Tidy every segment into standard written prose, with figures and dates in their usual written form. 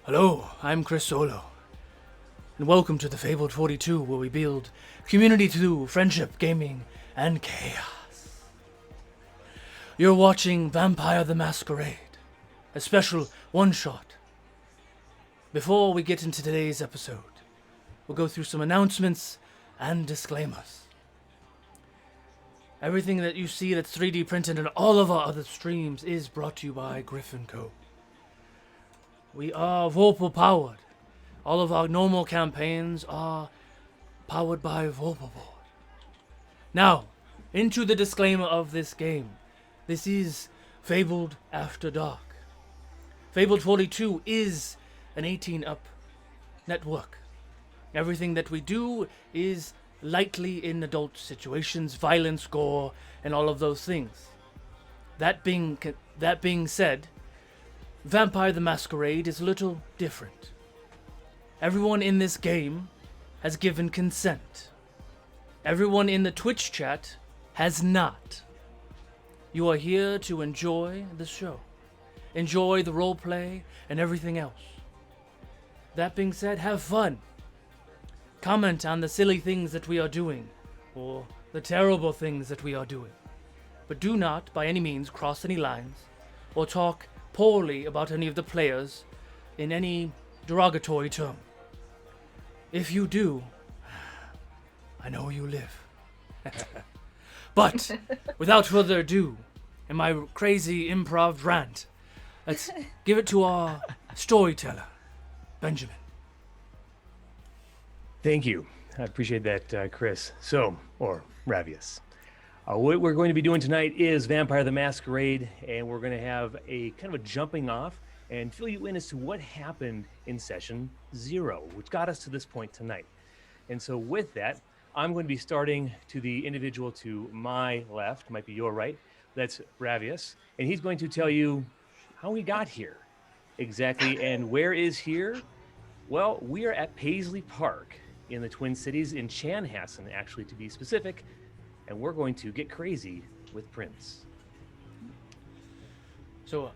Hello, I'm Chris Solo, and welcome to the Fabled 42, where we build community through friendship, gaming, and chaos. You're watching Vampire the Masquerade, a special one-shot. Before we get into today's episode, we'll go through some announcements and disclaimers. Everything that you see that's 3D printed in all of our other streams is brought to you by Griffin Co. We are Vorpal powered. All of our normal campaigns are powered by Vorpal Board. Now, into the disclaimer of this game. This is Fabled After Dark. Fabled 42 is an 18-up network. Everything that we do is lightly in adult situations, violence, gore, and all of those things. That being said, Vampire the Masquerade is a little different. Everyone in this game has given consent. Everyone in the Twitch chat has not. You are here to enjoy the show. Enjoy the roleplay and everything else. That being said, have fun. Comment on the silly things that we are doing, or the terrible things that we are doing. But do not, by any means, cross any lines, or talk poorly about any of the players in any derogatory term. If you do, I know where you live. But, without further ado, in my crazy improv rant, let's give it to our storyteller, Benjamin. Thank you. I appreciate that, Chris. Or Ravius. What we're going to be doing tonight is Vampire the Masquerade, and we're going to have a kind of a jumping off and fill you in as to what happened in session 0, which got us to this point tonight. And so with that, I'm going to be starting to the individual to my left, might be your right, that's Ravius, and he's going to tell you how we got here exactly. And where is here? Well, we are at Paisley Park in the Twin Cities, in Chanhassen, actually, to be specific, and we're going to get crazy with Prince. So,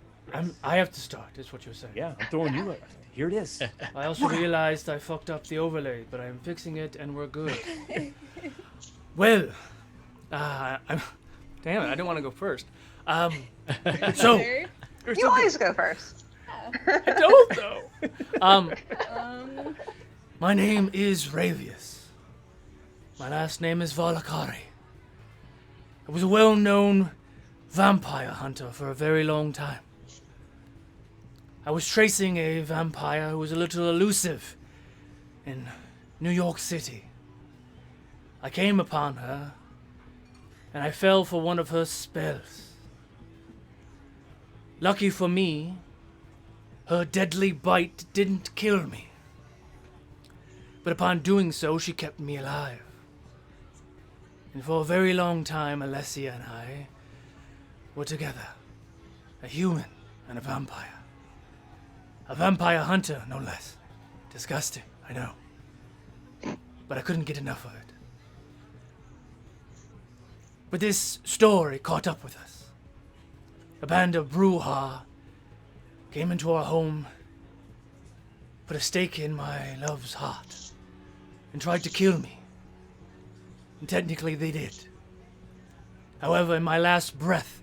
I have to start, is what you're saying. Yeah, I'm throwing you up. Here it is. I also realized I fucked up the overlay, but I'm fixing it and we're good. Well, damn it, I didn't want to go first. So, You always go first. I don't though. My name is Ravius. My last name is Valakari. I was a well-known vampire hunter for a very long time. I was tracing a vampire who was a little elusive in New York City. I came upon her, and I fell for one of her spells. Lucky for me, her deadly bite didn't kill me. But upon doing so, she kept me alive. And for a very long time, Alessia and I were together. A human and a vampire. A vampire hunter, no less. Disgusting, I know. But I couldn't get enough of it. But this story caught up with us. A band of Bruja came into our home, put a stake in my love's heart, and tried to kill me. And technically they did. However, in my last breath,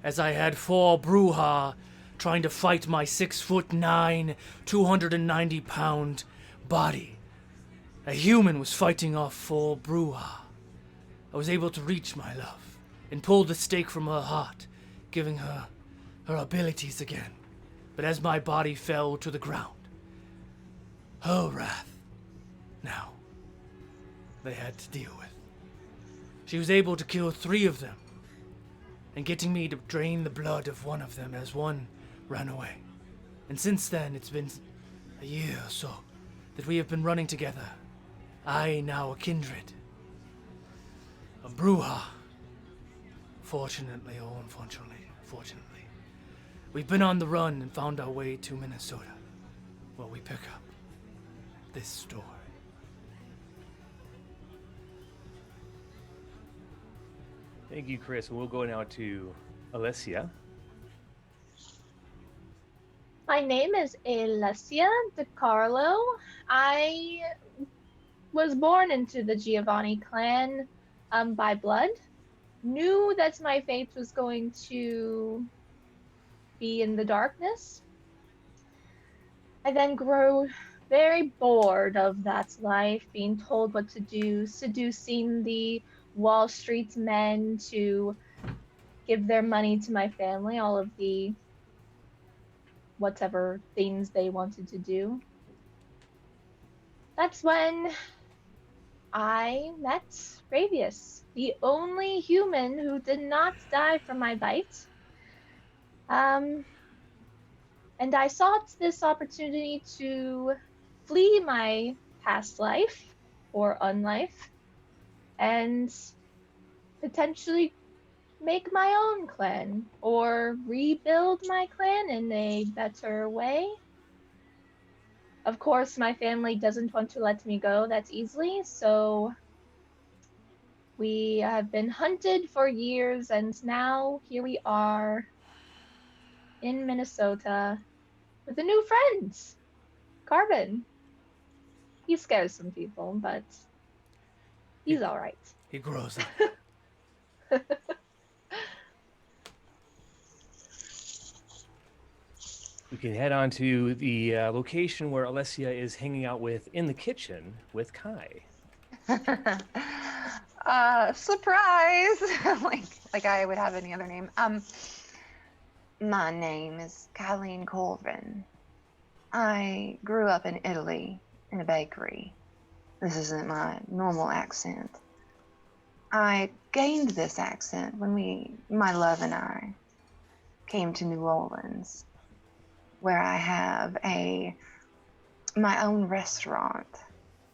as I had 4 Bruja trying to fight my 6'9", 290-pound body, a human was fighting off 4 Bruja. I was able to reach my love and pull the stake from her heart, giving her her abilities again. But as my body fell to the ground, her wrath, now, they had to deal with. She was able to kill 3 of them, and getting me to drain the blood of one of them as one ran away. And since then, it's been a year or so that we have been running together. I, now a Kindred. A Bruja. Fortunately, or unfortunately, fortunately. We've been on the run and found our way to Minnesota, where we pick up this story. Thank you, Chris. We'll go now to Alessia. My name is Alessia DiCarlo. I was born into the Giovanni clan by blood. Knew that my fate was going to be in the darkness. I then grew very bored of that life, being told what to do, seducing the Wall Street men to give their money to my family, all of the whatever things they wanted to do. That's when I met Ravius, the only human who did not die from my bite. Um, and I sought this opportunity to flee my past life or unlife and potentially make my own clan or rebuild my clan in a better way. Of course, my family doesn't want to let me go that easily, so we have been hunted for years, and now here we are in Minnesota with a new friend, Carbon. He scares some people, but he's all right. He grows up. We can head on to the location where Alessia is hanging out with in the kitchen with Kai. Surprise! like I would have any other name. My name is Colleen Colvin. I grew up in Italy in a bakery. This isn't my normal accent. I gained this accent when my love and I, came to New Orleans, where I have my own restaurant.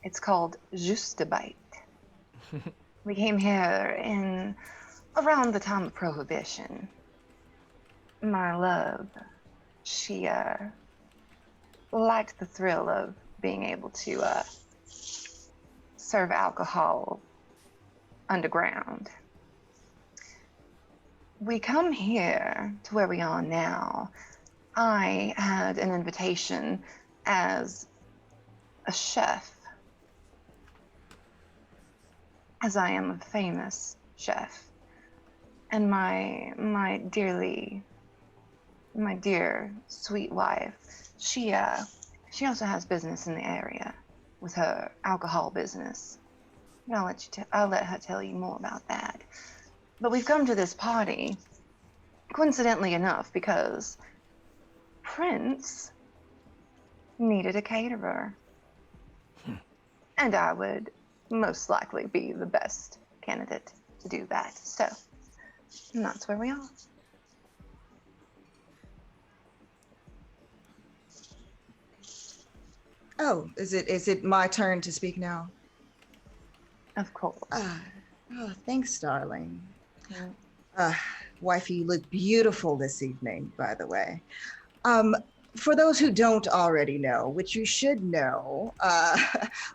It's called Juste a Bite. We came here in around the time of Prohibition. My love, she liked the thrill of being able to serve alcohol underground. We come here to where we are now. I had an invitation as a chef, as I am a famous chef, and my dear sweet wife, she also has business in the area with her alcohol business. And I'll let her tell you more about that. But we've come to this party, coincidentally enough, because Prince needed a caterer. And I would most likely be the best candidate to do that. So, and that's where we are. Oh, is it my turn to speak now? Of course. Thanks, darling. Wifey, you look beautiful this evening, by the way. For those who don't already know, which you should know,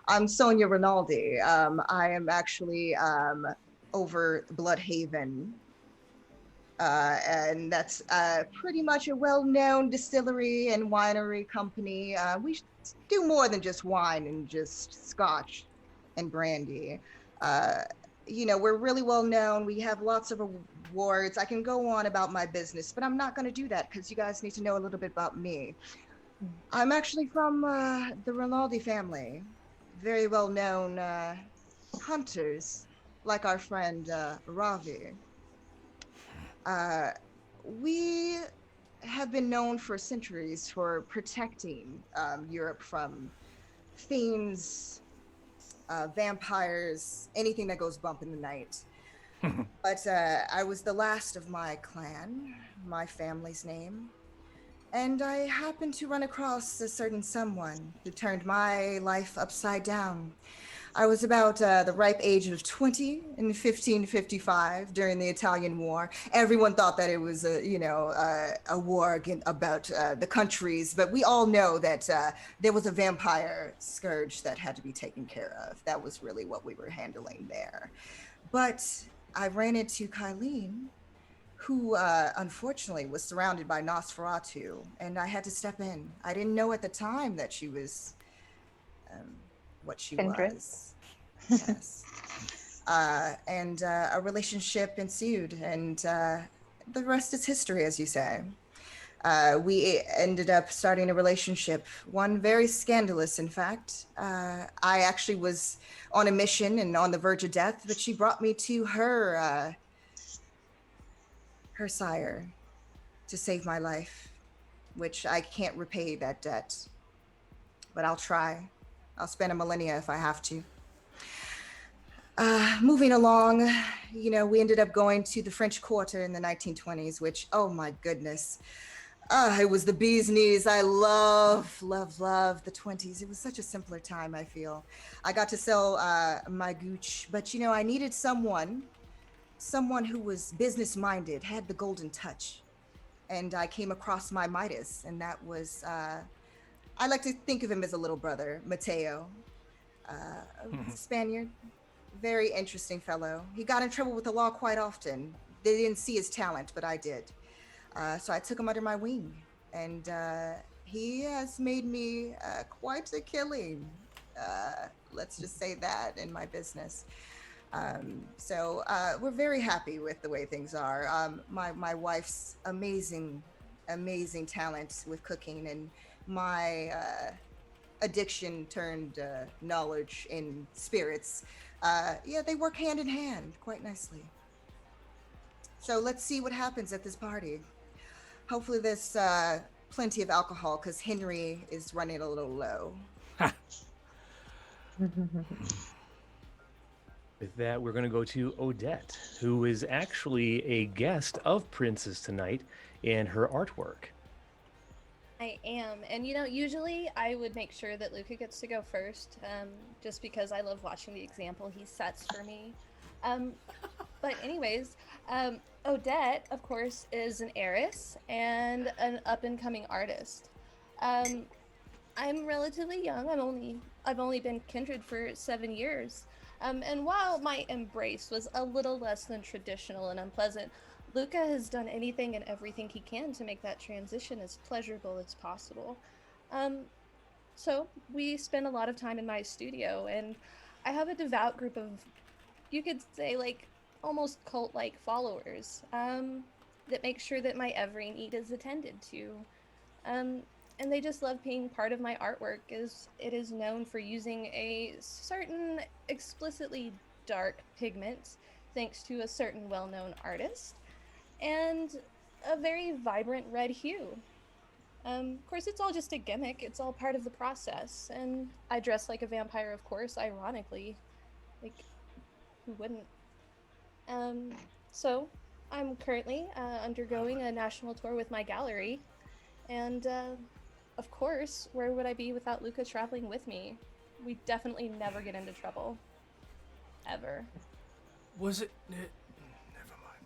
I'm Sonia Rinaldi. I am actually over Bloodhaven, and that's pretty much a well-known distillery and winery company. We do more than just wine and just scotch and brandy. We're really well known. We have lots of awards. I can go on about my business, but I'm not going to do that because you guys need to know a little bit about me. I'm actually from the Rinaldi family, very well known hunters, like our friend Ravi. We have been known for centuries for protecting Europe from fiends, vampires, anything that goes bump in the night. But I was the last of my clan, my family's name, and I happened to run across a certain someone who turned my life upside down. I was about the ripe age of 20 in 1555 during the Italian War. Everyone thought that it was a war about the countries, but we all know that there was a vampire scourge that had to be taken care of. That was really what we were handling there. But I ran into Kylene, who unfortunately was surrounded by Nosferatu, and I had to step in. I didn't know at the time that she was what she Kindred. was. Yes. And a relationship ensued, and the rest is history, as you say. We ended up starting a relationship, one very scandalous, in fact. I actually was on a mission and on the verge of death, but she brought me to her sire to save my life, which I can't repay that debt, but I'll try. I'll spend a millennia if I have to. Moving along, we ended up going to the French Quarter in the 1920s, which, oh my goodness, it was the bee's knees. I love the 20s. It was such a simpler time, I feel. I got to sell my gooch, but I needed someone who was business-minded, had the golden touch. And I came across my Midas, and that was, I like to think of him as a little brother, Mateo, Spaniard. Very interesting fellow. He got in trouble with the law quite often. They didn't see his talent, but I did. So I took him under my wing, and he has made me quite a killing. Let's just say that in my business. So we're very happy with the way things are. My wife's amazing talent with cooking, and my addiction turned knowledge in spirits. They work hand in hand quite nicely. So let's see what happens at this party. Hopefully there's plenty of alcohol, because Henry is running a little low. With that, we're going to go to Odette, who is actually a guest of Princess tonight in her artwork. I am. And usually I would make sure that Luca gets to go first, just because I love watching the example he sets for me. But anyways, Odette, of course, is an heiress and an up-and-coming artist. I'm relatively young. I've only been Kindred for 7 years. And while my embrace was a little less than traditional and unpleasant, Luca has done anything and everything he can to make that transition as pleasurable as possible. So we spend a lot of time in my studio, and I have a devout group of, you could say, like, almost cult-like followers that make sure that my every need is attended to. And they just love being part of my artwork, as it is known for using a certain explicitly dark pigment, thanks to a certain well-known artist, and a very vibrant red hue. Of course, it's all just a gimmick. It's all part of the process. And I dress like a vampire, of course, ironically. Like, who wouldn't? So I'm currently undergoing a national tour with my gallery. And, of course, where would I be without Luca traveling with me? We definitely never get into trouble. Ever. Was it? Never mind.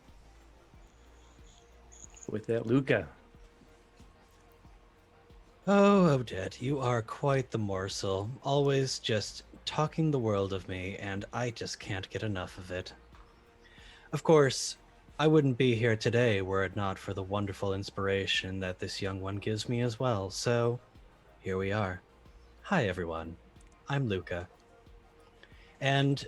With that, Luca. Oh, Odette, you are quite the morsel. Always just talking the world of me, and I just can't get enough of it. Of course, I wouldn't be here today were it not for the wonderful inspiration that this young one gives me as well, so here we are. Hi, everyone. I'm Luca. And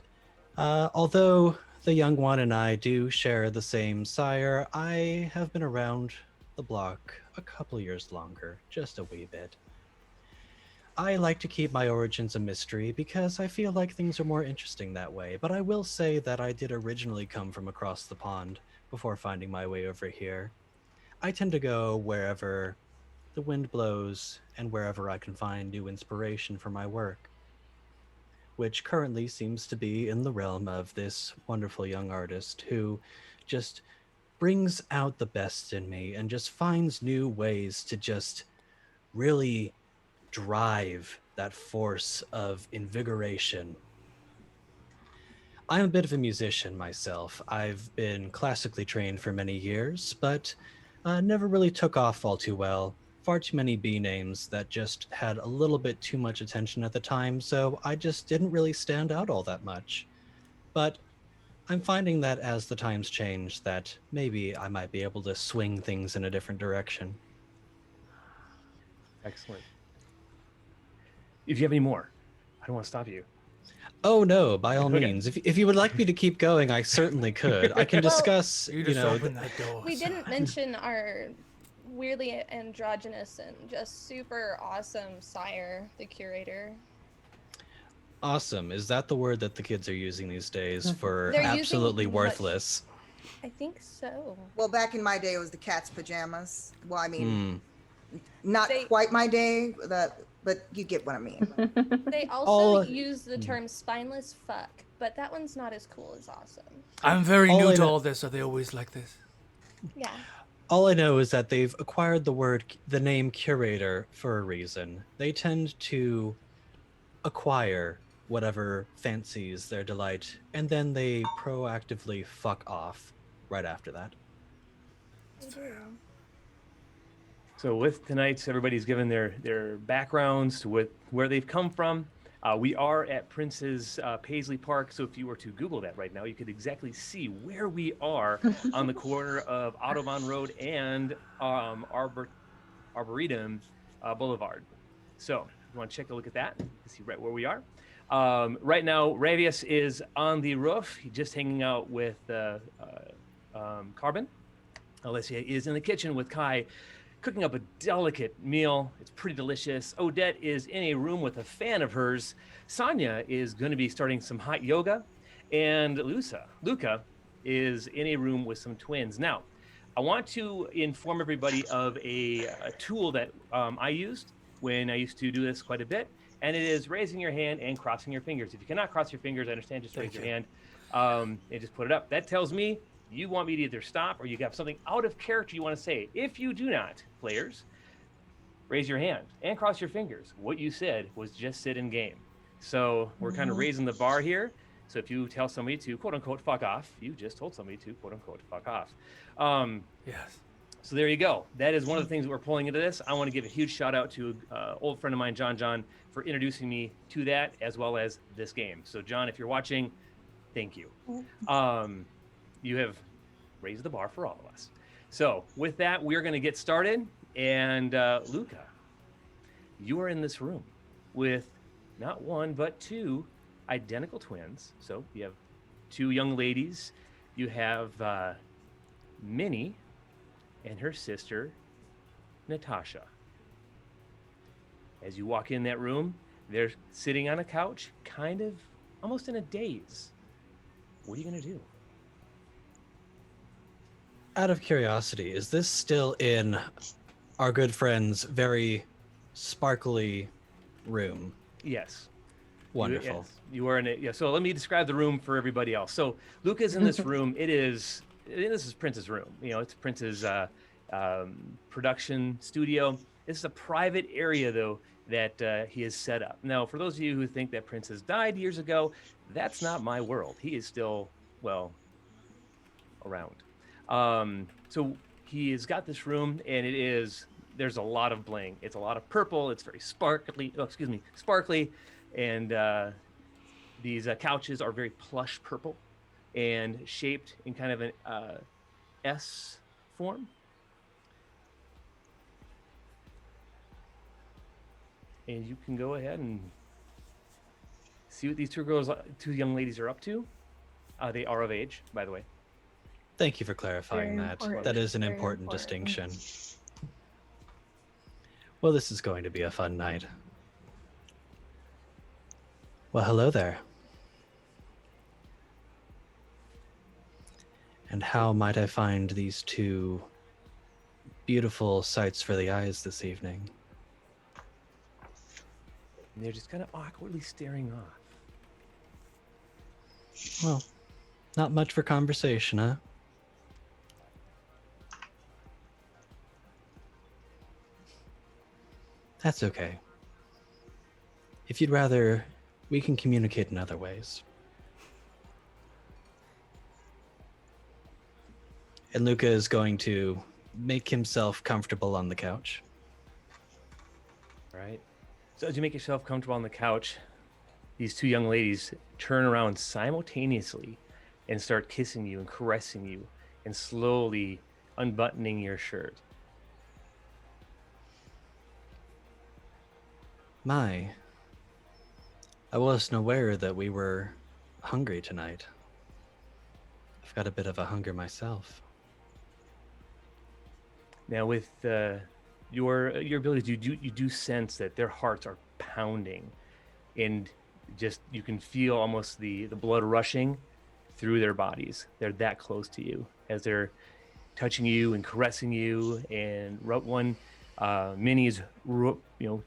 although the young one and I do share the same sire, I have been around the block a couple years longer, just a wee bit. I like to keep my origins a mystery because I feel like things are more interesting that way, but I will say that I did originally come from across the pond before finding my way over here. I tend to go wherever the wind blows and wherever I can find new inspiration for my work, which currently seems to be in the realm of this wonderful young artist who just brings out the best in me and just finds new ways to just really drive that force of invigoration. I'm a bit of a musician myself. I've been classically trained for many years, but never really took off all too well. Far too many B names that just had a little bit too much attention at the time, so I just didn't really stand out all that much. But I'm finding that as the times change, that maybe I might be able to swing things in a different direction. Excellent. If you have any more, I don't want to stop you. Oh no, by all Okay. means. If you would like me to keep going, I certainly could. I can Well, discuss, You you just know, open that door. We didn't mention our weirdly androgynous and just super awesome sire, the curator. awesome. Is that the word that the kids are using these days for They're using absolutely much- worthless? I think so. Well, back in my day, it was the cat's pajamas. Well, I mean, Hmm. not They- quite my day, but you get what I mean. They also All- use the term spineless fuck, but that one's not as cool as awesome. I'm very All new I to know- all this. Are they always like this? Yeah. All I know is that they've acquired the name curator for a reason. They tend to acquire whatever fancies their delight, and then they proactively fuck off right after that. So with tonight's, everybody's given their backgrounds to where they've come from. We are at Prince's Paisley Park, so if you were to Google that right now, you could exactly see where we are on the corner of Audubon Road and Arboretum Boulevard. So if you want to check a look at that, you can see right where we are. Right now, Ravius is on the roof, just hanging out with Carbon. Alicia is in the kitchen with Kai, cooking up a delicate meal. It's pretty delicious. Odette is in a room with a fan of hers. Sonia is going to be starting some hot yoga. And Luca is in a room with some twins. Now, I want to inform everybody of a tool that I used when I used to do this quite a bit. And it is raising your hand and crossing your fingers. If you cannot cross your fingers, I understand, just raise your hand and just put it up. That tells me you want me to either stop or you have something out of character you want to say. If you do not, players, raise your hand and cross your fingers. What you said was just sit in game. So we're kind of raising the bar here. So if you tell somebody to quote unquote fuck off, you just told somebody to quote unquote fuck off. Yes. So there you go. That is one of the things that we're pulling into this. I want to give a huge shout out to an old friend of mine, John, for introducing me to that as well as this game. So John, if you're watching, thank you. You have raised the bar for all of us. So with that, we're going to get started. And Luca, you are in this room with not one, but two identical twins. So you have two young ladies. You have Minnie and her sister, Natasha. As you walk in that room, they're sitting on a couch, kind of almost in a daze. What are you going to do? Out of curiosity, is this still in our good friend's very sparkly room? Yes. Wonderful. Yes, you are in it. Yeah. So let me describe the room for everybody else. So Luke is in this room. This is Prince's room. You know, it's Prince's production studio. This is a private area, though, that he has set up. Now, for those of you who think that Prince has died years ago, that's not my world. He is still, well, around. So he has got this room, and there's a lot of bling. It's a lot of purple. It's very sparkly. And these couches are very plush purple and shaped in kind of an S form. And you can go ahead and see what these two young ladies are up to. They are of age, by the way. Thank you for clarifying Very that. important. That is an Very important important. distinction. Well, this is going to be a fun night. Well, hello there. And how might I find these two beautiful sights for the eyes this evening? And they're just kind of awkwardly staring off. Well, not much for conversation, huh? That's okay. If you'd rather, we can communicate in other ways. And Luca is going to make himself comfortable on the couch. All right. So as you make yourself comfortable on the couch, these two young ladies turn around simultaneously and start kissing you and caressing you and slowly unbuttoning your shirt. My, I wasn't aware that we were hungry tonight. I've got a bit of a hunger myself. Now, with your abilities, you do sense that their hearts are pounding, and just you can feel almost the blood rushing through their bodies. They're that close to you as they're touching you and caressing you. And one, Minnie is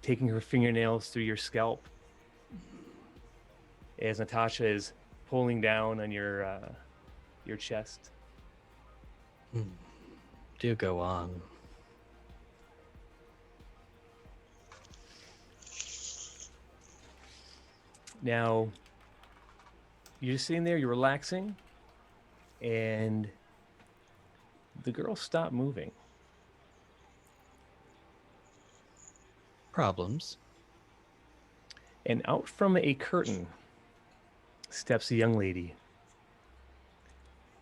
taking her fingernails through your scalp as Natasha is pulling down on your chest. Do go on. Now, you're just sitting there, you're relaxing, and the girl stopped moving. Problems? And out from a curtain steps a young lady.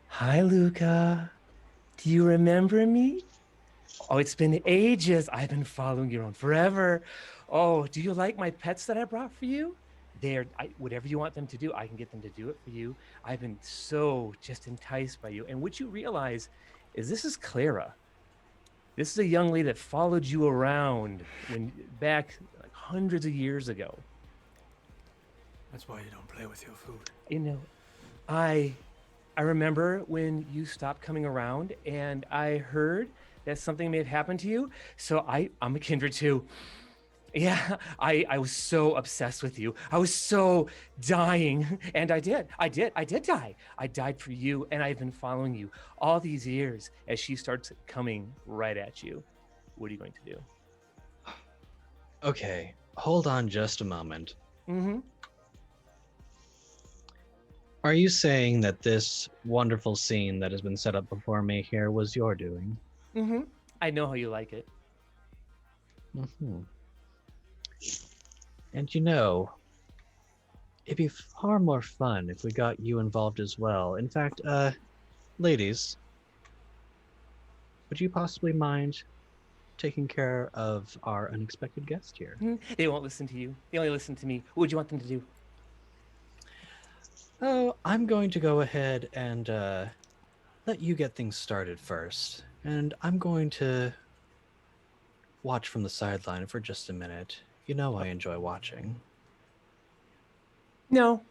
Hi, Luca. Do you remember me? Oh, it's been ages. I've been following you around forever. Oh, do you like my pets that I brought for you? Whatever you want them to do, I can get them to do it for you. I've been so just enticed by you. And what you realize is this is Clara. This is a young lady that followed you around back like hundreds of years ago. That's why you don't play with your food. You know, I remember when you stopped coming around, and I heard that something may have happened to you. So I'm a kindred too. Yeah, I was so obsessed with you. I was so dying, and I did die. I died for you, and I've been following you all these years. As she starts coming right at you, what are you going to do? Okay, hold on just a moment. Mm-hmm. Are you saying that this wonderful scene that has been set up before me here was your doing? Mm-hmm. I know how you like it. Mm-hmm. And it'd be far more fun if we got you involved as well. In fact, ladies, would you possibly mind taking care of our unexpected guest here? They won't listen to you. They only listen to me. What would you want them to do? Oh, I'm going to go ahead and let you get things started first. And I'm going to watch from the sideline for just a minute. You know I enjoy watching. No,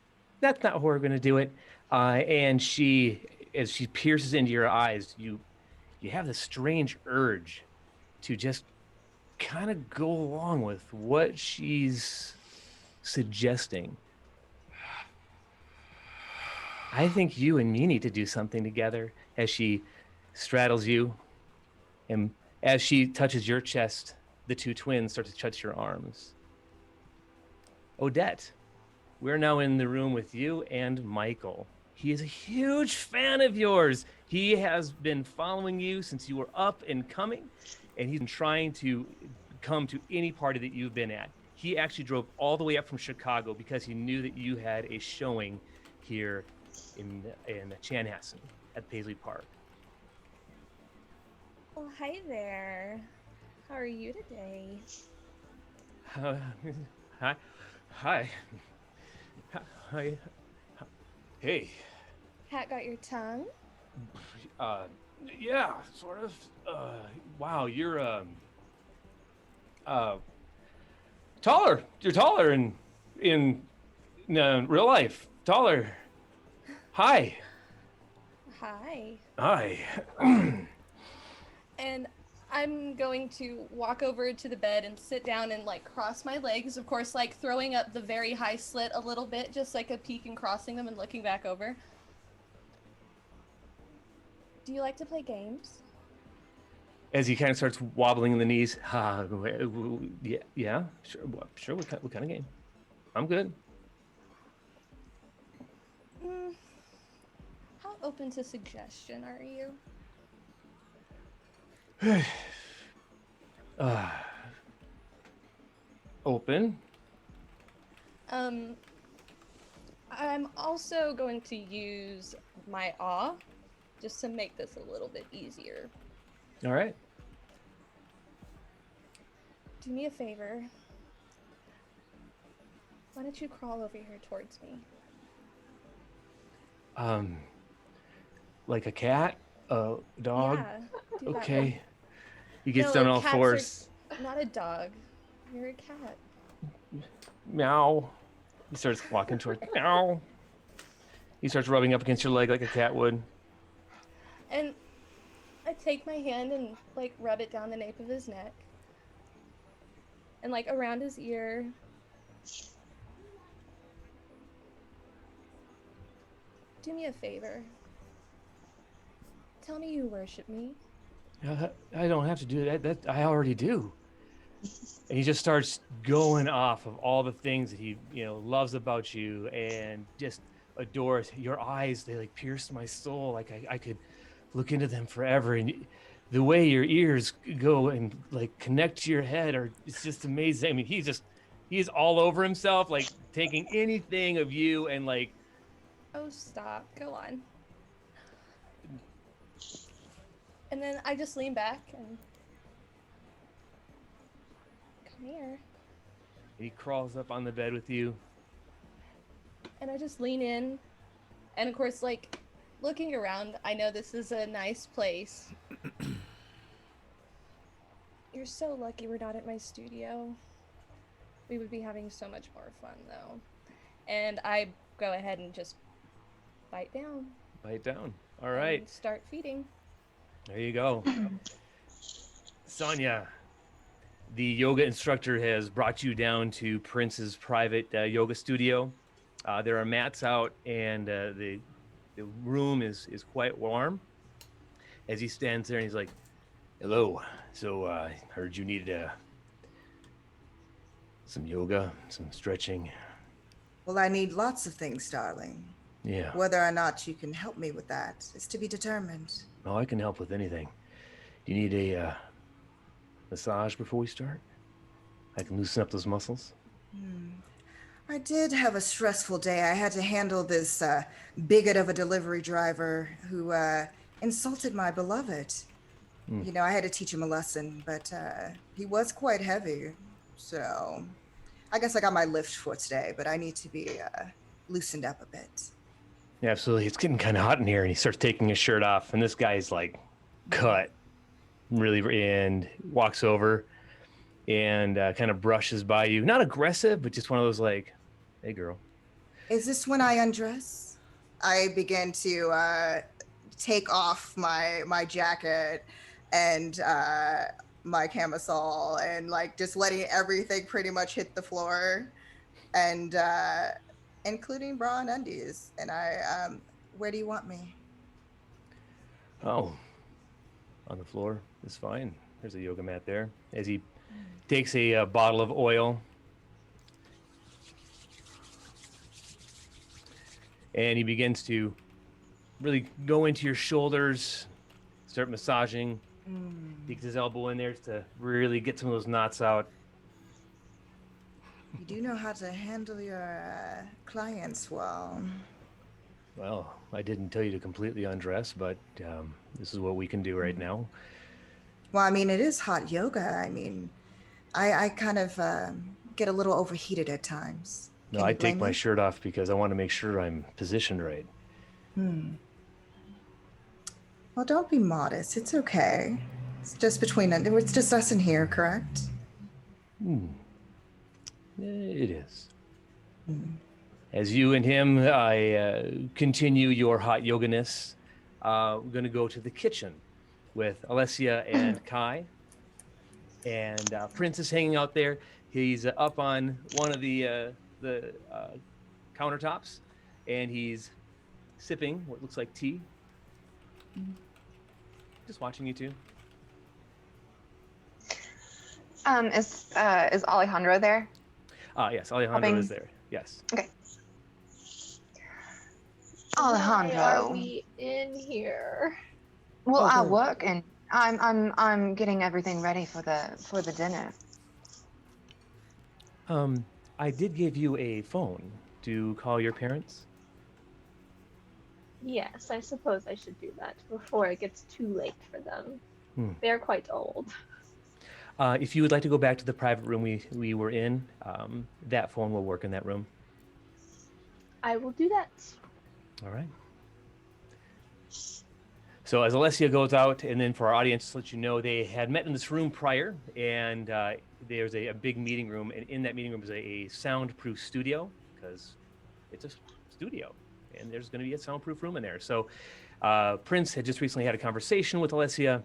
that's not how we're going to do it. And as she pierces into your eyes, you have this strange urge to just kind of go along with what she's suggesting. I think you and me need to do something together. As she straddles you, and as she touches your chest, the two twins start to touch your arms. Odette, we're now in the room with you and Michael. He is a huge fan of yours. He has been following you since you were up and coming, and he's been trying to come to any party that you've been at. He actually drove all the way up from Chicago because he knew that you had a showing here in Chanhassen at Paisley Park. Oh, hi there. How are you today? Hi. Hi. Hey. Cat got your tongue? Yeah, sort of. Wow, you're taller. You're taller in real life. Taller. Hi. Hi. Hi. And I'm going to walk over to the bed and sit down and like cross my legs, of course, like throwing up the very high slit a little bit, just like a peek and crossing them and looking back over. Do you like to play games? As he kind of starts wobbling in the knees. Yeah, sure. What kind of game? I'm good. How open to suggestion are you? Open. I'm also going to use my awe, just to make this a little bit easier. All right. Do me a favor. Why don't you crawl over here towards me? Like a cat, a dog. Yeah, do that one. Okay. He gets No, down all cats are fours. not a dog. You're a cat. Meow. He starts walking towards. Meow. He starts rubbing up against your leg like a cat would. And I take my hand and like rub it down the nape of his neck. And like around his ear. Do me a favor. Tell me you worship me. I don't have to do that. That I already do. And he just starts going off of all the things that he, loves about you and just adores. Your eyes, they like pierce my soul. Like I could look into them forever. And the way your ears go and like connect to your head it's just amazing. I mean, he's all over himself, like taking anything of you and like. Oh, stop. Go on. And then I just lean back and come here. He crawls up on the bed with you. And I just lean in. And of course, like, looking around, I know this is a nice place. You're so lucky we're not at my studio. We would be having so much more fun, though. And I go ahead and just bite down. Bite down. All right. And start feeding. There you go. Sonia, the yoga instructor has brought you down to Prince's private yoga studio. There are mats out, and the room is quite warm. As he stands there, and he's like, "Hello. So I heard you needed some yoga, some stretching." Well, I need lots of things, darling. Yeah. Whether or not you can help me with that is to be determined. Oh, I can help with anything. Do you need a massage before we start? I can loosen up those muscles. I did have a stressful day. I had to handle this bigot of a delivery driver who insulted my beloved. I had to teach him a lesson, but he was quite heavy. So I guess I got my lift for today, but I need to be loosened up a bit. Yeah, absolutely. It's getting kind of hot in here, and he starts taking his shirt off, and this guy's like cut, really, and walks over and kind of brushes by you. Not aggressive, but just one of those like, "Hey, girl." Is this when I undress? I begin to take off my jacket and my camisole and like just letting everything pretty much hit the floor, and including bra and undies. And I, where do you want me? Oh, on the floor is fine. There's a yoga mat there. As he takes a bottle of oil and he begins to really go into your shoulders, start massaging. He gets his elbow in there to really get some of those knots out. You do know how to handle your clients well. Well, I didn't tell you to completely undress, but this is what we can do right now. Well, I mean, it is hot yoga. I mean, I kind of get a little overheated at times. No, I take my shirt off because I want to make sure I'm positioned right. Well, don't be modest. It's okay. It's just it's just us in here, correct? It is. As you and him continue your hot yoga-ness, we're going to go to the kitchen with Alessia and Kai. And Prince is hanging out there. He's up on one of the countertops, and he's sipping what looks like tea. Just watching you two. Is Alejandro there? Yes, Alejandro is there. Yes. Okay. Why Alejandro. are we in here? Well, I Okay. work and I'm getting everything ready for the dinner. I did give you a phone to call your parents. Yes, I suppose I should do that before it gets too late for them. They're quite old. If you would like to go back to the private room we were in, that phone will work in that room. I will do that. All right. So as Alessia goes out, and then for our audience to let you know, they had met in this room prior, and there's a big meeting room, and in that meeting room is a soundproof studio, because it's a studio, and there's going to be a soundproof room in there. So Prince had just recently had a conversation with Alessia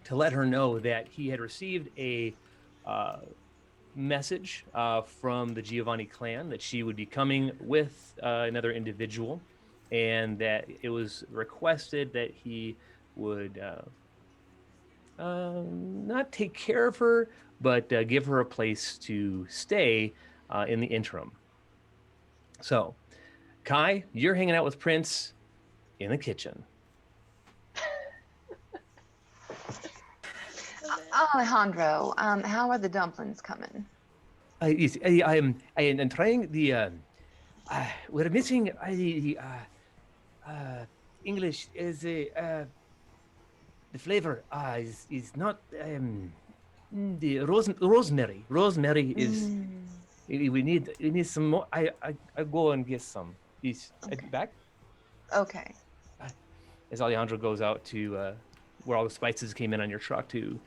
to let her know that he had received a message from the Giovanni clan that she would be coming with another individual, and that it was requested that he would not take care of her, but give her a place to stay in the interim. So, Kai, you're hanging out with Prince in the kitchen. Alejandro, how are the dumplings coming? Yes, I am trying the. We're missing the English is the flavor is not the rosemary. Rosemary is we need some more. I go and get some. Is back Okay. as Alejandro goes out to where all the spices came in on your truck to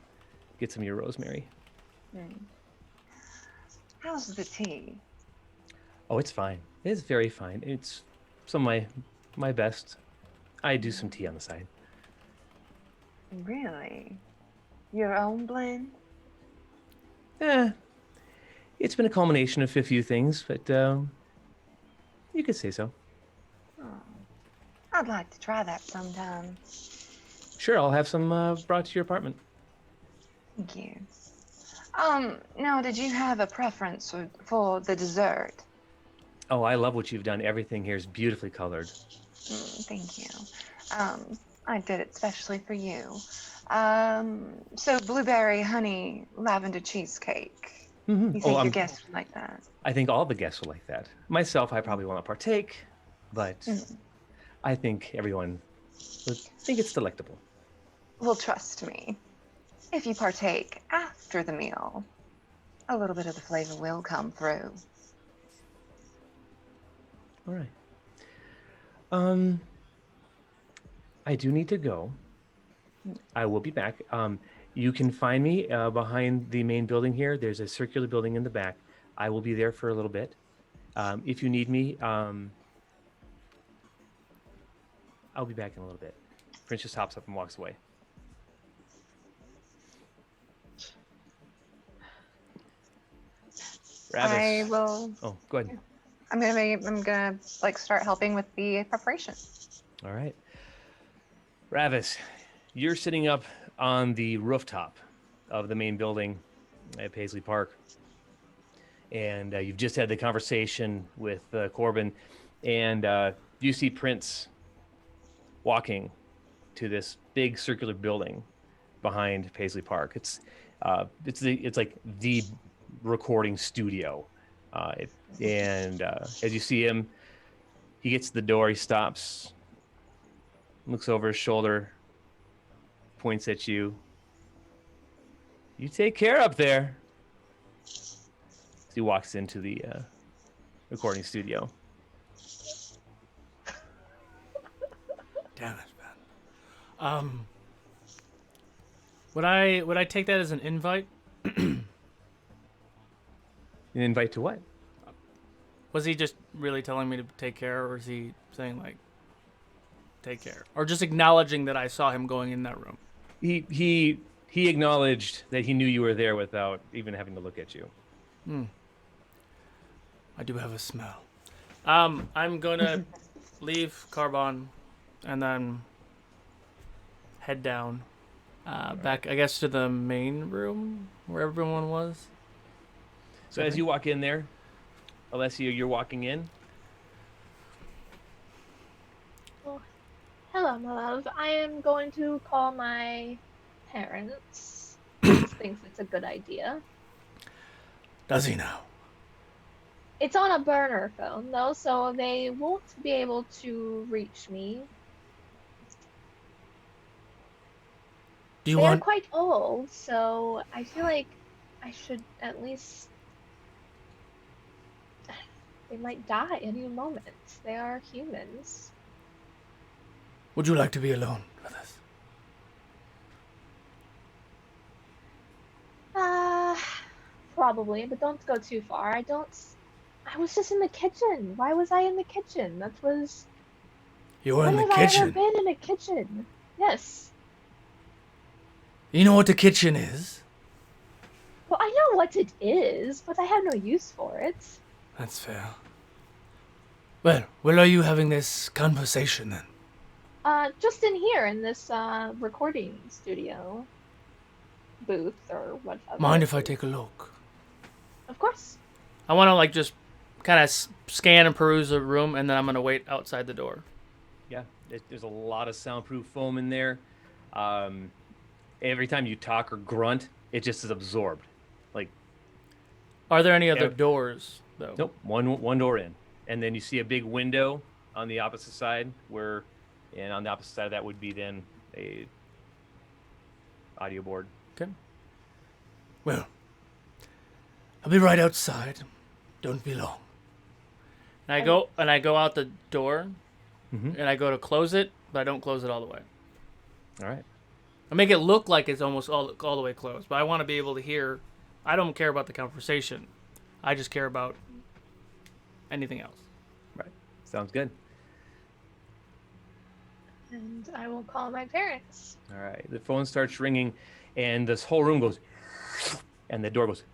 get some of your rosemary. How's the tea? Oh, it's fine. It's very fine. It's some of my best. I do some tea on the side. Really? Your own blend? It's been a culmination of a few things, but you could say so. Oh, I'd like to try that sometime. Sure, I'll have some brought to your apartment. Thank you. Now, did you have a preference for the dessert? Oh, I love what you've done. Everything here is beautifully colored. Thank you. I did it specially for you. So blueberry, honey, lavender cheesecake. Mm-hmm. You think your guests would like that? I think all the guests will like that. Myself, I probably won't partake, but I think everyone would think it's delectable. Well, trust me. If you partake after the meal, a little bit of the flavor will come through. All right. I do need to go. I will be back. You can find me behind the main building here. There's a circular building in the back. I will be there for a little bit. If you need me, I'll be back in a little bit. Prince just hops up and walks away. Ravis. I will. Oh, go ahead. I'm gonna like start helping with the preparation. All right. Ravis, you're sitting up on the rooftop of the main building at Paisley Park. And you've just had the conversation with Corbin. And you see Prince walking to this big circular building behind Paisley Park. It's like the recording studio. And as you see him, he gets to the door, he stops, looks over his shoulder, points at you. You take care up there. He walks into the recording studio. Damn it, man. Would I take that as an invite? An invite to what? Was he just really telling me to take care, or is he saying like, take care, or just acknowledging that I saw him going in that room? He acknowledged that he knew you were there without even having to look at you. I do have a smell. I'm gonna leave Carbon, and then head down, back, I guess, to the main room where everyone was. So as you walk in there, Alessia, you're walking in. Well, hello, my love. I am going to call my parents. Prince thinks it's a good idea. Does he now? It's on a burner phone, though, so they won't be able to reach me Do you They are want? quite old, so I feel like I should at least. They might die any moment. They are humans. Would you like to be alone with us? Uh, Probably, but don't go too far. I was just in the kitchen. Why was I in the kitchen? That was. You were When in the have I ever kitchen. been in a kitchen? Yes. You know what the kitchen is? Well, I know what it is, but I have no use for it. That's fair. Well, where are you having this conversation then? Just in here in this recording studio booth or whatever. Mind if I take a look? Of course. I want to like just kind of scan and peruse the room, and then I'm gonna wait outside the door. Yeah, there's a lot of soundproof foam in there. Every time you talk or grunt, it just is absorbed. Like, Are there any other Yeah. doors though? nope, one door in, and then you see a big window on the opposite side and on the opposite side of that would be then a audio board. Okay. Well, I'll be right outside. Don't be long. And I go out the door, Mhm. and I go to close it, but I don't close it all the way. All right. I make it look like it's almost all the way closed, but I want to be able to hear. I don't care about the conversation. I just care about anything else. Right. Sounds good. And I will call my parents. All right. The phone starts ringing, and this whole room goes, and the door goes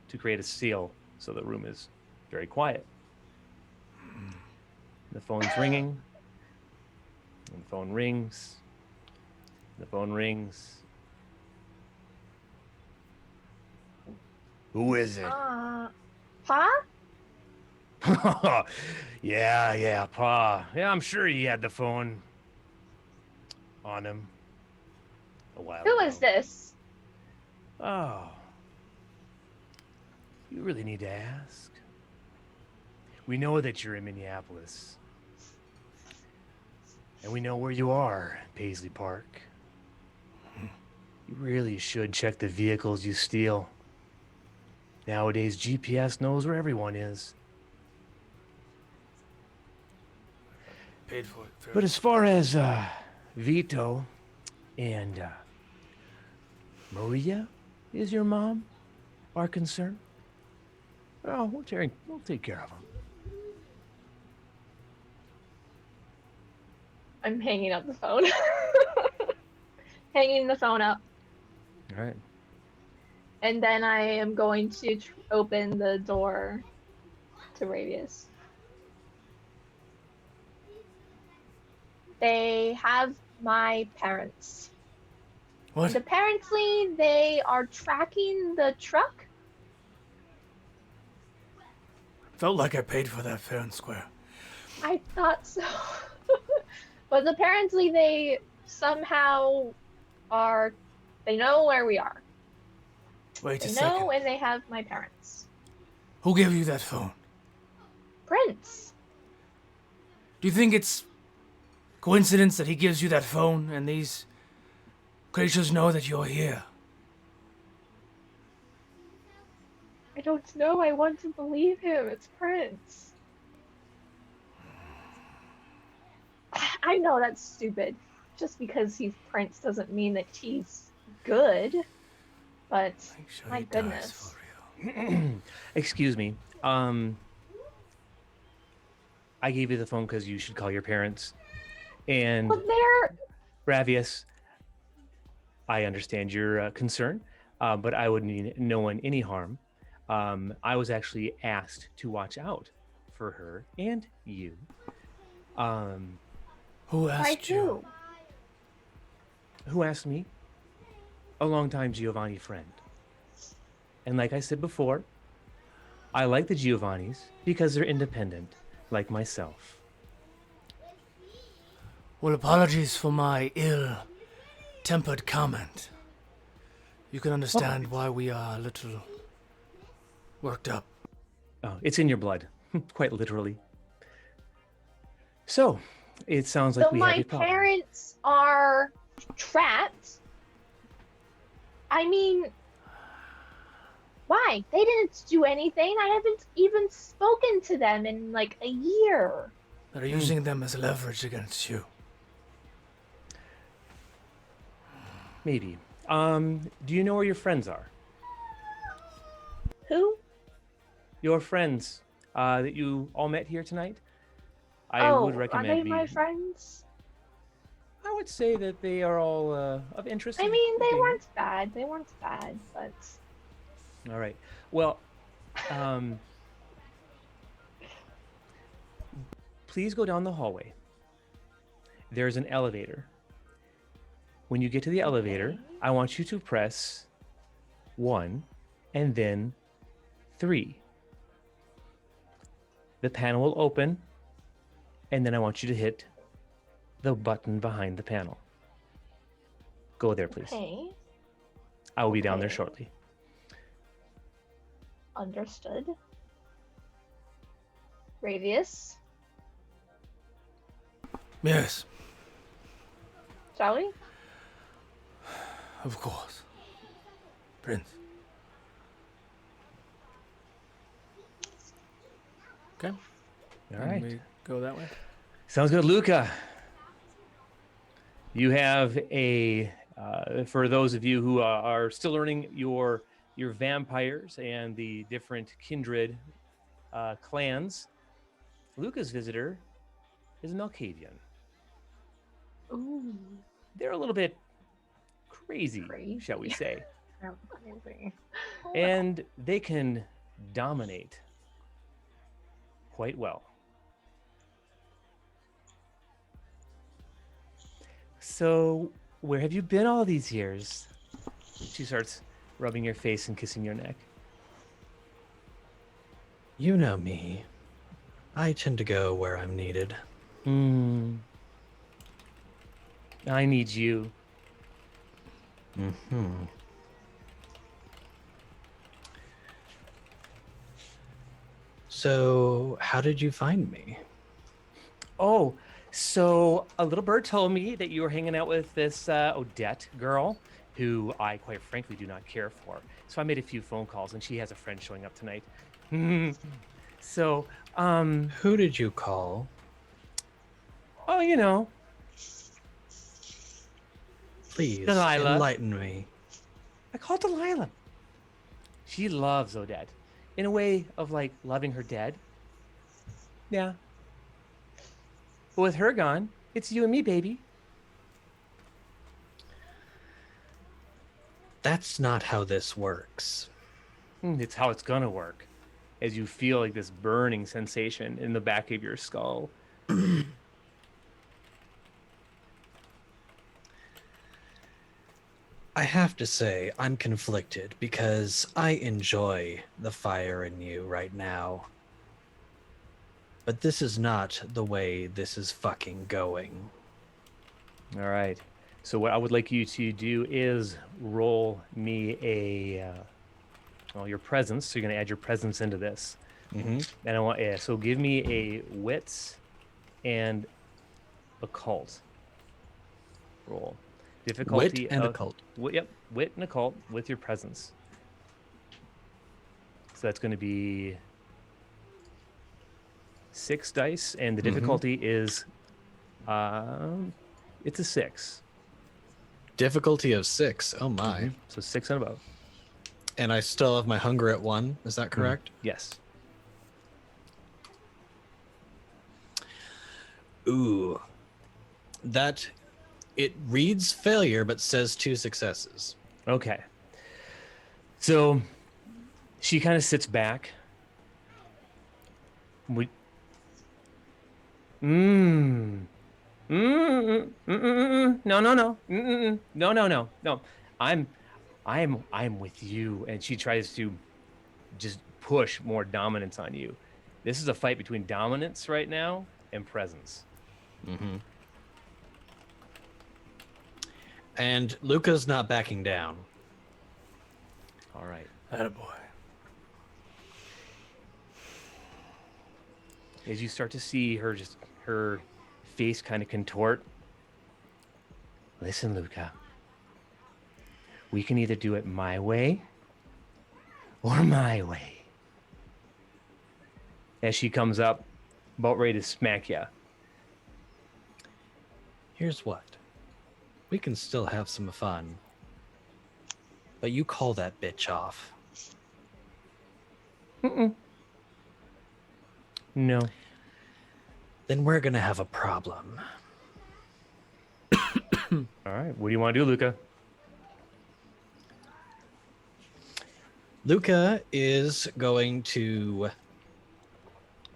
to create a seal, so the room is very quiet. The phone's ringing. And the phone rings. The phone rings. Who is it? Pa? Yeah, Pa. Yeah, I'm sure he had the phone on him a while Who ago. is this? Oh. You really need to ask. We know that you're in Minneapolis. And we know where you are, Paisley Park. You really should check the vehicles you steal. Nowadays, GPS knows where everyone is. Paid for it. Fair. But as far as Vito and Maria is your mom are concerned, well, we'll take care of them. I'm hanging up the phone. Hanging the phone up. All right. And then I am going to open the door to Radius. They have my parents. What? And apparently they are tracking the truck. Felt like I paid for that fair and square. I thought so. But apparently they somehow they know where we are. Wait a They second. know and they have my parents. Who gave you that phone? Prince. Do you think it's coincidence that he gives you that phone and these creatures know that you're here? I don't know. I want to believe him. It's Prince. I know that's stupid. Just because he's Prince doesn't mean that he's good. But Make sure my he dies goodness. for real. Excuse me. I gave you the phone because you should call your parents. And But they're Ravius, I understand your concern, but I would mean no one any harm. I was actually asked to watch out for her and you. Who by asked you? who? Who asked me? A longtime Giovanni friend. And like I said before, I like the Giovannis because they're independent, like myself. Well, apologies for my ill-tempered comment. You can understand why we are a little worked up. Oh, it's in your blood, quite literally. So, it sounds like So we have my a problem. parents are trapped. I mean, why? They didn't do anything. I haven't even spoken to them in like a year. They're using them as leverage against you. Maybe. Do you know where your friends are? Who? Your friends that you all met here tonight? I Oh, would recommend are they my friends? I would say that they are all of interest. I in mean, they being- weren't bad. They weren't bad, but All right. Well, please go down the hallway. There's an elevator. When you get to the elevator, Okay. I want you to press 1 and then 3. The panel will open, and then I want you to hit the button behind the panel. Go there, please. okay, I will be down there Okay. shortly. understood. Radius, Yes, shall we? of course. Prince. Okay. All right. We go that way. Sounds good, Luca. You have for those of you who are still learning your vampires and the different kindred clans, Luca's visitor is Malkavian. Ooh, They're a little bit crazy, shall we say, and they can dominate quite well. So, where have you been all these years? She starts rubbing your face and kissing your neck. You know me. I tend to go where I'm needed. I need you. Mm-hmm. So, how did you find me? Oh, so a little bird told me that you were hanging out with this Odette girl, who I quite frankly do not care for. So I made a few phone calls, and she has a friend showing up tonight. So, Who did you call? oh, you know, Please Delilah. enlighten me. I called Delilah. She loves Odette, in a way of like loving her dead. Yeah. But with her gone, it's you and me, baby. That's not how this works. It's how it's gonna work, as you feel like this burning sensation in the back of your skull. I have to say, I'm conflicted because I enjoy the fire in you right now. But this is not the way this is fucking going. All right. So what I would like you to do is roll me your presence. So you're gonna add your presence into this, Mm-hmm. and I want so give me a wits and occult roll. Difficulty Wit and of, occult. Yep, wit and occult with your presence. So that's going to be 6 dice, and the difficulty is, it's a 6. Difficulty of 6. Oh my. Mhm. So 6 and above. And I still have my hunger at 1. Is that correct? Yes. Ooh. That it reads failure but says 2 successes. Okay. So she kind of sits back. We. No, no. No. I'm with you. And she tries to just push more dominance on you. This is a fight between dominance right now and presence. Mm-hmm. And Luca's not backing down. All right. Attaboy. As you start to see her face kind of contort, Listen, Luca. We can either do it my way or my way. As she comes up, about ready to smack ya. Here's what. We can still have some fun. But you call that bitch off. No. Then we're gonna have a problem. All right. What do you want to do, Luca? Luca is going to...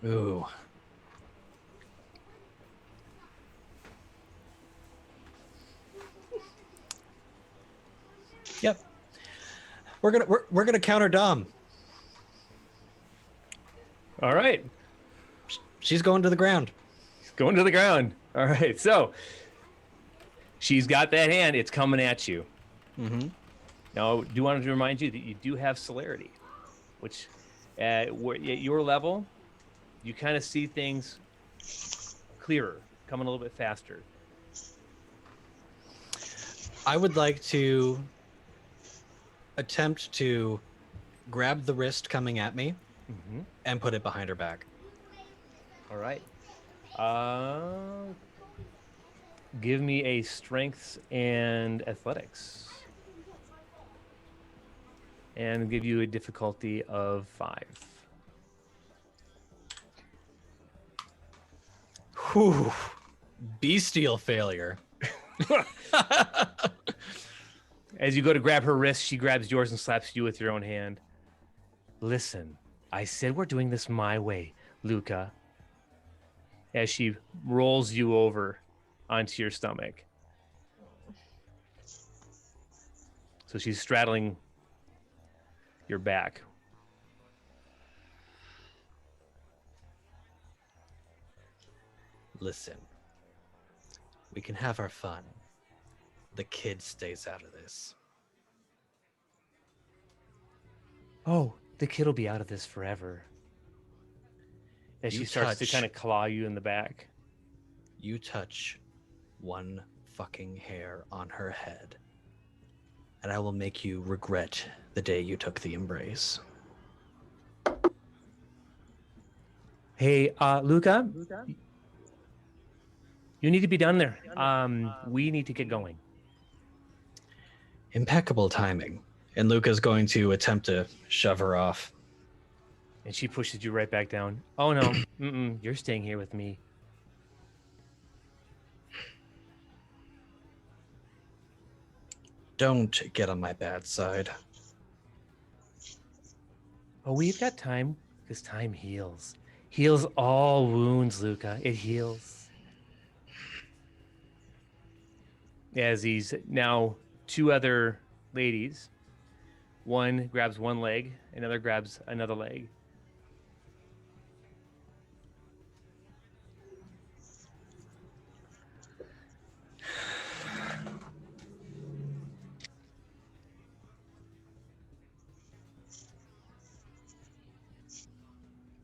Ooh. Yep. We're gonna counter Dom. All right. She's going to the ground. Going to the ground. All right. So she's got that hand. It's coming at you. Mm-hmm. Now, I do want to remind you that you do have celerity, which at your level, you kind of see things clearer, coming a little bit faster. I would like to attempt to grab the wrist coming at me and put it behind her back. All right. Give me a strengths and athletics. And give you a difficulty of 5. Whew. Bestial failure. As you go to grab her wrist, she grabs yours and slaps you with your own hand. Listen, I said we're doing this my way, Luca. As she rolls you over onto your stomach. So she's straddling your back. Listen, we can have our fun. The kid stays out of this. Oh, the kid will be out of this forever. As You she starts to touch- kind of claw you in the back. You touch one fucking hair on her head, and I will make you regret the day you took the embrace. Hey, Luca? You need to be done there. We need to get going. Impeccable timing. And Luca's going to attempt to shove her off. And she pushes you right back down. Oh, no. You're staying here with me. Don't get on my bad side. Oh, we've got time, because time heals. Heals all wounds, Luca. It heals. As these now 2 other ladies, one grabs one leg, another grabs another leg.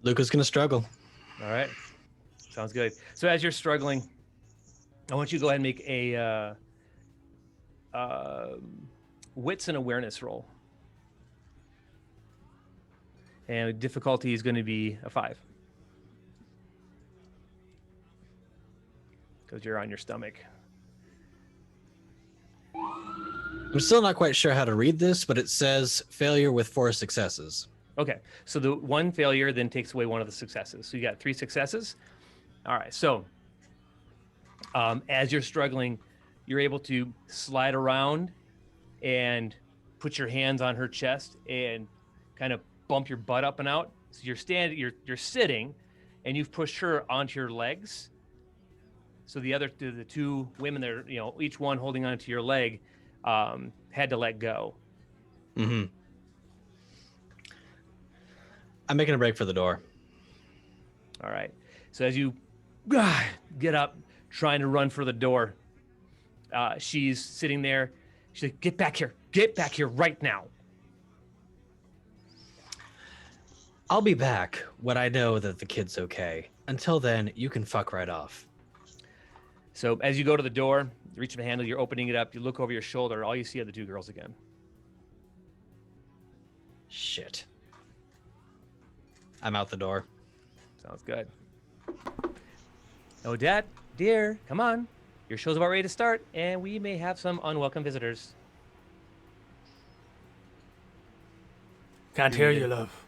Luca's gonna struggle. All right. Sounds good. So as you're struggling, I want you to go ahead and make a wits and awareness roll. And difficulty is going to be a 5. Because you're on your stomach. I'm still not quite sure how to read this, but it says failure with 4 successes. Okay, so the one failure then takes away one of the successes. So you got 3 successes. All right, so as you're struggling, you're able to slide around and put your hands on her chest and kind of bump your butt up and out. So you're sitting, and you've pushed her onto your legs. So the 2 women there, each one holding onto your leg, had to let go. Mm-hmm. I'm making a break for the door. All right. So as you get up, trying to run for the door, she's sitting there. She's like, get back here right now. I'll be back when I know that the kid's okay. Until then, you can fuck right off. So as you go to the door, you reach the handle, you're opening it up, you look over your shoulder, all you see are the two girls again. Shit. I'm out the door. Sounds good. Odette, dear, come on. Your show's about ready to start, and we may have some unwelcome visitors. Can't hear you, love.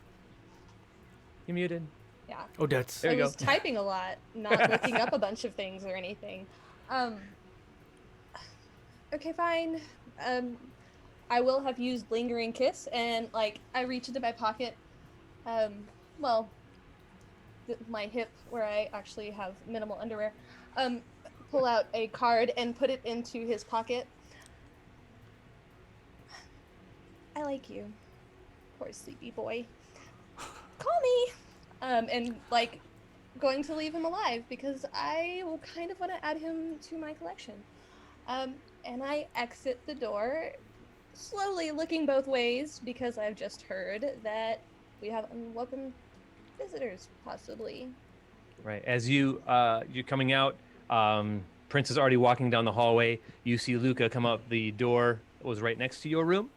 You're muted. Yeah. Odette's. There I you was go. typing a lot, not looking up a bunch of things or anything. Okay, fine. I will have used Lingering Kiss, and like I reach into my pocket, my hip where I actually have minimal underwear, pull out a card and put it into his pocket. I like you. Poor sleepy boy. Call me. And like going to leave him alive because I will kind of want to add him to my collection. And I exit the door, slowly looking both ways because I've just heard that we have unwelcome visitors, possibly. Right. As you're coming out, Prince is already walking down the hallway. You see Luca come out the door that was right next to your room.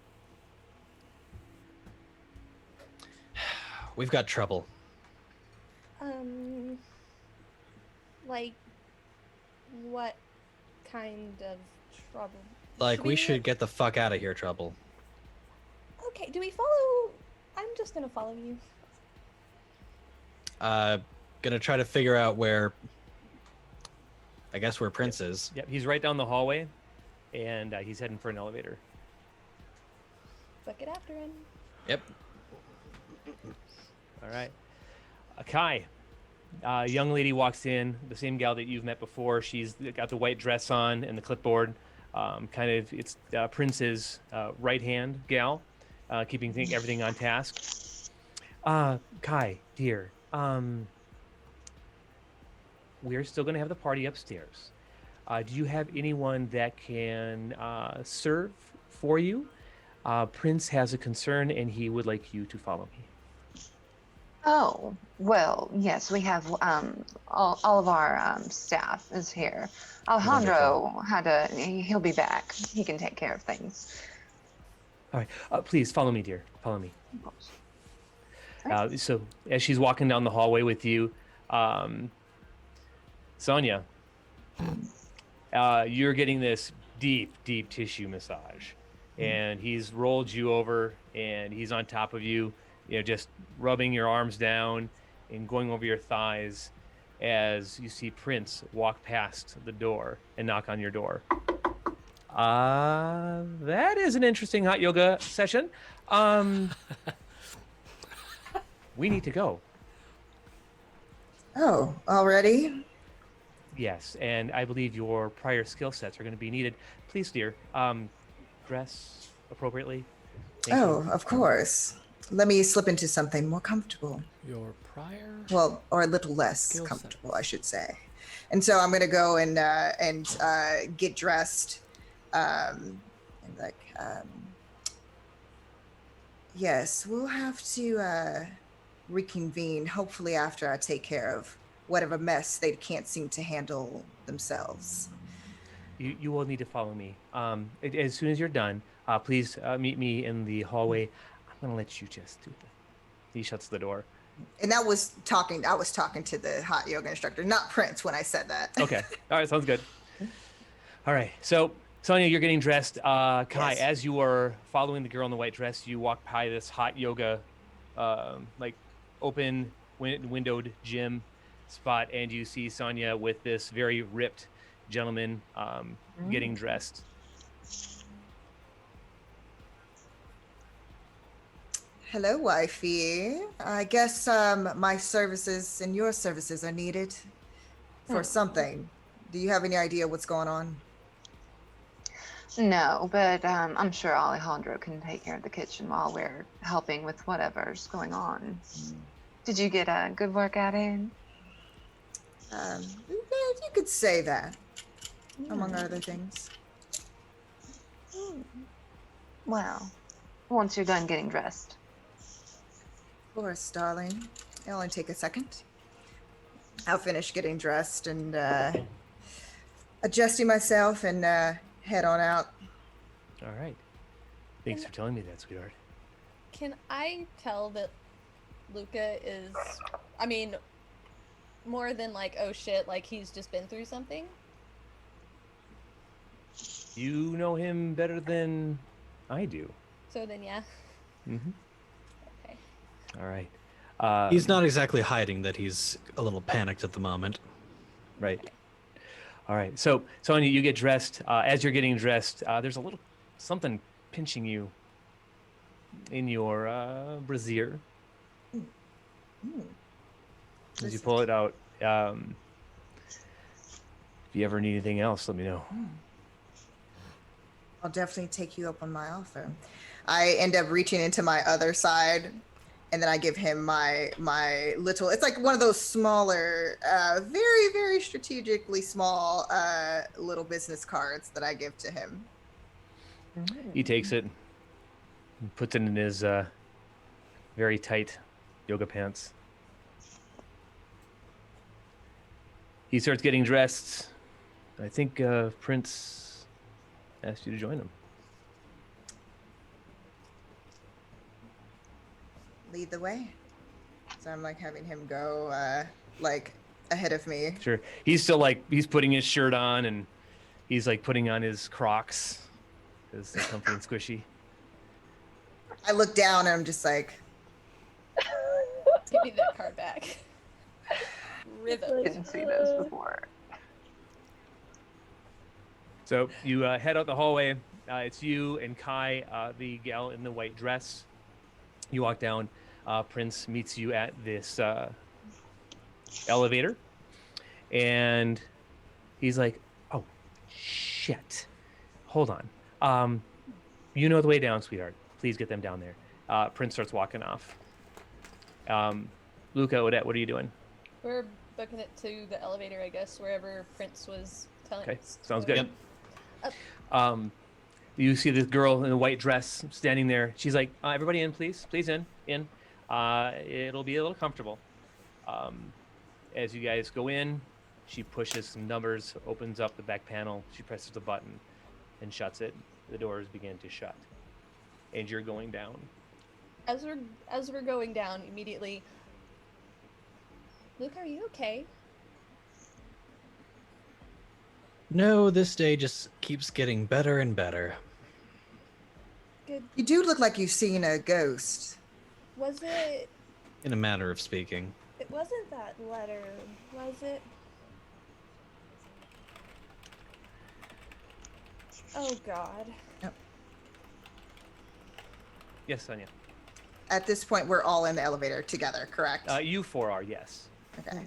We've got trouble. Like, what kind of trouble? Like, we should get the fuck out of here, trouble. Okay, do we follow? I'm just gonna follow you. Gonna try to figure out where... I guess where Prince is. Yep, he's right down the hallway, and he's heading for an elevator. Book it after him. Yep. All right. Kai, a young lady walks in, the same gal that you've met before. She's got the white dress on and the clipboard. It's Prince's right hand gal, keeping everything on task. Kai, dear, we're still going to have the party upstairs. Do you have anyone that can serve for you? Prince has a concern, and he would like you to follow me. Oh, well, yes, we have all of our staff is here. Alejandro he'll be back. He can take care of things. All right, please follow me, dear. Follow me. Of course. So as she's walking down the hallway with you, Sonia, you're getting this deep tissue massage, and he's rolled you over, and he's on top of you, just rubbing your arms down and going over your thighs as you see Prince walk past the door and knock on your door. That is an interesting hot yoga session. We need to go. Oh, already? Yes, and I believe your prior skill sets are going to be needed. Please, dear, dress appropriately. Thank you. Of course. Let me slip into something more comfortable. Your prior. Well, or a little less Skill comfortable, sets. I should say. And so I'm gonna go and get dressed. Yes, we'll have to reconvene. Hopefully, after I take care of whatever mess they can't seem to handle themselves. You will need to follow me. As soon as you're done, please meet me in the hallway. I'm gonna let you just do it. He shuts the door. And I was talking to the hot yoga instructor, not Prince, when I said that. Okay. All right. Sounds good. All right. So, Sonia, you're getting dressed. Kai, Yes. as you are following the girl in the white dress, you walk by this hot yoga, open windowed gym spot, and you see Sonia with this very ripped gentleman getting dressed. Hello, wifey. I guess my services and your services are needed for something. Do you have any idea what's going on? No, but I'm sure Alejandro can take care of the kitchen while we're helping with whatever's going on. Did you get a good workout in? You could say that, among other things. Well, once you're done getting dressed. Of course, darling. It'll only take a second. I'll finish getting dressed and adjusting myself and head on out. All right. Thanks for telling me that, sweetheart. Can I tell that Luca is, I mean, more than like, oh shit, like he's just been through something? You know him better than I do. So then, yeah. Mm-hmm. Okay. All right. He's not exactly hiding that he's a little panicked at the moment. Right. All right. So, Sonia, you get dressed. As you're getting dressed, there's a little something pinching you in your brassiere. As you pull it out. If you ever need anything else, let me know. I'll definitely take you up on my offer. I end up reaching into my other side, and then I give him my little. It's like one of those smaller, very very strategically small little business cards that I give to him. He takes it, and puts it in his very tight yoga pants. He starts getting dressed. I think Prince asked you to join him. Lead the way. So I'm like having him go like ahead of me. Sure. He's still like, he's putting his shirt on and he's like putting on his Crocs because they're comfy and squishy. I look down and I'm just like, Give me that card back. Rivet. Didn't see those before. So you head out the hallway. It's you and Kai, the gal in the white dress. You walk down. Prince meets you at this elevator. And he's like, oh, shit. Hold on. You know the way down, sweetheart. Please get them down there. Prince starts walking off. Luca, Odette, what are you doing? We're booking it to the elevator, I guess, wherever Prince was telling Okay, us. sounds to good. go. You see this girl in a white dress standing there. She's like, everybody in, please. Please in. It'll be a little comfortable. As you guys go in, she pushes some numbers, opens up the back panel. She presses the button and shuts it. The doors begin to shut. And you're going down. As we're going down immediately, Luke, are you okay? No, this day just keeps getting better and better. Good. you do look like you've seen a ghost. Was it? In a manner of speaking. It wasn't that letter, was it? Oh God. Yes, Sonia. At this point, we're all in the elevator together, correct? You four are, yes. Okay.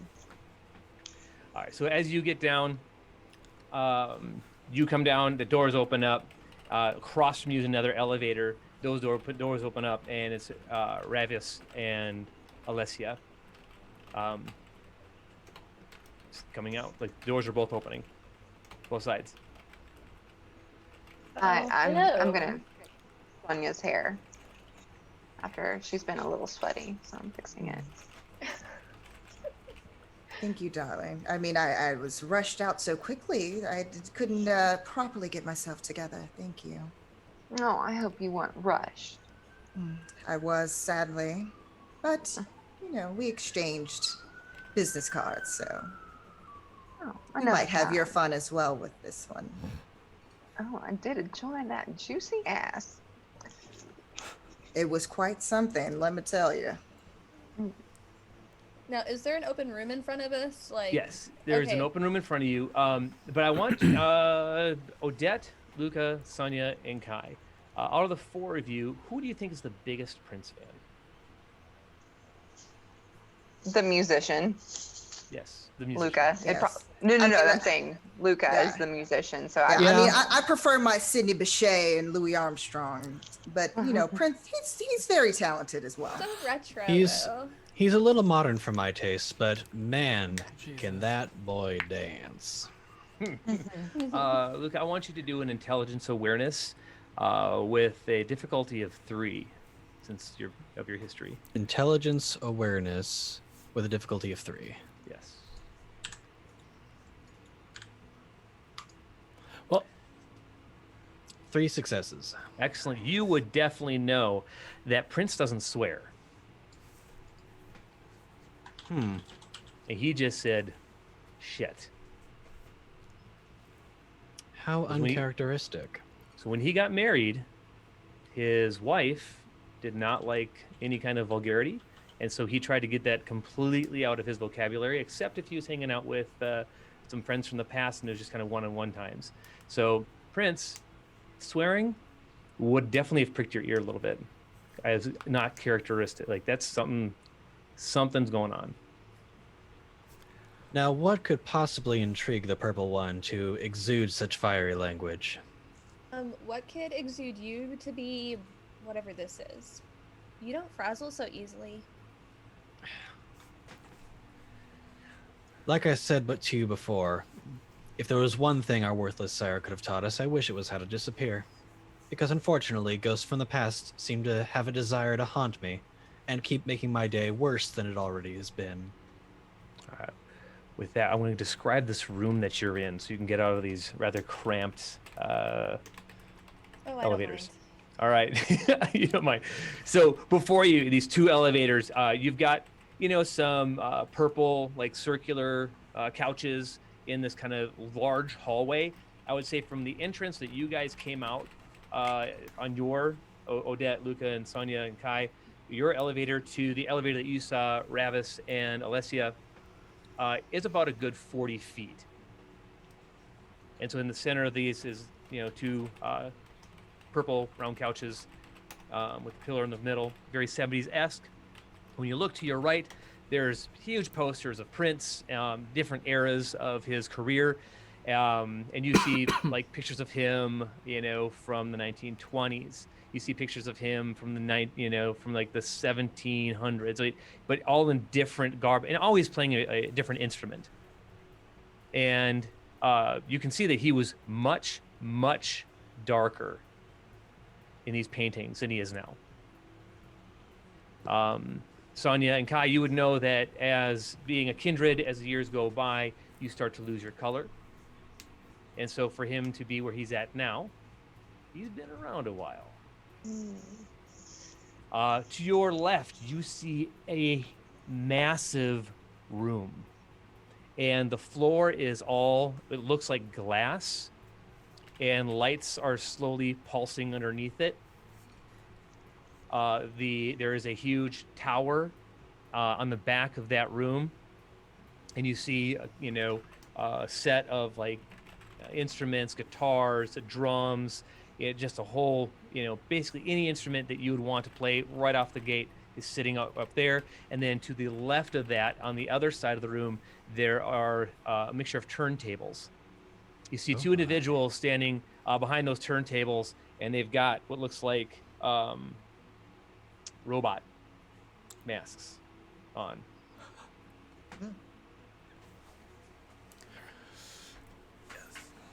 All right, so as you get down, you come down, the doors open up. Across from you is another elevator. Those doors open up, and it's Ravis and Alessia coming out. Like, the doors are both opening, both sides. I'm hello. gonna fix Sonia's hair after she's been a little sweaty, so I'm fixing it. Thank you, darling. I mean, I was rushed out so quickly. Couldn't properly get myself together. Thank you. No, I hope you weren't rushed. I was, sadly. But, you know, we exchanged business cards, so Oh, you another might have time. your fun as well with this one. Oh, I did enjoy that juicy ass. It was quite something, let me tell you. Now, is there an open room in front of us? Like, Yes, there's an okay. open room in front of you. But I want Odette, Luca, Sonia, and Kai. Out of the four of you, who do you think is the biggest Prince fan? The musician, Yes, the musician. Luca. Yes. No, I mean, I'm saying Luca yeah. is the musician. So Yeah, I I Yeah. mean, I prefer my Sidney Bechet and Louis Armstrong, but you know, Prince, he's very talented as well. So retro, He's- though. He's a little modern for my taste, but man, Jesus. can that boy dance. Luca, I want you to do an intelligence awareness with a difficulty of 3, since you're of your history. Intelligence awareness with a difficulty of 3. Yes. 3 successes. Excellent. You would definitely know that Prince doesn't swear. Hmm. And he just said, shit. How Because when he- uncharacteristic. So when he got married, his wife did not like any kind of vulgarity. And so he tried to get that completely out of his vocabulary, except if he was hanging out with some friends from the past and it was just kind of one-on-one times. So Prince, swearing would definitely have pricked your ear a little bit. As not characteristic. Like that's something's going on. Now, what could possibly intrigue the Purple One to exude such fiery language? What could exude you to be whatever this is? You don't frazzle so easily. Like I said but to you before, if there was one thing our worthless sire could have taught us, I wish it was how to disappear. Because unfortunately, ghosts from the past seem to have a desire to haunt me, and keep making my day worse than it already has been. With that, I'm going to describe this room that you're in so you can get out of these rather cramped Oh, I elevators. don't mind. All right. You don't mind. So before you, these 2 elevators, you've got, some purple, like circular couches in this kind of large hallway. I would say from the entrance that you guys came out on your, Odette, Luca, and Sonia, and Kai, your elevator to the elevator that you saw, Ravis and Alessia, is about a good 40 feet. And so in the center of these is, 2 purple round couches with a pillar in the middle, very 70s-esque. When you look to your right, there's huge posters of Prince, different eras of his career. And you see like pictures of him, from the 1920s. You see pictures of him from from like the 1700s, but all in different garb and always playing a different instrument. And you can see that he was much, much darker in these paintings than he is now. Sonia and Kai, you would know that as being a kindred, as the years go by, you start to lose your color. And so for him to be where he's at now, he's been around a while. To your left, you see a massive room. And the floor is it looks like glass. And lights are slowly pulsing underneath it. There is a huge tower on the back of that room. And you see, a set of like instruments, guitars, drums, just a whole, basically any instrument that you would want to play right off the gate is sitting up there. And then to the left of that, on the other side of the room, there are a mixture of turntables. You see 2 individuals standing behind those turntables, and they've got what looks like robot masks on.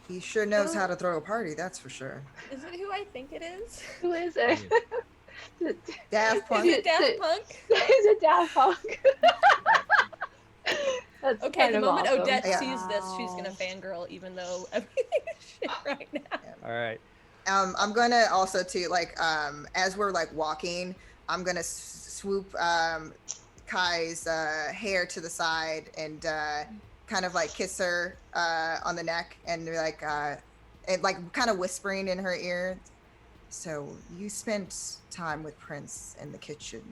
He sure knows how to throw a party, that's for sure. Is it who I think it is? Who is it? Daft Punk. Is it Daft Punk? Is it Daft Punk? That's Okay, kind the of moment awesome. Odette Yeah. sees this, she's gonna fangirl, even though everything is shit right now. All right. I'm gonna also too as we're like walking, I'm gonna swoop Kai's hair to the side and kind of like kiss her on the neck and be like and like kind of whispering in her ear. So you spent time with Prince in the kitchen.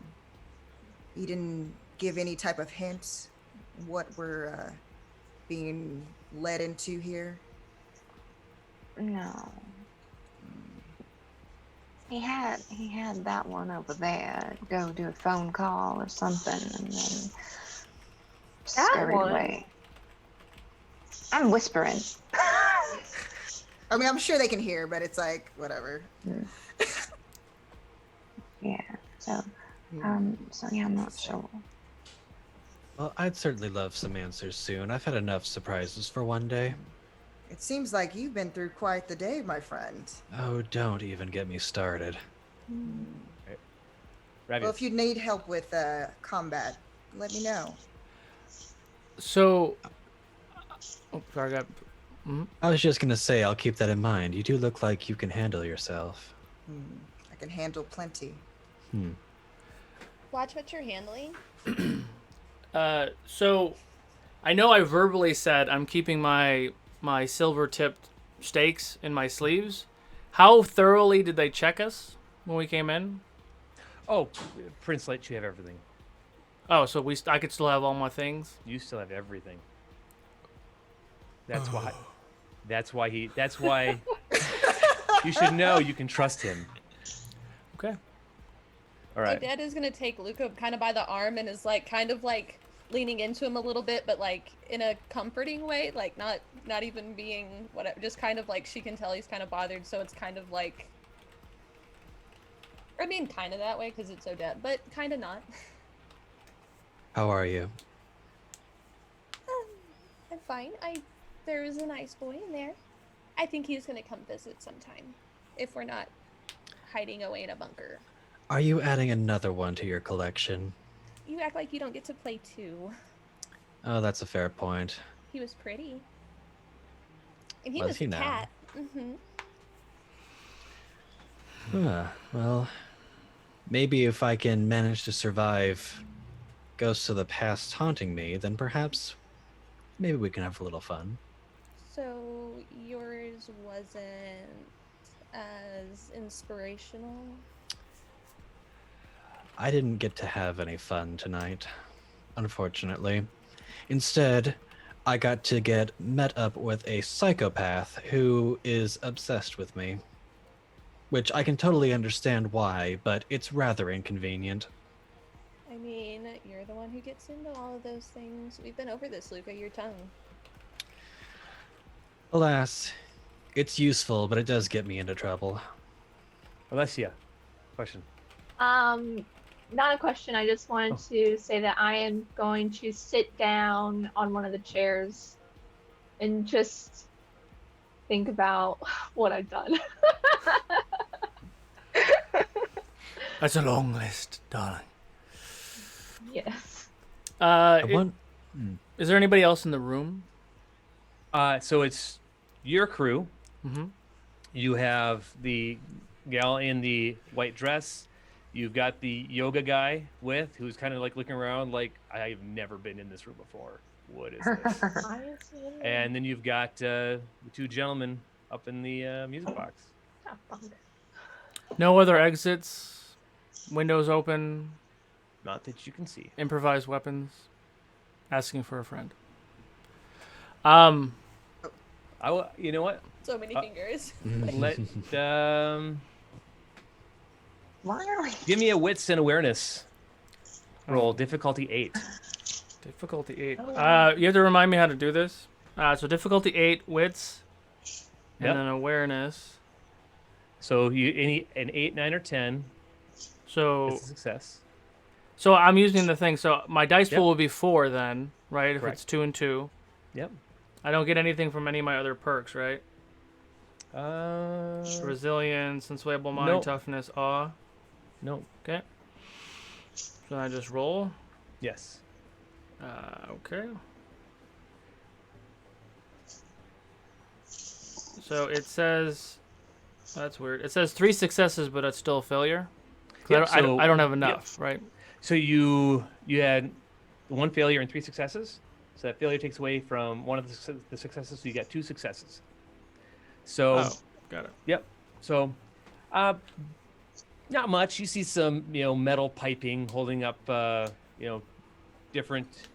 You didn't give any type of hint what we're being led into here. No. He had that one over there. Go do a phone call or something, and then That scurry one? away. I'm whispering. I mean, I'm sure they can hear, but it's like whatever. Yeah. So yeah, I'm not sure. Well, I'd certainly love some answers soon. I've had enough surprises for one day. It seems like you've been through quite the day, my friend. Oh, don't even get me started. Ravi. Well, if you need help with combat, let me know. So, sorry, I was just gonna say, I'll keep that in mind. You do look like you can handle yourself. I can handle plenty. Watch what you're handling. So I know I verbally said I'm keeping my silver tipped stakes in my sleeves. How thoroughly did they check us when we came in? Oh, Prince let you have everything. Oh, so I could still have all my things. You still have everything. That's why. That's why you should know you can trust him. Okay. All right. Dad is gonna take Luca kind of by the arm and is like kind of like leaning into him a little bit, but like in a comforting way, like not even being whatever, just kind of like she can tell he's kind of bothered, so it's kind of like, I mean, kind of that way because it's Odette, but kind of not. How are you? I'm fine. There's a nice boy in there. I think he's gonna come visit sometime, if we're not hiding away in a bunker. Are you adding another one to your collection? You act like you don't get to play too. Oh, that's a fair point. He was pretty. And he Was was he a now? cat. Well, maybe if I can manage to survive ghosts of the past haunting me, then perhaps maybe we can have a little fun. So yours wasn't as inspirational? I didn't get to have any fun tonight, unfortunately. Instead, I got to get met up with a psychopath who is obsessed with me. Which I can totally understand why, but it's rather inconvenient. I mean, you're the one who gets into all of those things. We've been over this, Luca, your tongue. Alas, it's useful, but it does get me into trouble. Alessia, question. Not a question. I just wanted to say that I am going to sit down on one of the chairs and just think about what I've done. That's a long list, darling. Yes. Is there anybody else in the room? So it's your crew. Mm-hmm. You have the gal in the white dress. You've got the yoga guy who's kind of like looking around like, I've never been in this room before. What is this? And then you've got the two gentlemen up in the music box. No other exits? Windows open? Not that you can see. Improvised weapons? Asking for a friend. You know what? So many fingers. Let Why are we? give me a wits and awareness roll, difficulty 8. Difficulty 8. Oh. You have to remind me how to do this. So difficulty 8, wits, and Yep. then awareness. So an 8, 9, or 10 So is a success. So I'm using the thing. So my dice Yep. pool will be 4 then, right? If Correct. it's 2 and 2. Yep. I don't get anything from any of my other perks, right? Resilience, enslavable mind, Nope. toughness, awe. No. Okay. So I just roll. Yes. Okay. So it says, that's weird. It says 3 successes, but it's still a failure. 'Cause Yep, I don't have enough, right? So you had 1 failure and 3 successes. So that failure takes away from one of the successes. So you got 2 successes. So Oh, got it. Yep. So, not much. You see some, metal piping holding up, different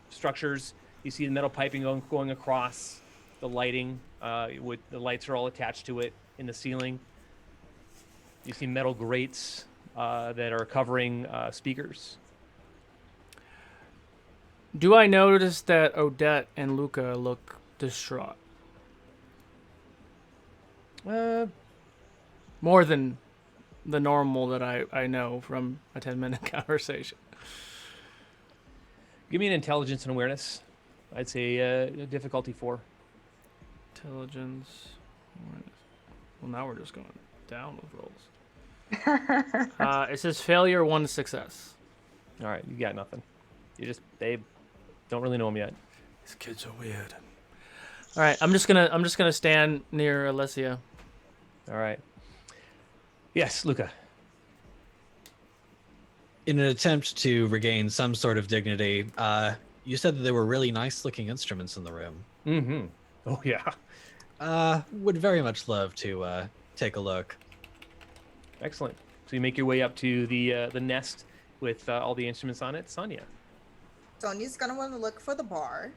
structures. You see the metal piping going across the lighting. With the lights are all attached to it in the ceiling. You see metal grates that are covering speakers. Do I notice that Odette and Luca look distraught? More than the normal that I know from a 10-minute conversation. Give me an intelligence and awareness. I'd say difficulty 4. Intelligence. Well, now we're just going down with rolls. It says failure, 1 success. All right, you got nothing. They don't really know him yet. These kids are weird. All right, I'm just gonna stand near Alessia. All right. Yes, Luca. In an attempt to regain some sort of dignity, you said that there were really nice-looking instruments in the room. Mm-hmm. Oh yeah. Would very much love to take a look. Excellent. So you make your way up to the nest with all the instruments on it. Sonia. Sonia's gonna want to look for the bar,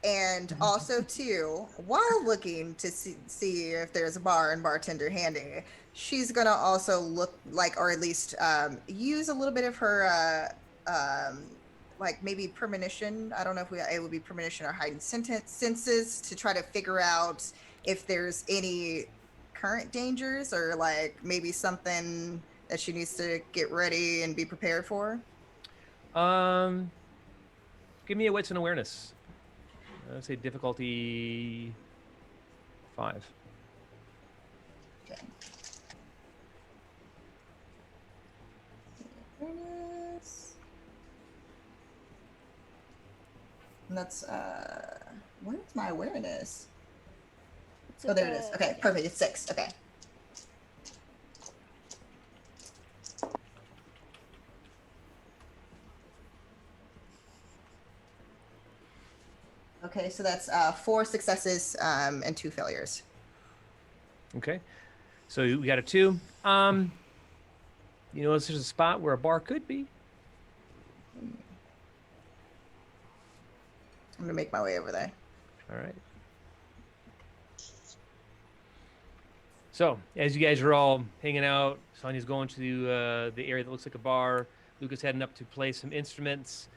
and also too, while looking to see if there's a bar and bartender handy, she's gonna also look like, or at least use a little bit of her like maybe premonition. I don't know if it would be premonition or heightened senses to try to figure out if there's any current dangers or like maybe something that she needs to get ready and be prepared for. Give me a wits and awareness. I'd say difficulty 5. Okay. Awareness. And that's where's my awareness? Oh, there it is. Okay, perfect. It's 6. Okay. Okay, so that's 4 successes and 2 failures. Okay. So we got a 2. You notice there's a spot where a bar could be. I'm gonna make my way over there. All right. So as you guys are all hanging out, Sonia's going to the area that looks like a bar. Luca's heading up to play some instruments.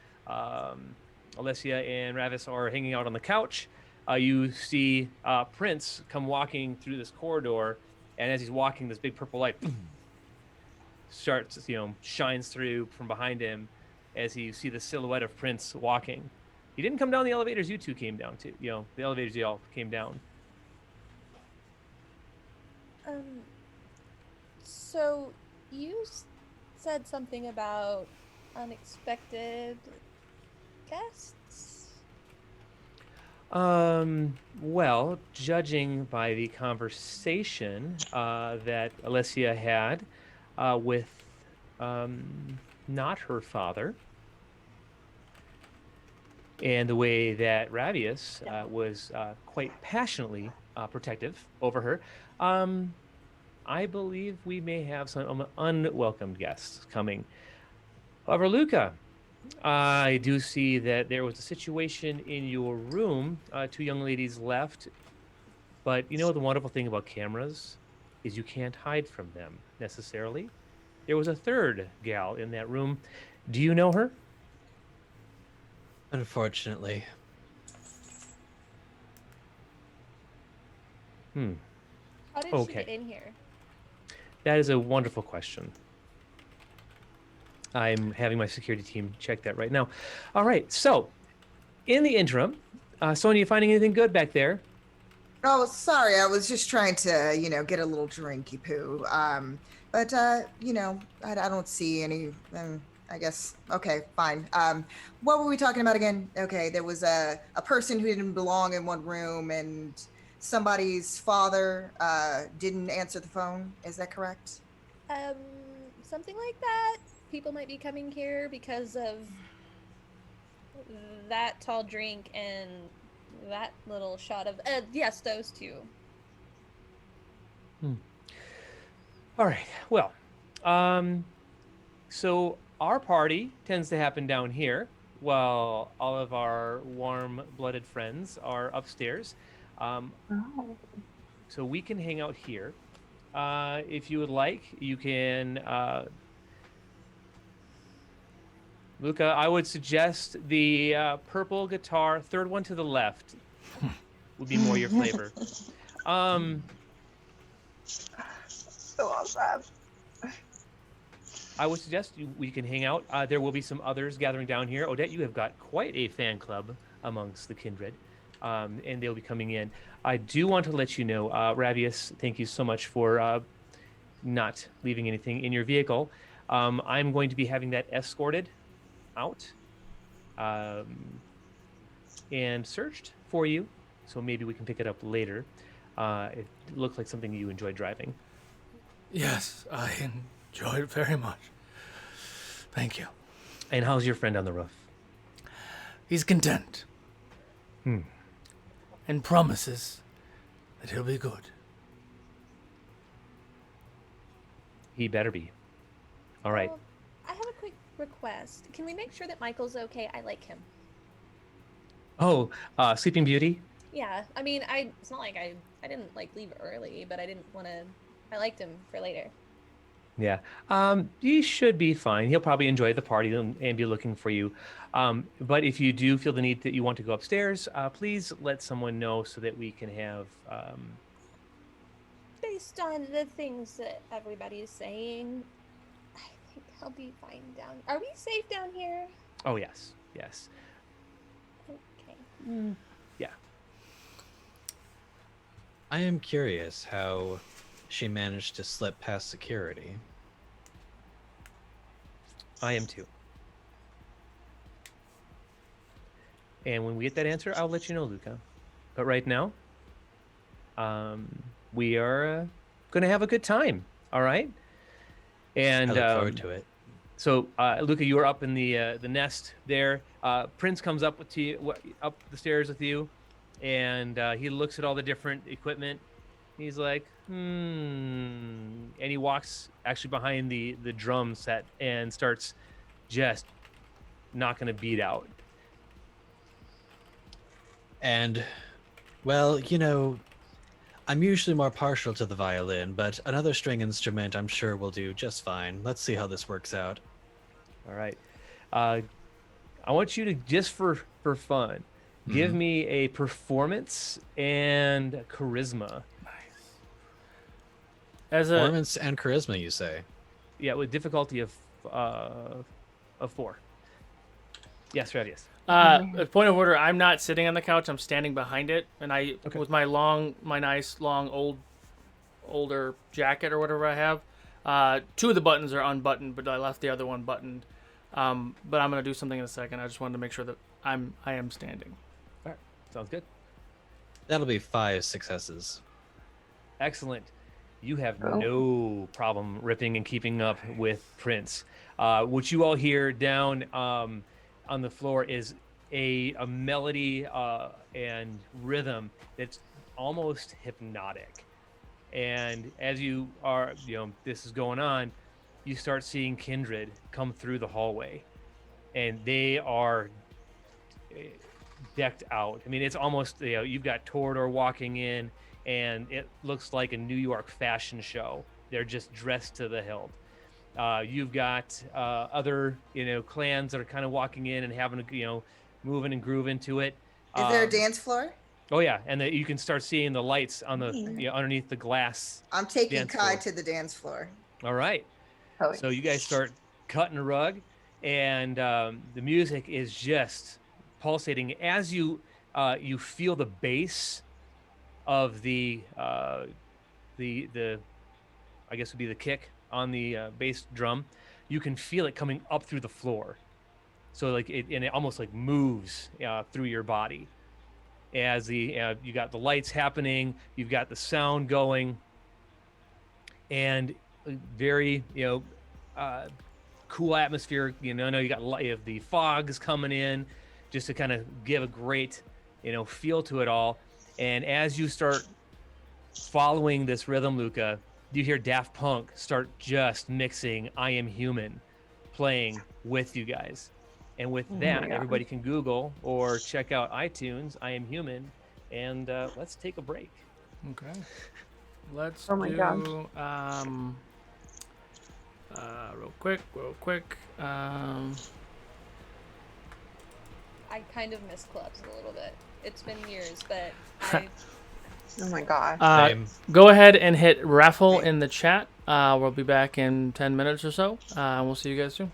Alessia and Ravis are hanging out on the couch. You see Prince come walking through this corridor, and as he's walking, this big purple light starts, shines through from behind him as you see the silhouette of Prince walking. He didn't come down the elevators you two came down to. The elevators you all came down. So you said something about unexpected guests? Well, judging by the conversation that Alessia had with not her father, and the way that Ravius was quite passionately protective over her, I believe we may have some unwelcome guests coming. However, Luca, I do see that there was a situation in your room. 2 young ladies left, but the wonderful thing about cameras is you can't hide from them necessarily. There was a 3rd gal in that room. Do you know her? Unfortunately. How did she get in here? That is a wonderful question. I'm having my security team check that right now. All right, so in the interim, Sonia, you finding anything good back there? Oh, sorry. I was just trying to, get a little drinky poo. But I don't see any. I guess. Okay, fine. What were we talking about again? Okay, there was a person who didn't belong in one room, and somebody's father didn't answer the phone. Is that correct? Something like that. People might be coming here because of that tall drink and that little shot of yes, those 2. All right, well, so our party tends to happen down here while all of our warm-blooded friends are upstairs. So we can hang out here. If you would like, you can Luca, I would suggest the purple guitar, 3rd one to the left, would be more your flavor. So awesome. I would suggest we can hang out. There will be some others gathering down here. Odette, you have got quite a fan club amongst the Kindred, and they'll be coming in. I do want to let you know, Ravius, thank you so much for not leaving anything in your vehicle. I'm going to be having that escorted out and searched for you. so maybe we can pick it up later. It looked like something you enjoyed driving. Yes, I enjoyed it very much. Thank you. And how's your friend on the roof? He's content. Hmm. And promises that he'll be good. He better be. All right. I have a quick request. Can we make sure that Michael's okay? I like him. Oh, Sleeping Beauty? Yeah, I mean, it's not like I didn't like leave early, but I didn't want to. I liked him for later. Yeah. He should be fine. He'll probably enjoy the party and be looking for you. But if you do feel the need that you want to go upstairs, please let someone know so that we can have. Based on the things that everybody is saying, I think I'll be fine down. Are we safe down here? Oh yes, yes. Okay. Yeah. I am curious how she managed to slip past security. I am too. And when we get that answer, I'll let you know, Luca. But right now, we are going to have a good time. All right. And I look forward to it. So, Luca, you are up in the nest there. Prince comes up up the stairs with you, and he looks at all the different equipment. He's like, and he walks actually behind the drum set and starts just knocking a beat out. And, well, you know, I'm usually more partial to the violin, but another string instrument I'm sure will do just fine. Let's see how this works out. All right. I want you to, just for fun, give me a performance and charisma. Performance and charisma, you say? Yeah, with difficulty of 4. Yes, Radius. A point of order, I'm not sitting on the couch, I'm standing behind it, and with my nice long older jacket or whatever I have, 2 of the buttons are unbuttoned, but I left the other one buttoned. But I'm gonna do something in a second. I just wanted to make sure that I am standing. All right, sounds good. That'll be 5 successes. Excellent. You have no problem ripping and keeping up with Prince. What you all hear down on the floor is a melody and rhythm that's almost hypnotic. And as you are, this is going on, you start seeing Kindred come through the hallway, and they are decked out. I mean, it's almost, you've got Torador walking in, and it looks like a New York fashion show. They're just dressed to the hilt. You've got other, clans that are kind of walking in and having, moving and grooving to it. Is there a dance floor? Oh yeah, and you can start seeing the lights on the underneath the glass. I'm taking dance Kai floor. to the dance floor. All right. Oh, So you guys start cutting a rug, and the music is just pulsating as you feel the bass of the I guess would be the kick on the bass drum. You can feel it coming up through the floor, so it almost like moves through your body as you got the lights happening, you've got the sound going, and very cool atmosphere. I know you got the fogs coming in just to kind of give a great feel to it all. And as you start following this rhythm, Luca, you hear Daft Punk start just mixing I Am Human playing with you guys. And with that, everybody can Google or check out iTunes, I Am Human, and let's take a break. Okay. Let's Oh my do gosh. real quick. I kind of miss clubs a little bit. It's been years, but I Oh my gosh. Same. Go ahead and hit raffle in the chat. We'll be back in 10 minutes or so. And we'll see you guys soon.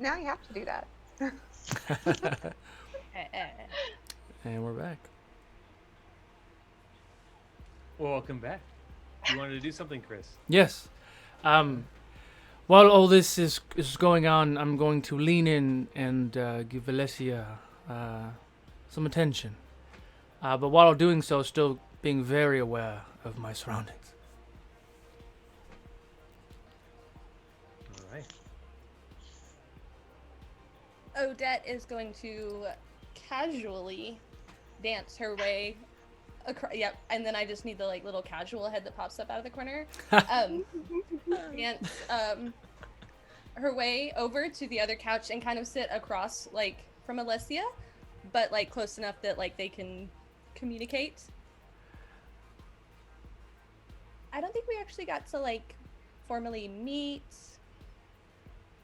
Now you have to do that. And we're back. Well, welcome back. You wanted to do something, Chris? Yes. While all this is going on, I'm going to lean in and give Valencia some attention. But while doing so, still being very aware of my surroundings. All right. Odette is going to casually dance her way Yep, and then I just need the like little casual head that pops up out of the corner. Dance her way over to the other couch and kind of sit across like from Alessia, but like close enough that like they can communicate. I don't think we actually got to like formally meet.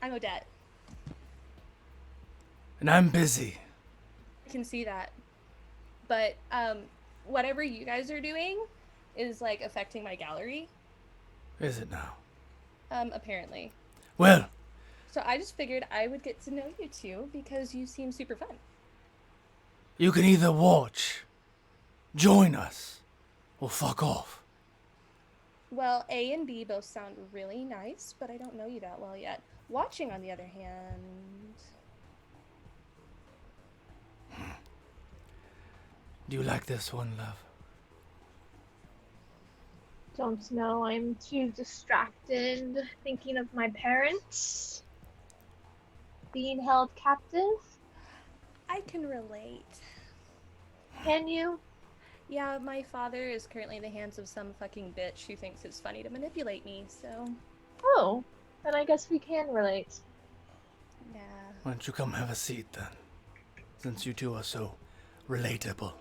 I'm Odette. And I'm busy. I can see that. But whatever you guys are doing is like affecting my gallery. Is it now? Apparently. Well, So I just figured I would get to know you two because you seem super fun. you can either watch, join us, or fuck off. Well, A and B both sound really nice, but I don't know you that well yet. Watching, on the other hand... Do you like this one, love? Don't know. I'm too distracted thinking of my parents being held captive. I can relate. Can you? Yeah, my father is currently in the hands of some fucking bitch who thinks it's funny to manipulate me, so... Oh, then I guess we can relate. Yeah. Why don't you come have a seat then? Since you two are so relatable.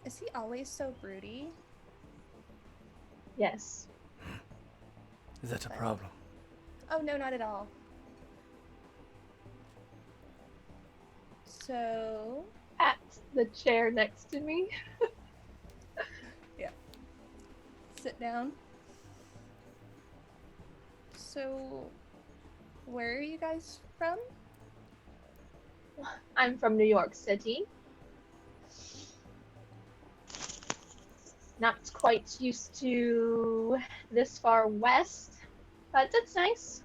Is he always so broody? Yes. Is that a problem? Oh, no, not at all. So... At the chair next to me. Yeah. Sit down. So, where are you guys from? I'm from New York City. Not quite used to this far west, but it's nice.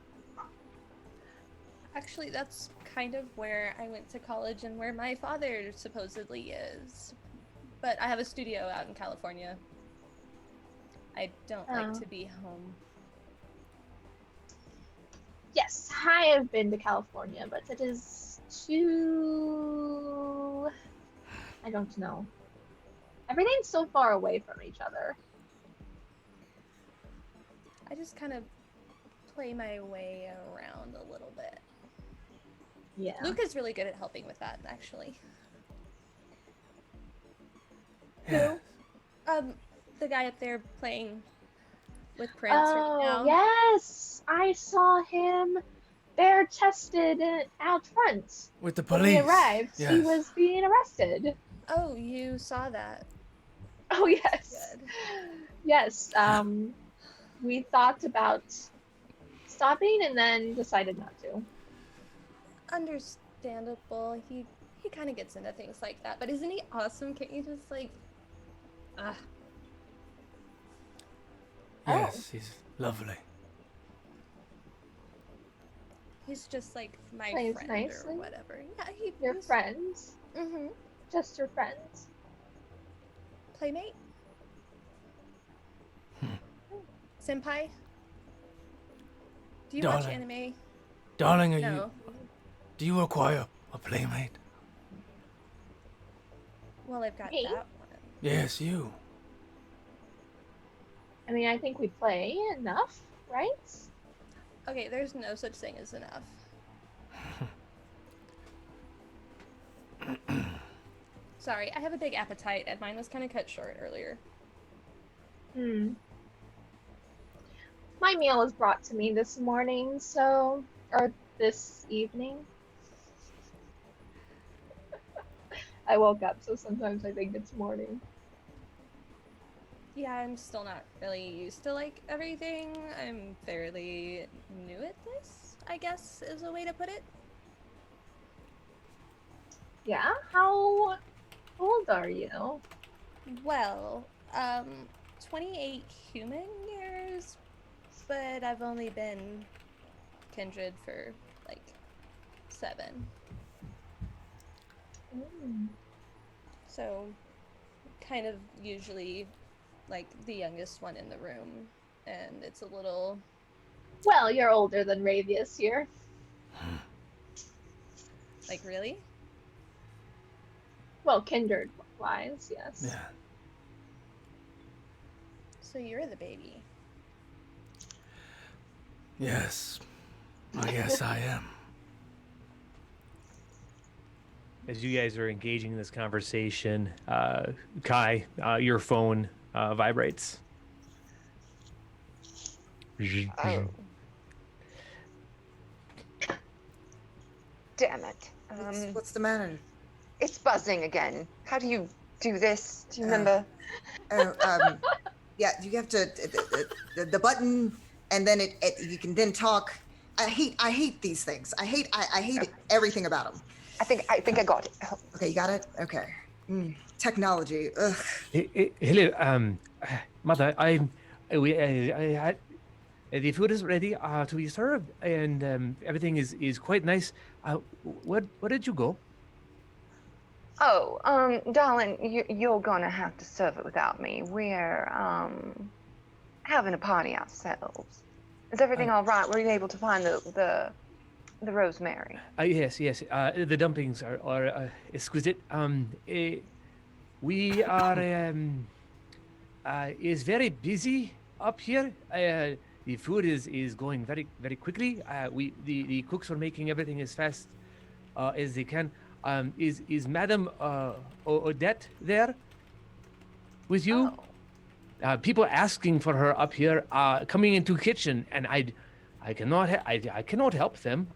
Actually, that's kind of where I went to college and where my father supposedly is. But I have a studio out in California. I don't like Oh. to be home. Yes, I have been to California, but it is too... I don't know. Everything's so far away from each other. I just kind of play my way around a little bit. Yeah. Luke is really good at helping with that, actually. Yeah. The guy up there playing with Prince right now. Oh, yes! I saw him bare-chested out front. With the When police. we arrived, Yes. he was being arrested. Oh, you saw that. Oh, yes. Good. Yes, we thought about stopping and then decided not to. Understandable. He kind of gets into things like that, but isn't he awesome? Can't you just like, Yes, he's lovely. he's just like my Plays friend nicely. or whatever. Yeah, Your he's friends. Mm-hmm. Just your friends. Playmate. Senpai. Do you watch Darling. anime? Darling, No. do you require a playmate? Well, I've got Me? that one. Yes, you. I mean, I think we play enough, right? Okay, there's no such thing as enough. Sorry, I have a big appetite, and mine was kind of cut short earlier. Hmm. My meal was brought to me this morning, so... or this evening. I woke up, so sometimes I think it's morning. Yeah, I'm still not really used to like everything. I'm fairly new at this, I guess is a way to put it. Yeah? How old are you? Well, 28 human years, but I've only been Kindred for like 7. Mm. So, kind of usually like the youngest one in the room, and it's a little... Well, you're older than Ravius here. Like, really? Well, kindred wise, yes. Yeah. So you're the baby. Yes. I guess I am. As you guys are engaging in this conversation, Kai, your phone vibrates. Oh. Damn it. What's the matter? It's buzzing again. How do you do this? Do you remember? Yeah, you have to the button, and then you can then talk. I hate these things. I hate everything about them. I think I got it. Oh, Okay, you got it. Okay. Technology. Ugh. Hello, mother. The food is ready to be served, and everything is quite nice. Where did you go? Oh, darling, you're gonna have to serve it without me. We're having a party ourselves. Is everything all right? Were you able to find the rosemary? Yes. The dumplings are exquisite. We are is very busy up here. The food is going very very quickly. The cooks are making everything as fast as they can. Is Madame Odette there with you? Oh. People asking for her up here, coming into kitchen, and I cannot help them.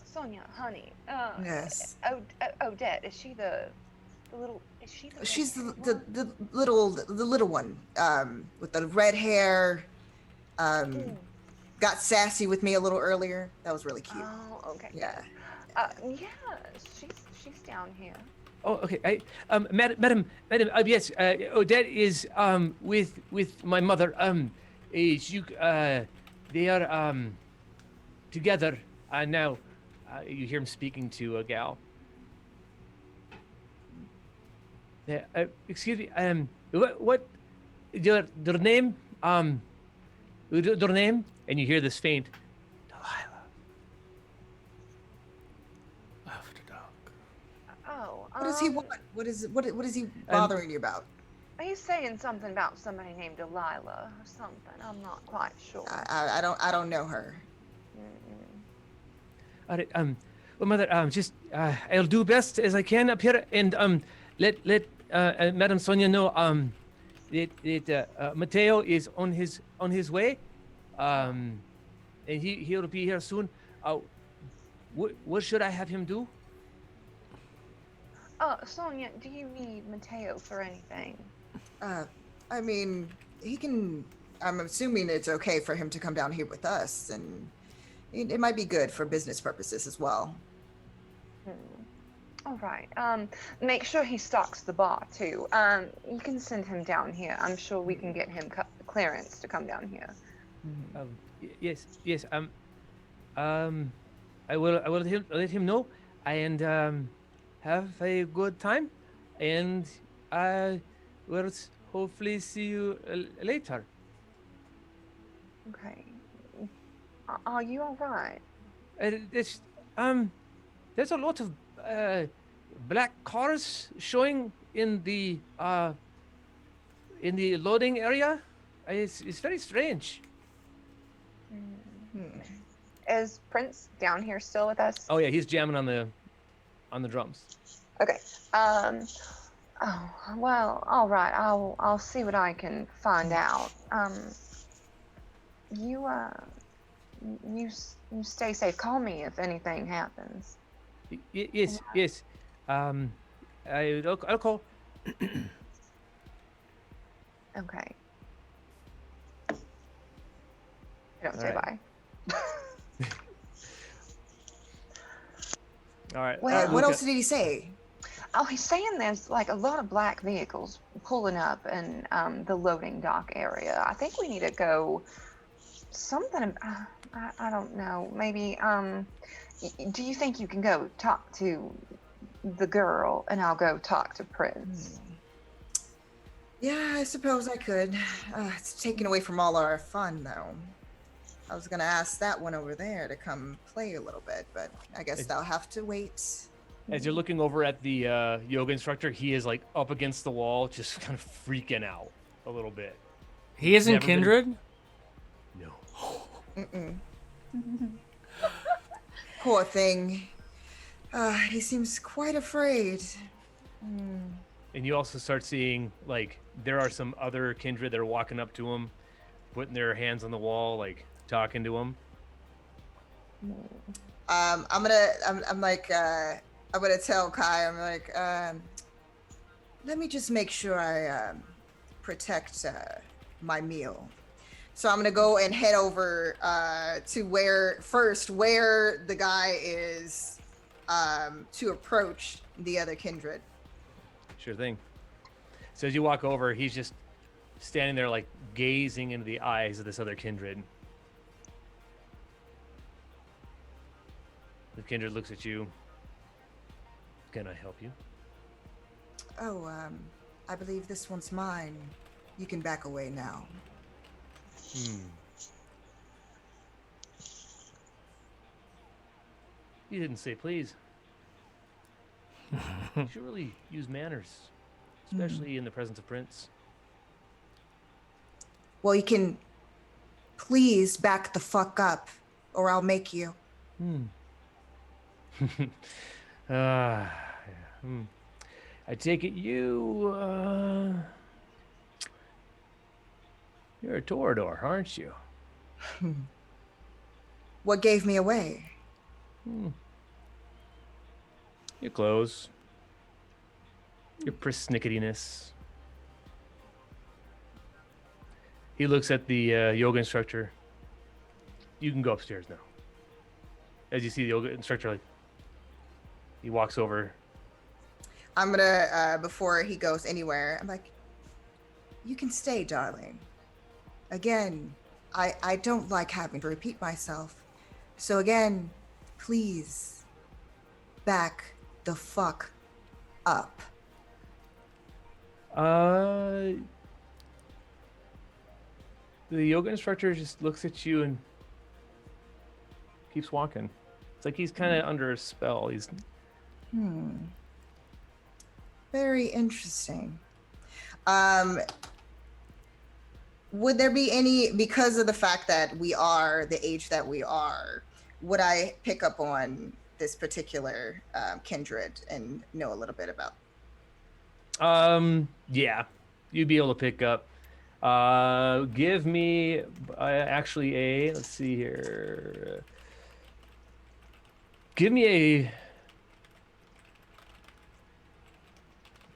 Sonia, honey. Yes. Odette, is she the little? Is she the? She's red-haired the one? little one with the red hair. Got sassy with me a little earlier. That was really cute. Oh, okay. Yeah. Yeah, she's down here. Oh, okay. Madam, yes, Odette is with my mother. They are together now. You hear him speaking to a gal. Excuse me. What? Their name? Their name? And you hear this faint. Delilah. After dark. Oh. What does he want? What is he bothering you about? Are you saying something about somebody named Delilah or something? I'm not quite sure. I don't know her. All right. Well, mother. Just I'll do best as I can up here, and let Madam Sonia know that Mateo is on his way, and he'll be here soon. What should I have him do? Sonia, do you need Mateo for anything? I mean, he can. I'm assuming it's okay for him to come down here with us, and it might be good for business purposes as well. All right. Make sure he stocks the bar too. You can send him down here. I'm sure we can get him clearance to come down here. Yes. I will let him know, and have a good time, and I will hopefully see you later. Okay. Are you all right? There's a lot of black cars showing in the loading area. It's very strange. Is Prince down here still with us? Oh yeah, he's jamming on the drums. Okay. Oh well. All right. I'll see what I can find out. You stay safe. Call me if anything happens. Yes. I'll call. Okay. Don't say All right. bye. All right. Well, What else did he say? Oh, he's saying there's like a lot of black vehicles pulling up in the loading dock area. I think we need to go something. I don't know. Maybe. Do you think you can go talk to the girl, and I'll go talk to Prince? Yeah, I suppose I could. It's taken away from all our fun, though. I was gonna ask that one over there to come play a little bit, but I guess they'll have to wait. As you're looking over at the yoga instructor, he is like up against the wall, just kind of freaking out a little bit. He isn't Never been- Kindred? No. Mm-mm. Poor thing. He seems quite afraid. And you also start seeing, like, there are some other kindred that are walking up to him, putting their hands on the wall, like, talking to him. I'm gonna tell Kai, I'm like, let me just make sure I protect my meal. So I'm gonna go and head over to where the guy is to approach the other kindred. Sure thing. So as you walk over, he's just standing there, like, gazing into the eyes of this other kindred. The kindred looks at you. Can I help you? Oh, I believe this one's mine. You can back away now. You didn't say please. You should really use manners, especially in the presence of Prince. Well, you can please back the fuck up, or I'll make you. Yeah. I take it you're a Torador, aren't you? What gave me away? Your clothes, your persnicketyness. He looks at the yoga instructor. You can go upstairs now. As you see the yoga instructor, like, he walks over. I'm gonna, before he goes anywhere, I'm like, you can stay, darling. Again, I don't like having to repeat myself. So again, please back the fuck up. The yoga instructor just looks at you and keeps walking. It's like he's kind of under a spell. He's Very interesting. Would there be any, because of the fact that we are the age that we are, would I pick up on this particular kindred and know a little bit about? Yeah, you'd be able to pick up. Give me actually let's see here. Give me a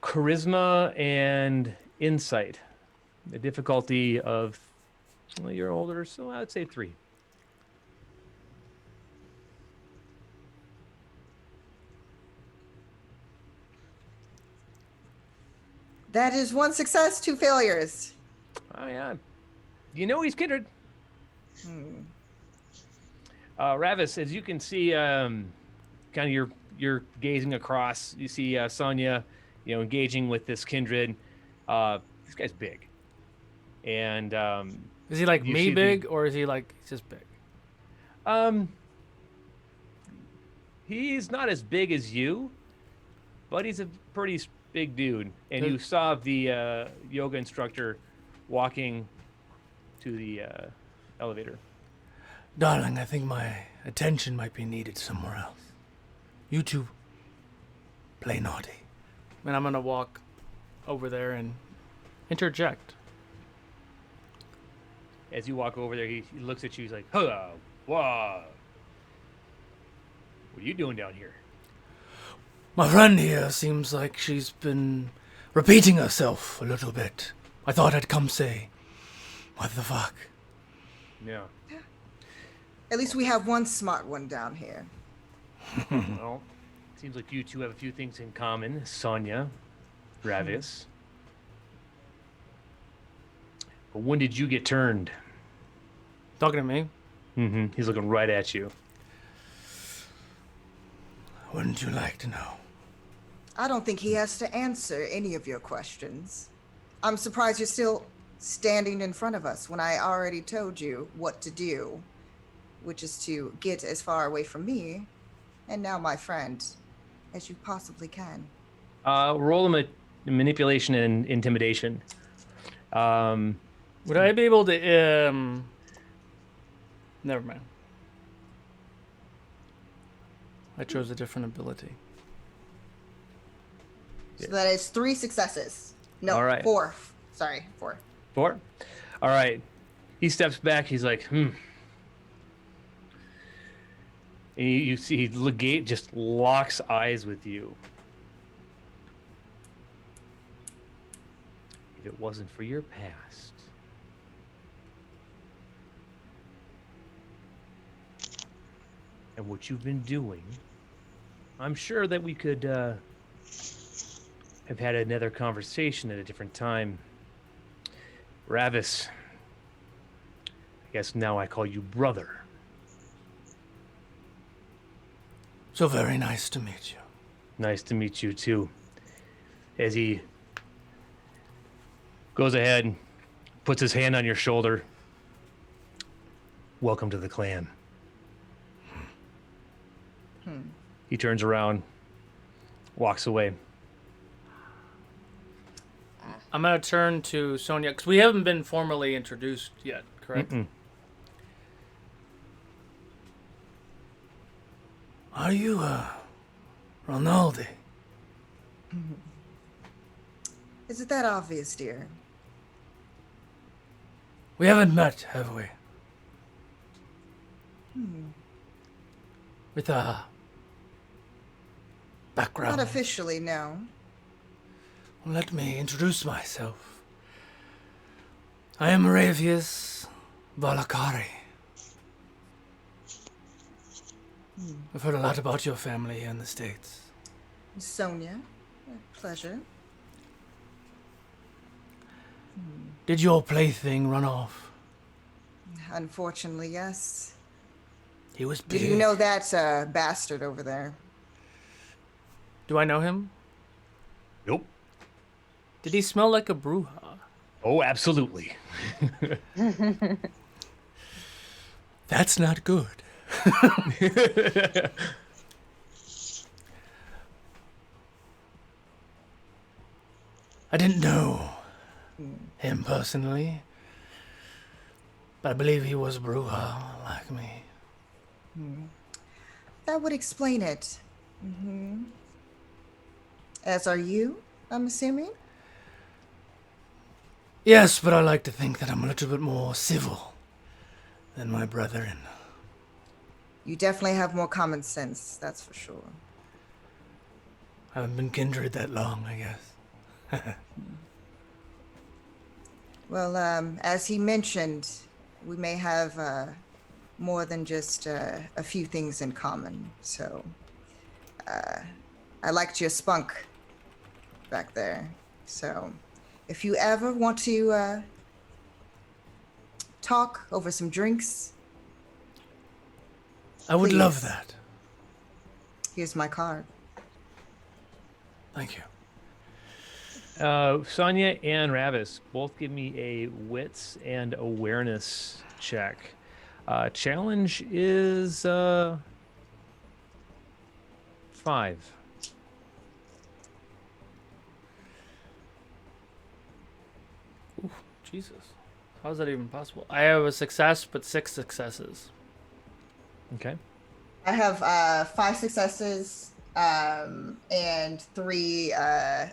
charisma and insight. The difficulty of, well, you're older, so I'd say 3. That is 1 success, 2 failures. Oh yeah, you know he's kindred. Ravis, as you can see, kind of you're gazing across. You see Sonya, engaging with this kindred. This guy's big, and Is he like you me see the- big, or is he like just big? He's not as big as you, but he's a pretty big dude. And Good. you saw the yoga instructor walking to the elevator. Darling, I think my attention might be needed somewhere else. You two play naughty. And I'm gonna walk over there and interject. As you walk over there, he looks at you. He's like, "Hello, what are you doing down here?" My friend here seems like she's been repeating herself a little bit. I thought I'd come say, what the fuck? Yeah. At least we have one smart one down here. Well, seems like you two have a few things in common. Sonya, Ravis. But when did you get turned? Talking to me? Mm-hmm. He's looking right at you. Wouldn't you like to know? I don't think he has to answer any of your questions. I'm surprised you're still standing in front of us when I already told you what to do which is to get as far away from me, and now my friend, as you possibly can. Roll him a manipulation and intimidation. Would I be able to? Never mind. I chose a different ability. So that is 3 successes. No, All right. 4. Sorry, 4. 4. All right. He steps back. He's like, And you see Legate just locks eyes with you. If it wasn't for your past, and what you've been doing, I'm sure that we could have had another conversation at a different time. Ravis, I guess now I call you brother. So very nice to meet you. Nice to meet you too. As he goes ahead, puts his hand on your shoulder. Welcome to the clan. He turns around, walks away. I'm gonna turn to Sonia because we haven't been formally introduced yet, correct? Mm-mm. Are you, Ronaldi? Is it that obvious, dear? We haven't met, have we? With a background. Not officially, no. Well, let me introduce myself. I am Ravius Valakari. I've heard a lot about your family here in the States. Sonia, a pleasure. Did your plaything run off? Unfortunately, yes. He was big. Did you know that bastard over there? Do I know him? Nope. Did he smell like a Bruja? Oh, absolutely. That's not good. I didn't know him personally, but I believe he was a Bruja like me. That would explain it. As are you, I'm assuming? Yes, but I like to think that I'm a little bit more civil than my brethren. You definitely have more common sense, that's for sure. I haven't been kindred that long, I guess. Well, as he mentioned, we may have more than just a few things in common. So, I liked your spunk back there. So, if you ever want to talk over some drinks, I would love please. that. Here's my card. Thank you. Sonia and Ravis, both give me a wits and awareness check. Challenge is 5. Ooh, Jesus. How is that even possible? I have a success, but 6 successes. Okay. I have 5 successes and 3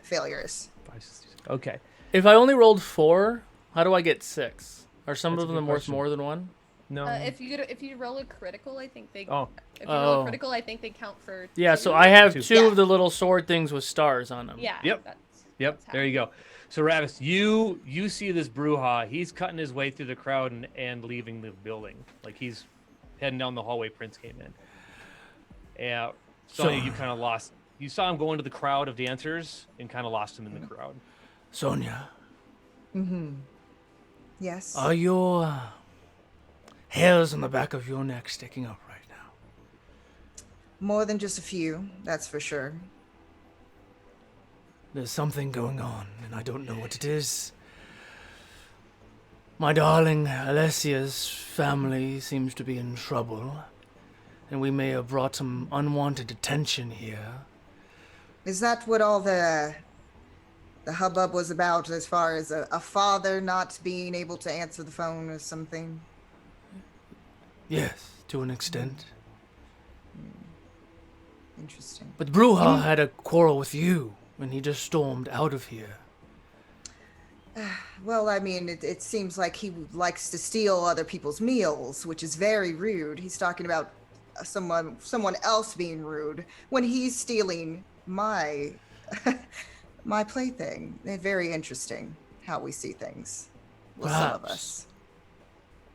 failures. 5, 6, okay. If I only rolled 4, how do I get 6? Are some That's a of good them worth question. more than 1? No. If you roll a critical, I think they. Oh. If you roll Oh. a critical, I think they count for. Yeah, 2. so I have 2 Yeah. of the little sword things with stars on them. Yeah. Yep. Yep. There you go. So Ravis, you see this Bruja. He's cutting his way through the crowd and leaving the building. Like he's heading down the hallway Prince came in. Yeah. Sonya, So- you kind of lost. You saw him go into the crowd of dancers and kind of lost him in the crowd. Sonia, Yes. are your hairs on the back of your neck sticking up right now? More than just a few, that's for sure. There's something going on, and I don't know what it is. My darling Alessia's family seems to be in trouble, and we may have brought some unwanted attention here. Is that what all the hubbub was about, as far as a father not being able to answer the phone or something? Yes, to an extent. Interesting. But Bruja had a quarrel with you, and he just stormed out of here. Well, I mean, it seems like he likes to steal other people's meals, which is very rude. He's talking about someone else being rude when he's stealing my my plaything. Very interesting how we see things. Well, some of Perhaps. us.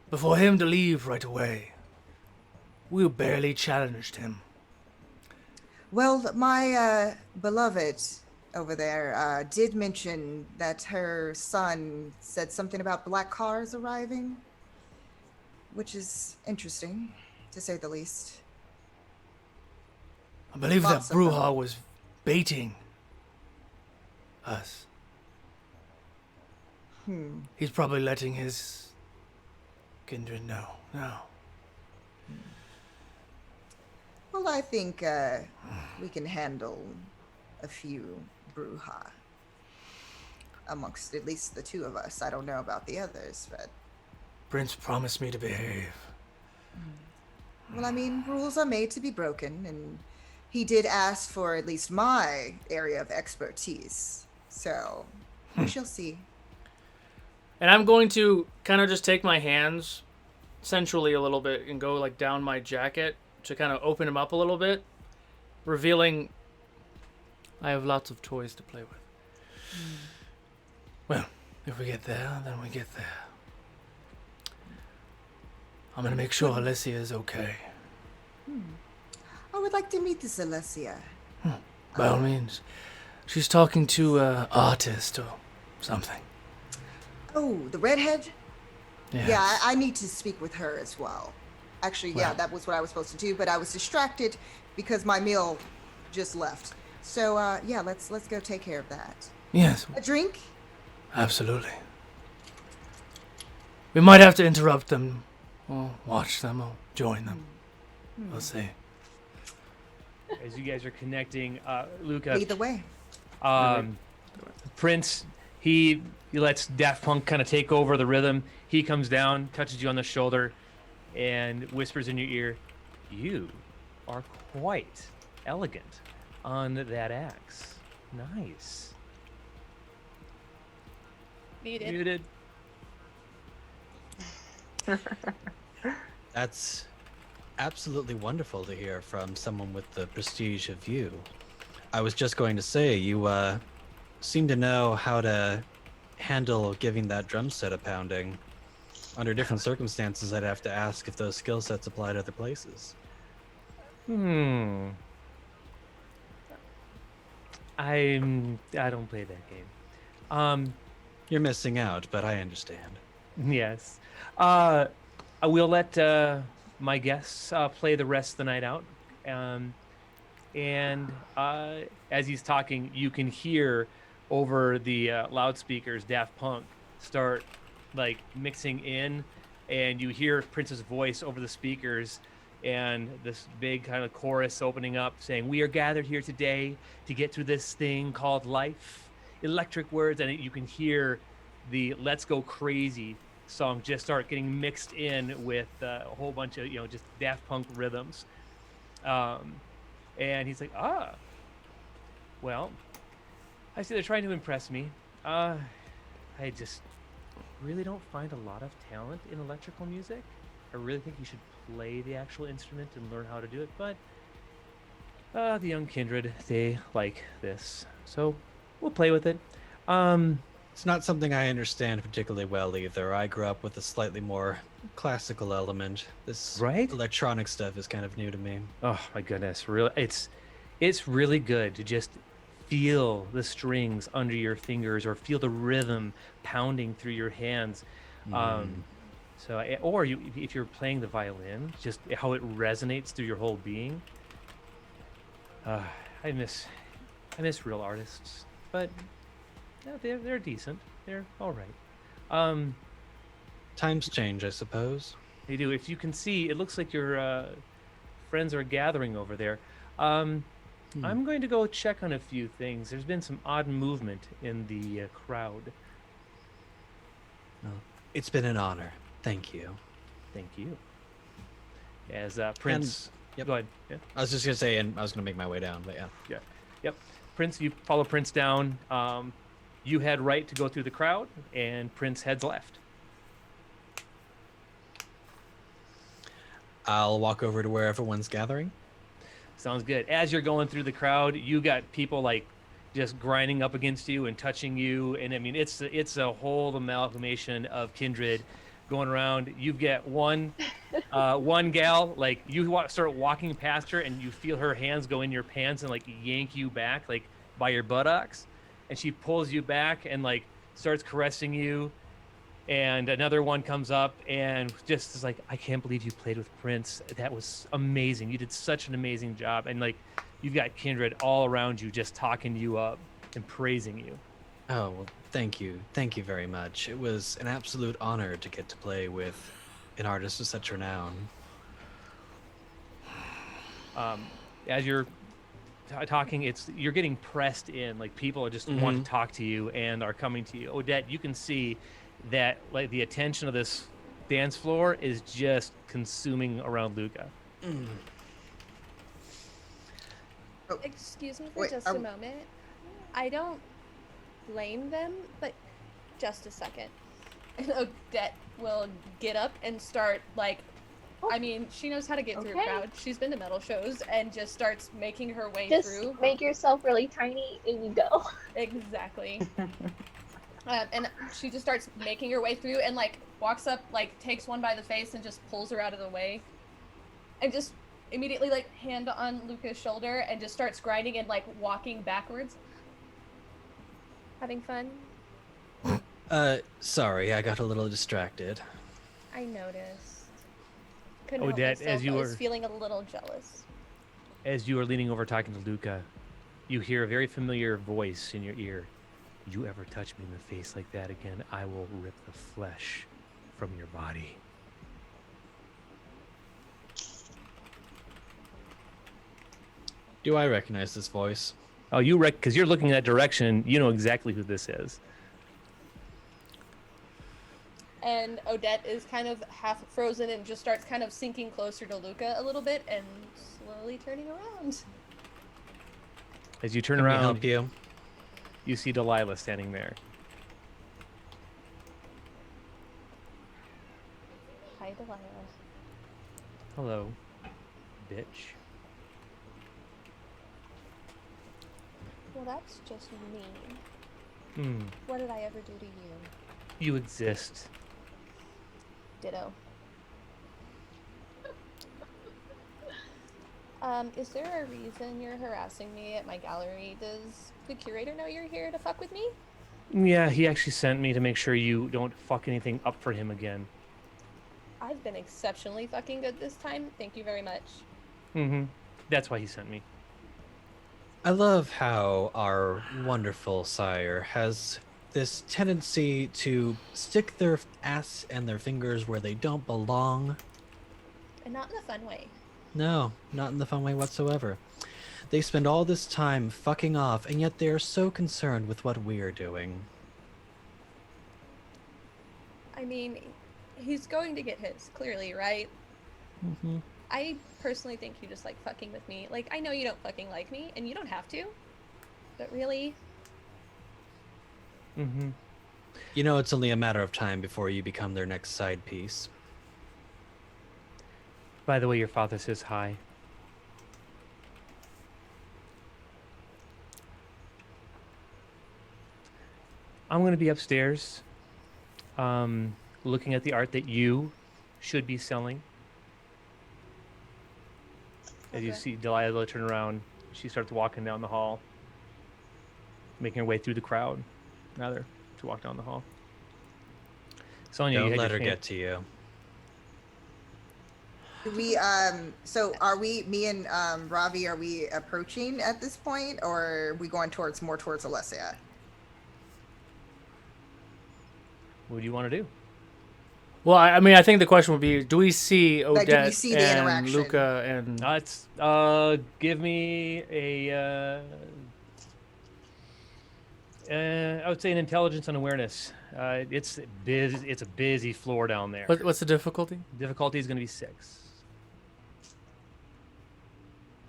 But for him to leave right away, we barely challenged him. Well, my beloved over there did mention that her son said something about black cars arriving, which is interesting, to say the least. I believe Lots that of them. Bruja was baiting us. He's probably letting his kindred know now. Well, I think we can handle a few Bruja amongst at least the two of us. I don't know about the others, but... Prince promised me to behave. Well, I mean, rules are made to be broken, and he did ask for at least my area of expertise. So, we shall see. And I'm going to kind of just take my hands sensually a little bit and go like down my jacket to kind of open him up a little bit, revealing I have lots of toys to play with. Well, if we get there, then we get there. I'm gonna make sure Alessia is okay. I would like to meet this Alessia. By all means. She's talking to an artist or something. Oh, the redhead? Yes. Yeah, I need to speak with her as well. Actually, yeah, Well. that was what I was supposed to do, but I was distracted because my meal just left. So, yeah, let's go take care of that. Yes, A drink? absolutely. We might have to interrupt them, or watch them, or join them. We'll see. As you guys are connecting, Luca, Lead the way. Prince, he lets Daft Punk kind of take over the rhythm. He comes down, touches you on the shoulder, and whispers in your ear, "You are quite elegant on that axe. Nice." Muted. That's absolutely wonderful to hear from someone with the prestige of you. I was just going to say, you seem to know how to handle giving that drum set a pounding. Under different circumstances, I'd have to ask if those skill sets apply to other places. I don't play that game. You're missing out, but I understand. Yes. I will let my guests play the rest of the night out. And as he's talking, you can hear over the loudspeakers Daft Punk start like mixing in, and you hear Prince's voice over the speakers, and this big kind of chorus opening up saying, "We are gathered here today to get through this thing called life." Electric words, and you can hear the "Let's Go Crazy" song just start getting mixed in with a whole bunch of just Daft Punk rhythms. And he's like, well, I see they're trying to impress me. I just really don't find a lot of talent in electrical music. I really think you should play the actual instrument and learn how to do it, but the young kindred, they like this, so we'll play with it. It's not something I understand particularly well either. I grew up with a slightly more classical element. This Right? electronic stuff is kind of new to me. Oh my goodness, really, it's really good to just feel the strings under your fingers or feel the rhythm pounding through your hands. Or if you're playing the violin, just how it resonates through your whole being. I miss real artists, but they're decent. They're all right. Times change, I suppose. They do. If you can see, it looks like your friends are gathering over there. Um, I'm going to go check on a few things. There's been some odd movement in the crowd. Well, it's been an honor. Thank you. Thank you. As Prince. yep. Go ahead. Yeah. I was just gonna say, and I was gonna make my way down, but yeah. Yeah. Yep. Prince, you follow Prince down. You head right to go through the crowd, and Prince heads left. I'll walk over to where everyone's gathering. Sounds good. As you're going through the crowd, you got people like just grinding up against you and touching you, and I mean it's a whole amalgamation of Kindred going around. You've got one gal, like start walking past her, and you feel her hands go in your pants and like yank you back like by your buttocks, and she pulls you back and like starts caressing you. And another one comes up and just is like, I can't believe you played with Prince. That was amazing. You did such an amazing job. And like, you've got Kindred all around you, just talking you up and praising you. Oh, well, thank you. Thank you very much. It was an absolute honor to get to play with an artist of such renown. As you're talking, you're getting pressed in. Like people are just want to talk to you and are coming to you. Odette, you can see that like the attention of this dance floor is just consuming around Luca. Oh, Excuse me for wait, just a moment. I don't blame them, but just a second. And Odette will get up and start like, I mean, she knows how to get through a Okay. crowd. She's been to metal shows and just starts making her way Just through. make yourself really tiny and you go. Exactly. And she just starts making her way through and like walks up, like takes one by the face and just pulls her out of the way, and just immediately like hand on Luca's shoulder and just starts grinding and like walking backwards. Having fun? Sorry, I got a little distracted. I noticed. Couldn't help Odette, myself. as you I was were- feeling a little jealous. As you are leaning over talking to Luca, you hear a very familiar voice in your ear. You ever touch me in the face like that again, I will rip the flesh from your body. Do I recognize this voice? Oh, because you're looking in that direction, you know exactly who this is. And Odette is kind of half frozen and just starts kind of sinking closer to Luca a little bit and slowly turning around. As you turn Can we around, help you? you see Delilah standing there. Hi, Delilah. Hello, bitch. Well, that's just mean. Hmm. What did I ever do to you? You exist. Ditto. Is there a reason you're harassing me at my gallery? Does the curator know you're here to fuck with me? Yeah, he actually sent me to make sure you don't fuck anything up for him again. I've been exceptionally fucking good this time. Thank you very much. Mm-hmm. That's why he sent me. I love how our wonderful sire has this tendency to stick their ass and their fingers where they don't belong. And not in a fun way. No, not in the fun way whatsoever. They spend all this time fucking off, and yet they are so concerned with what we're doing. I mean, he's going to get his, clearly, right? Mm-hmm. I personally think you just like fucking with me. Like, I know you don't fucking like me, and you don't have to. But really, Mm-hmm. You know, it's only a matter of time before you become their next side piece. By the way, your father says hi. I'm going to be upstairs, looking at the art that you should be selling. As you Okay. see Delilah turn around, she starts walking down the hall, making her way through the crowd, rather, to walk down the hall. Sonia, you Don't had let your her hand- get to you. Do we so are we, me and Ravi, are we approaching at this point, or are we going more towards Alessia? What do you want to do? Well, I mean, I think the question would be: do we see Like, did we Odette see the and interaction? Luca and? It's give me a I would say an intelligence and awareness. It's busy. It's a busy floor down there. What's the difficulty? Difficulty is going to be 6.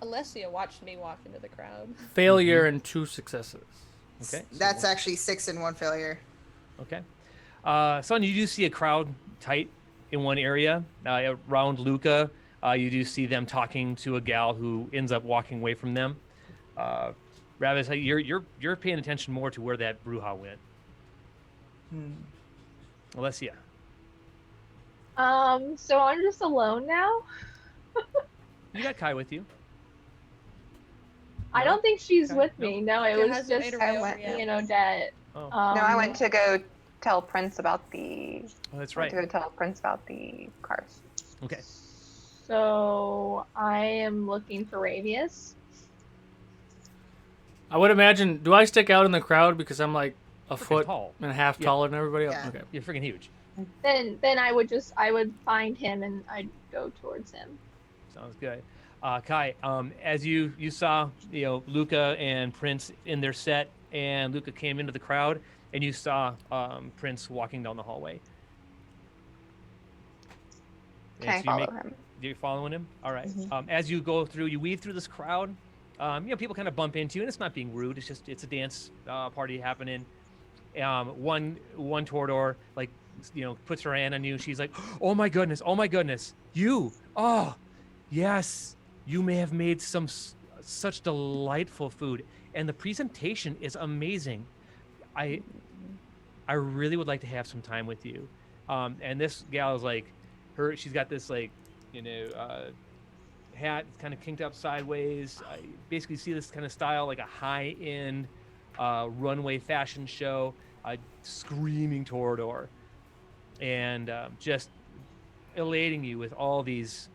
Alessia watched me walk into the crowd. Failure and 2 successes. Okay. That's actually 6 and 1 failure. Okay. Son, you do see a crowd tight in one area around Luca. You do see them talking to a gal who ends up walking away from them. Ravis, you're paying attention more to where that brouhaha went. Alessia. So I'm just alone now. You got Kai with you. I don't think she's Okay. with me. No, it It was hasn't just made her way over went- yet. me and Odette. Oh, No, I went to go tell Prince about the. that's Went right. to go tell Prince about the cars. Okay. So I am looking for Ravius. I would imagine. Do I stick out in the crowd because I'm like a Freaking foot tall. and a half Yeah. taller than everybody else? Yeah. Okay. You're freaking huge. Then I would find him and I'd go towards him. Sounds good. Kai, as you saw, Luca and Prince in their set, and Luca came into the crowd, and you saw Prince walking down the hallway. Can I And so follow him? You're following him? All right. Mhm. As you go through, you weave through this crowd. People kind of bump into you, and it's not being rude. It's a dance party happening. One Torador, puts her hand on you. She's like, oh my goodness, you, oh, yes, you may have made such delightful food, and the presentation is amazing. I really would like to have some time with you. And this gal is like, she's got this hat kind of kinked up sideways. I basically see this kind of style, like a high-end runway fashion show, screaming Torador, and just elating you with all these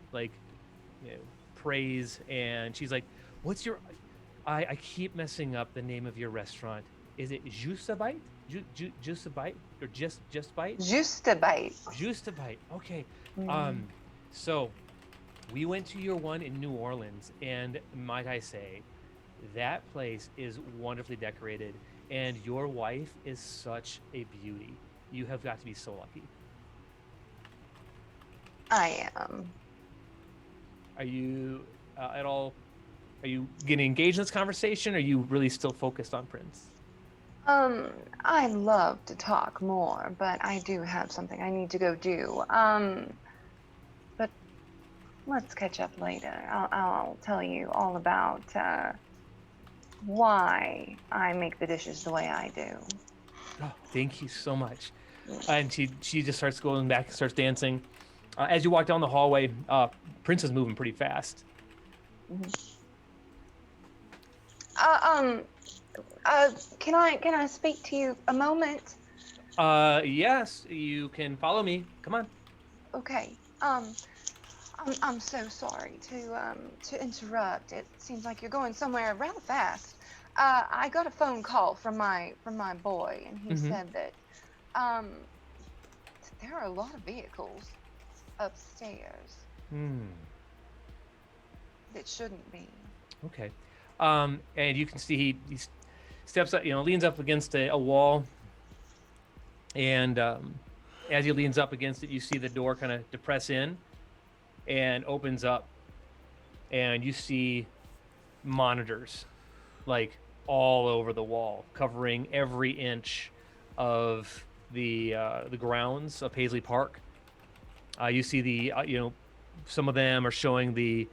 praise. And she's like, what's your, I keep messing up the name of your restaurant. Is it Jusabite? Jusabite? Or just bite? Just a bite. Justabite. Okay. So we went to your one in New Orleans, and might I say, that place is wonderfully decorated, and your wife is such a beauty. You have got to be so lucky. I am. Are you at all? Are you getting engaged in this conversation? Or are you really still focused on Prince? I love to talk more, but I do have something I need to go do. But let's catch up later. I'll tell you all about why I make the dishes the way I do. Oh, thank you so much. And she just starts going back and starts dancing. As you walk down the hallway, Prince is moving pretty fast. Can I speak to you a moment? Yes, you can follow me. Come on. Okay. I'm so sorry to interrupt. It seems like you're going somewhere rather fast. I got a phone call from my boy, and he said that there are a lot of vehicles upstairs that shouldn't be. Okay. And you can see he steps up, leans up against a wall. And as he leans up against it, you see the door kind of depress in and opens up. And you see monitors like all over the wall, covering every inch of the grounds of Paisley Park. You see the some of them are showing the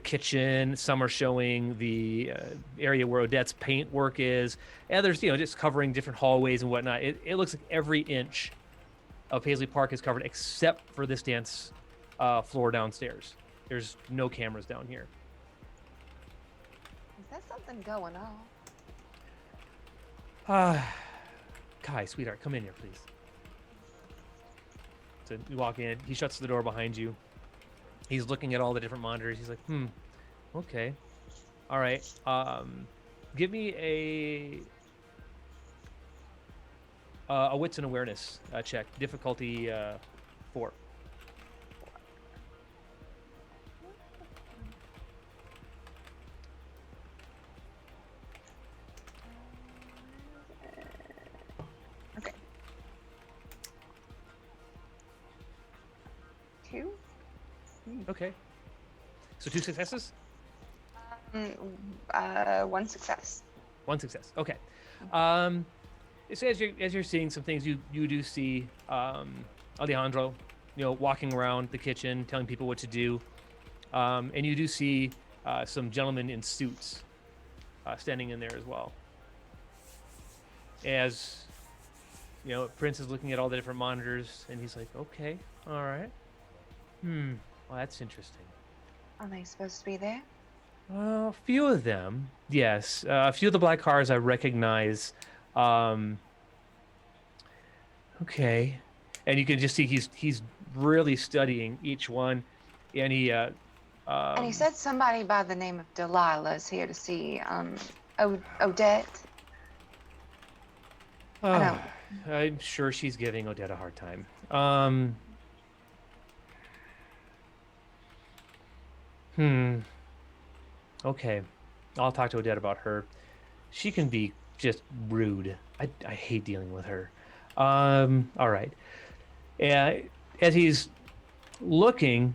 kitchen, some are showing the area where Odette's paint work is, and there's just covering different hallways and whatnot. It looks like every inch of Paisley Park is covered except for this dance floor downstairs. There's no cameras down here. Is there something going on? Kai, sweetheart, come in here, please. So you walk in. He shuts the door behind you. He's looking at all the different monitors. He's like, okay, all right. Give me a wits and awareness check. Difficulty 4. Okay. 2. Okay. So 2 successes? 1 success. 1 success. Okay. So as you're seeing some things, you do see Alejandro, walking around the kitchen, telling people what to do, and you do see some gentlemen in suits standing in there as well. As Prince is looking at all the different monitors, and he's like, "Okay, all right, well, that's interesting." Are they supposed to be there? A few of them, yes. A few of the black cars I recognize. Okay, and you can just see he's really studying each one, and And he said somebody by the name of Delilah is here to see Odette. I don't. I'm sure she's giving Odette a hard time. Okay, I'll talk to Odette about her. She can be just rude. I hate dealing with her. All right. As he's looking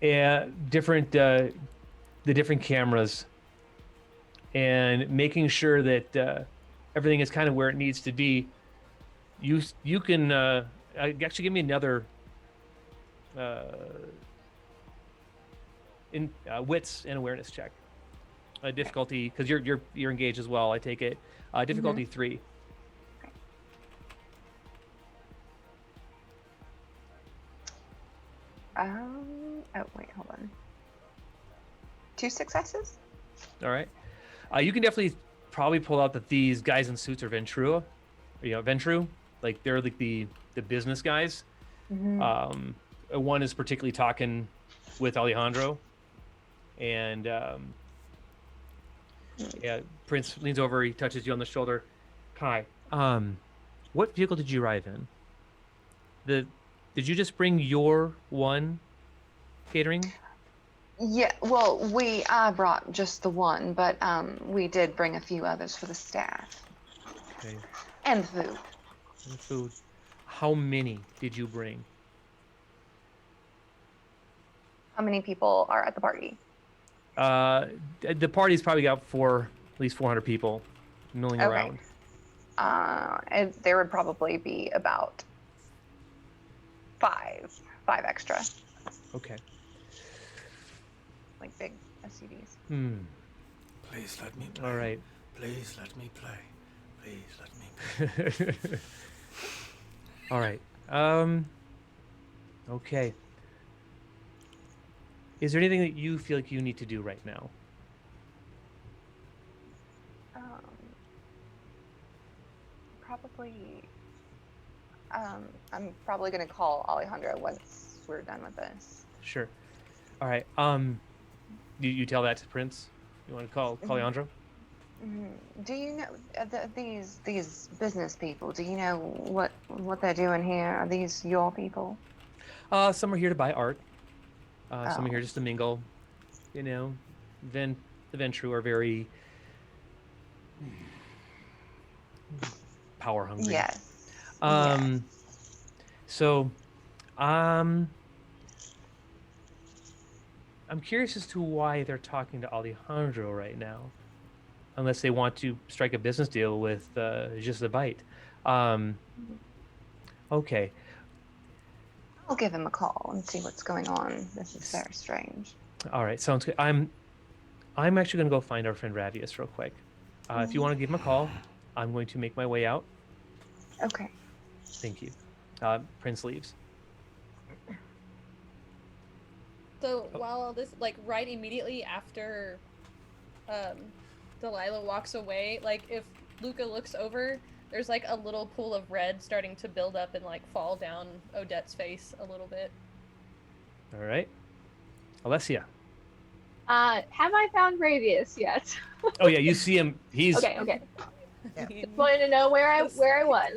at the different cameras and making sure that everything is kind of where it needs to be, you can actually give me another wits and awareness check. Difficulty, because you're engaged as well. I take it. Difficulty 3. Oh wait, hold on. 2 successes. All right. You can definitely probably pull out that these guys in suits are Ventrua. Ventru. Like they're like the business guys. One is particularly talking with Alejandro, and Prince leans over. He touches you on the shoulder. Hi. What vehicle did you arrive in? Did you just bring your one catering? Yeah, well, I brought just the one, but we did bring a few others for the staff. Okay. And food. And food. How many did you bring? How many people are at the party? The party's probably got at least 400 people milling around. And there would probably be about 5 extra. Okay. Like big SUVs. Please let me play. All right. Please let me play. Please let me play. All right. Okay. Is there anything that you feel like you need to do right now? Probably. I'm probably gonna call Alejandro once we're done with this. Sure. All right. You tell that to Prince. You want to call Alejandro? Do you know these business people? Do you know what they're doing here? Are these your people? Some are here to buy art. Some are here just to mingle. The Ventru are very power hungry. Yes. So, I'm curious as to why they're talking to Alejandro right now, unless they want to strike a business deal with just a bite. Okay. I'll give him a call and see what's going on. This is very strange. All right, sounds good. I'm actually going to go find our friend Ravius real quick. If you want to give him a call, I'm going to make my way out. Okay. Thank you. Prince leaves. So while all this, like right immediately after Delilah walks away, like if Luca looks over, there's like a little pool of red starting to build up and like fall down Odette's face a little bit. All right. Alessia. Have I found Ravius yet? Oh yeah, you see him. He's Okay. Yeah. Just wanted to know where I was.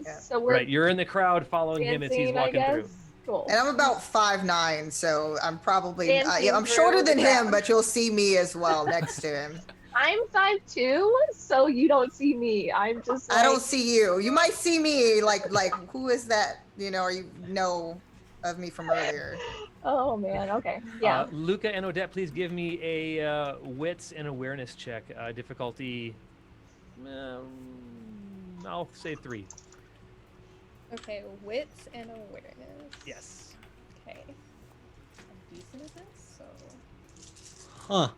Yeah. So we're right. You're in the crowd following him as he's dancing, I walking through. guess? Cool. And I'm about 5'9", so I'm probably Dancing I'm shorter through the than him, crowd. but you'll see me as well next to him. I'm 5'2", so you don't see me. I'm just like, I don't see you. You might see me like who is that? Or you know of me from earlier. oh man, okay. Yeah. Luca and Odette, please give me a wits and awareness check. Difficulty, I'll say 3. Okay, wits and awareness. Yes. Okay. How decent is this? So. Huh.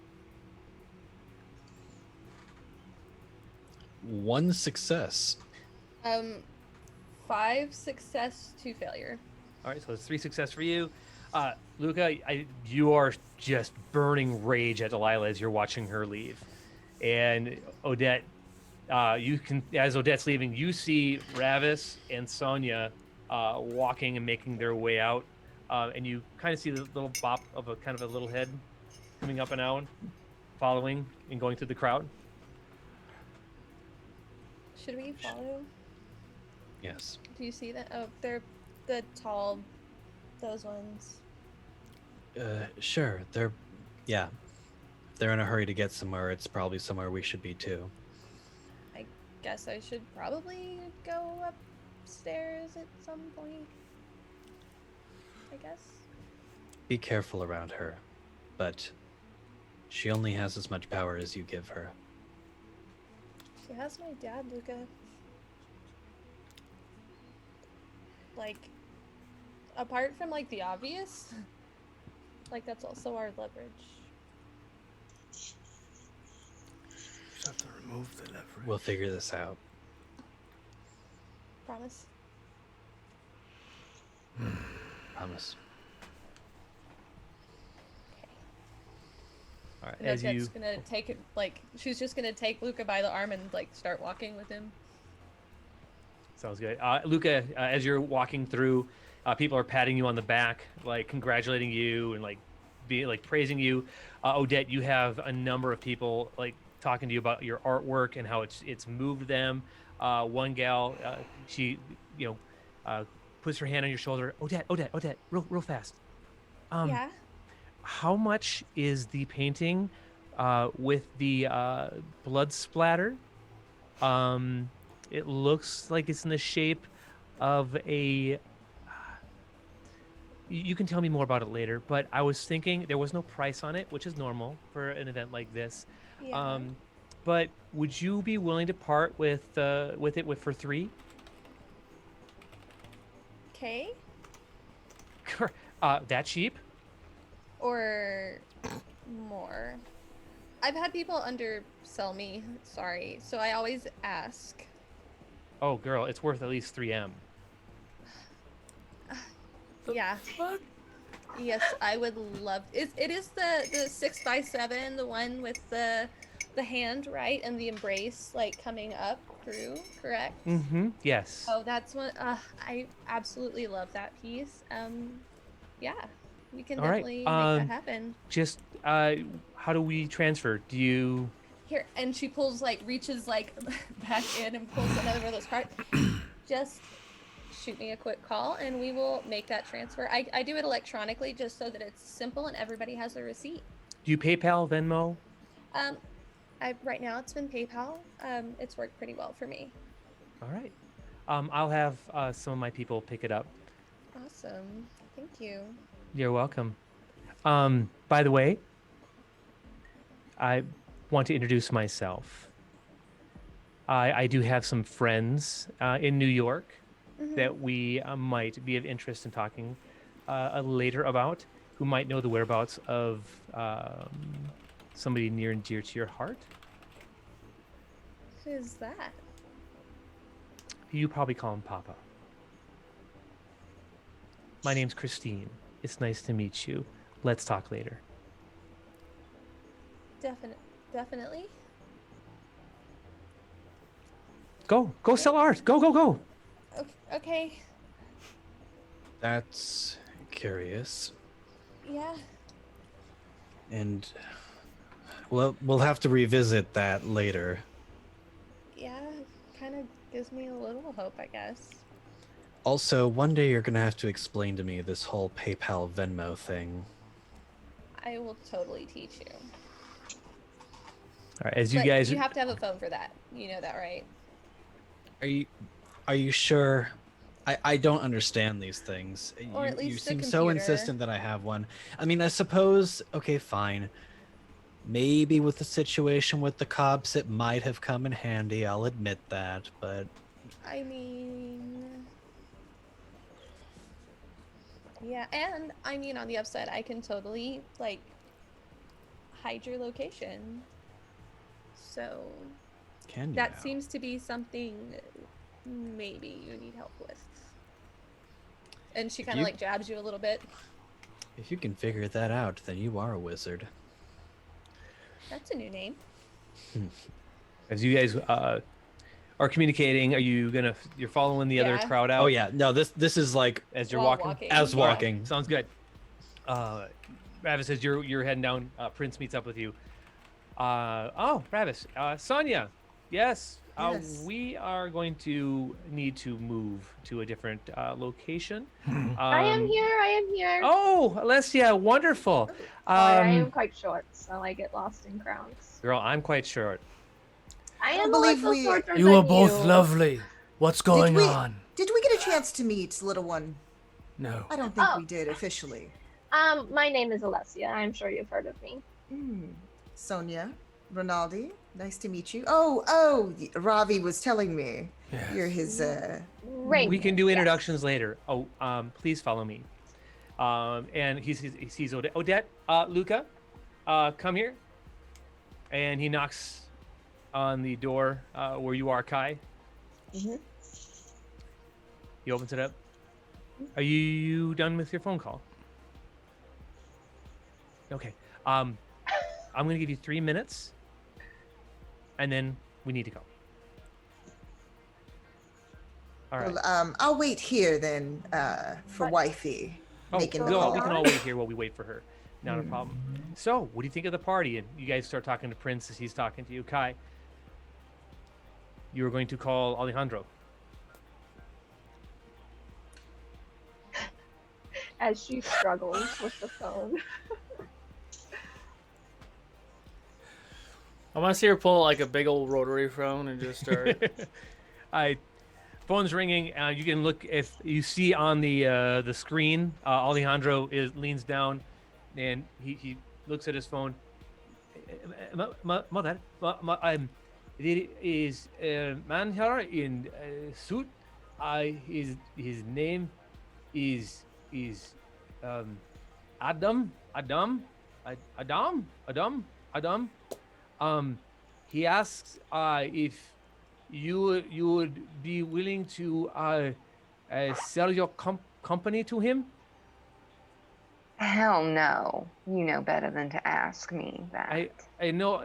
1 success. 5 success, 2 failure. All right, so it's 3 success for you. Luca, you are just burning rage at Delilah as you're watching her leave. And Odette, you can, as Odette's leaving, you see Ravis and Sonia walking and making their way out. And you kind of see the little bop of a kind of a little head coming up and out, following and going through the crowd. Should we follow? Yes. Do you see that? Oh, they're the tall, those ones. Sure. Yeah. If they're in a hurry to get somewhere, it's probably somewhere we should be too. I guess I should probably go upstairs at some point. I guess. Be careful around her, but she only has as much power as you give her. She has my dad, Luca. Like, apart from like the obvious, like that's also our leverage. Just have to remove the leverage. We'll figure this out. Promise. Promise. All right, And as Odette's you gonna take it, like she's just gonna take Luca by the arm and like start walking with him. Sounds good. Luca, as you're walking through, people are patting you on the back, like congratulating you and like being like praising you. Odette, you have a number of people like talking to you about your artwork and how it's moved them. One gal, she puts her hand on your shoulder. Odette, real fast. Yeah. How much is the painting with the blood splatter? It looks like it's in the shape of a... You can tell me more about it later, but I was thinking there was no price on it, which is normal for an event like this. Yeah. But would you be willing to part with it for 3? Okay. That cheap? Or more. I've had people undersell me. Sorry. So I always ask. Oh, girl, it's worth at least 3M. Yeah. What? Yes, I would love. It is the 6x7, the one with the hand, right, and the embrace like coming up through, correct? Mm-hmm. Yes. Oh, that's what. I absolutely love that piece. Yeah, we can All right, definitely make that happen. Just how do we transfer? Do you? Here, and she pulls reaches back in and pulls another one of those cards. Just shoot me a quick call and we will make that transfer. I do it electronically just so that it's simple and everybody has a receipt. Do you PayPal, Venmo? Right now it's been PayPal. It's worked pretty well for me. All right. I'll have some of my people pick it up. Awesome. Thank you. You're welcome. By the way, I want to introduce myself. I do have some friends in New York that we might be of interest in talking later about, who might know the whereabouts of somebody near and dear to your heart. Who's that? You probably call him Papa. My name's Christine. It's nice to meet you. Let's talk later. Definitely. Go sell art. Go. Okay. That's curious. Yeah. And we'll have to revisit that later. Yeah. Kind of gives me a little hope, I guess. Also, one day you're gonna have to explain to me this whole PayPal Venmo thing. I will totally teach you. All right, as you But guys, you have to have a phone for that. You know that, right? Are you sure? I don't understand these things. Or at You least a seem so computer. insistent that I have one. I mean, I suppose, okay, fine. Maybe with the situation with the cops, it might have come in handy. I'll admit that, but I mean, yeah, and I mean, on the upside, I can totally like hide your location. So can you that now? seems to be something maybe you need help with. And she If kind of you- like jabs you a little bit. If you can figure that out, then you are a wizard. That's a new name. as you guys are communicating, you're following the other Yeah. crowd out? Oh yeah, no, this is like As you're While walking? as All right, walking. sounds good. Ravis, as you're heading down, Prince meets up with you. Oh, Ravis, Sonia, yes, Yes. we are going to need to move to a different location. I am here. I am here. Oh, Alessia, wonderful. I am quite short, so I get lost in crowds. Girl, I'm quite short. I don't am believe a little we- shorter You are than both you. lovely. What's going we- on? Did we get a chance to meet, little one? No. I don't think Oh. we did officially. My name is Alessia. I'm sure you've heard of me. Sonia, Rinaldi, nice to meet you. Oh, Ravi was telling me Yes. you're his. Rain. We can do introductions later. Oh, please follow me. And he sees Odette. Odette, Luca, come here. And he knocks on the door where you are, Kai. Mhm. He opens it up. Are you done with your phone call? Okay. I'm gonna give you 3 minutes, and then we need to go. All right. Well, I'll wait here then for But- wifey. Making the no, call. we can all wait here while we wait for her. Not a problem. So, what do you think of the party? And you guys start talking to Prince as he's talking to you. Kai, you were going to call Alejandro. As she struggles with the phone. I want to see her pull like a big old rotary phone and just start. Phone's ringing. You can look if you see on the screen. Alejandro leans down, and he looks at his phone. Mother, there is a man here in a suit. His name is Adam. He asks if you would be willing to sell your company to him. Hell no. You know better than to ask me that. I know,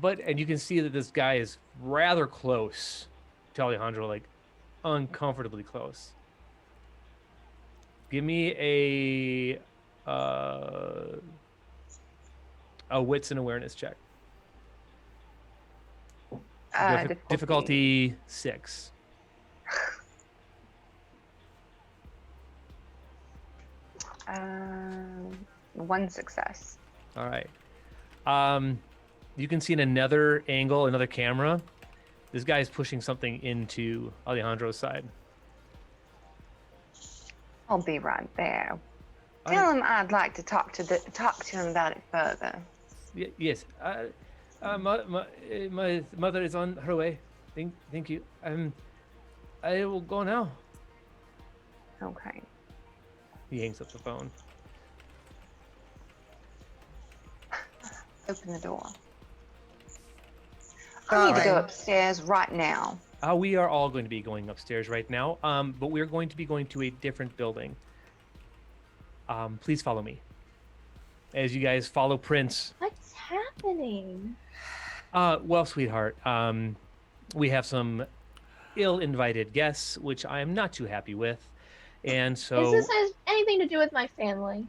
and you can see that this guy is rather close to Alejandro, like uncomfortably close. Give me a wits and awareness check. Difficulty 6. One success. All right. You can see in another angle, another camera, this guy is pushing something into Alejandro's side. I'll be right there. Tell him I'd like to talk to him about it further. Yes. My mother is on her way. Thank you. I will go now. Okay. He hangs up the phone. Open the door. I need to go Alright. upstairs right now. We are all going to be going upstairs right now, but we're going to be going to a different building. Please follow me. As you guys follow Prince. What's happening? Well, sweetheart, we have some ill-invited guests, which I am not too happy with. And so Does this have anything to do with my family?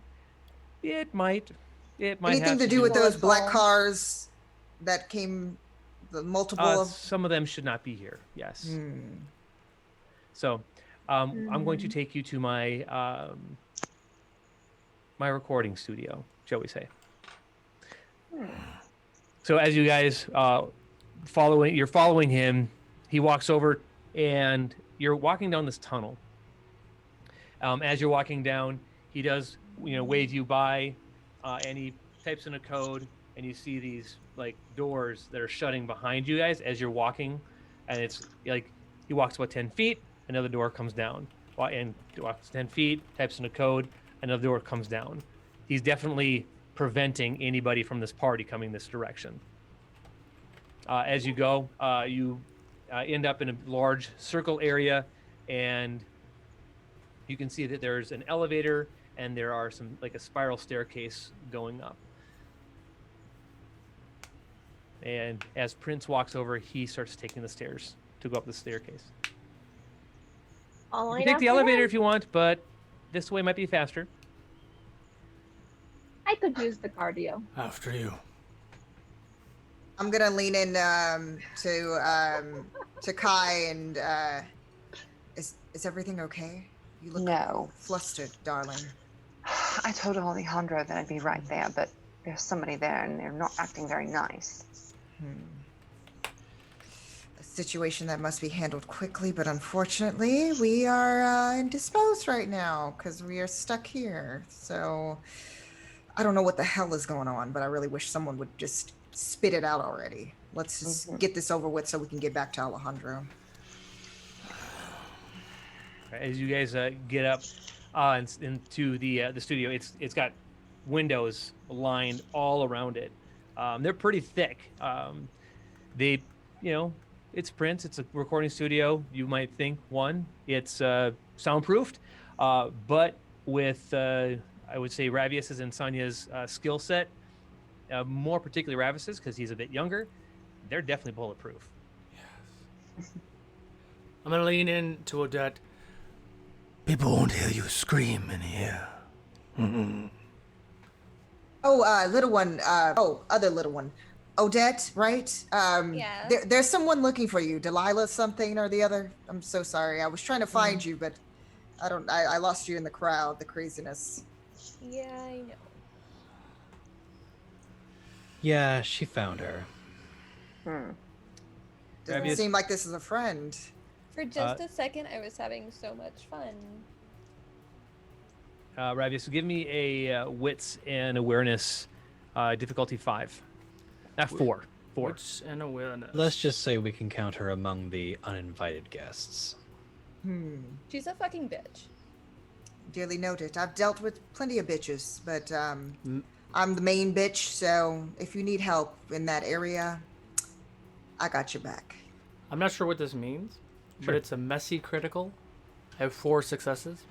it might Anything have to do with do those with black all- cars that came, the multiple of. some of them should not be here. Yes. So I'm going to take you to my my recording studio, shall we say. So as you guys you're following him, he walks over and you're walking down this tunnel. As you're walking down, he does, wave you by, and he types in a code, and you see these like doors that are shutting behind you guys as you're walking, and it's like he walks about 10 feet, another door comes down, and walks 10 feet, types in a code, another door comes down. He's definitely preventing anybody from this party coming this direction. As you go, you end up in a large circle area, and you can see that there's an elevator and there are some like a spiral staircase going up. And as Prince walks over, he starts taking the stairs to go up the staircase. You can take the elevator if you want, but this way might be faster. I could use the cardio. After you. I'm gonna lean in to Kai and is everything okay? You look No. flustered, darling. I told Alejandro that I'd be right there, but there's somebody there and they're not acting very nice. A situation that must be handled quickly, but unfortunately, we are indisposed right now because we are stuck here. So I don't know what the hell is going on, but I really wish someone would just spit it out already. Let's just get this over with so we can get back to Alejandro. As you guys get up into the studio, it's got windows lined all around it. They're pretty thick. They, it's Prince. It's a recording studio. You might think it's soundproofed, but with I would say Ravius's and Sonya's skill set, more particularly Ravis's because he's a bit younger, they're definitely bulletproof. Yes. I'm gonna lean in to Odette. People won't hear you scream in here. Mm-mm. Oh, little one. Other little one. Odette, right? Yeah. There's someone looking for you. Delilah something or the other. I'm so sorry. I was trying to find you, but I lost you in the crowd, the craziness. Yeah, I know. Yeah, she found her. Doesn't Ravius- seem like this is a friend. For just a second, I was having so much fun. Ravius, give me a wits and awareness difficulty 5. 4. Wits and awareness. Let's just say we can count her among the uninvited guests. She's a fucking bitch. Dearly noted. I've dealt with plenty of bitches, but I'm the main bitch, so if you need help in that area, I got your back. I'm not sure what this means, but it's a messy critical. I have 4 successes.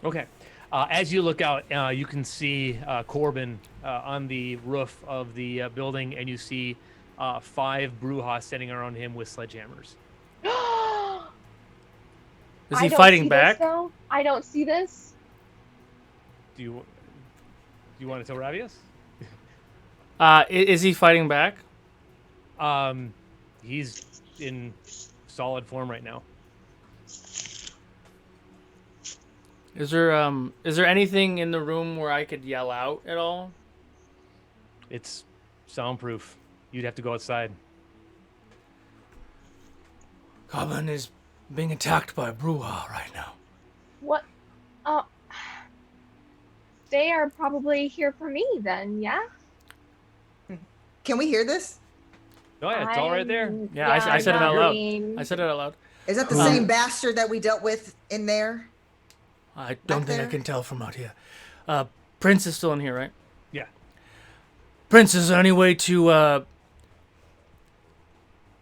Okay. As you look out, you can see Corbin on the roof of the building, and you see 5 Brujas standing around him with sledgehammers. Is he fighting back? I don't see this. Do you want to tell Ravius? Is he fighting back? He's in solid form right now. Is there anything in the room where I could yell out at all? It's soundproof. You'd have to go outside. Goblin is being attacked by a Bruja right now. What? They are probably here for me then, yeah? Can we hear this? Oh yeah, it's all right there. Yeah, I said it out loud. mean, I said it out loud. Is that the same bastard that we dealt with in there? I don't think I there? can tell from out here. Prince is still in here, right? Yeah. Prince, is there any way to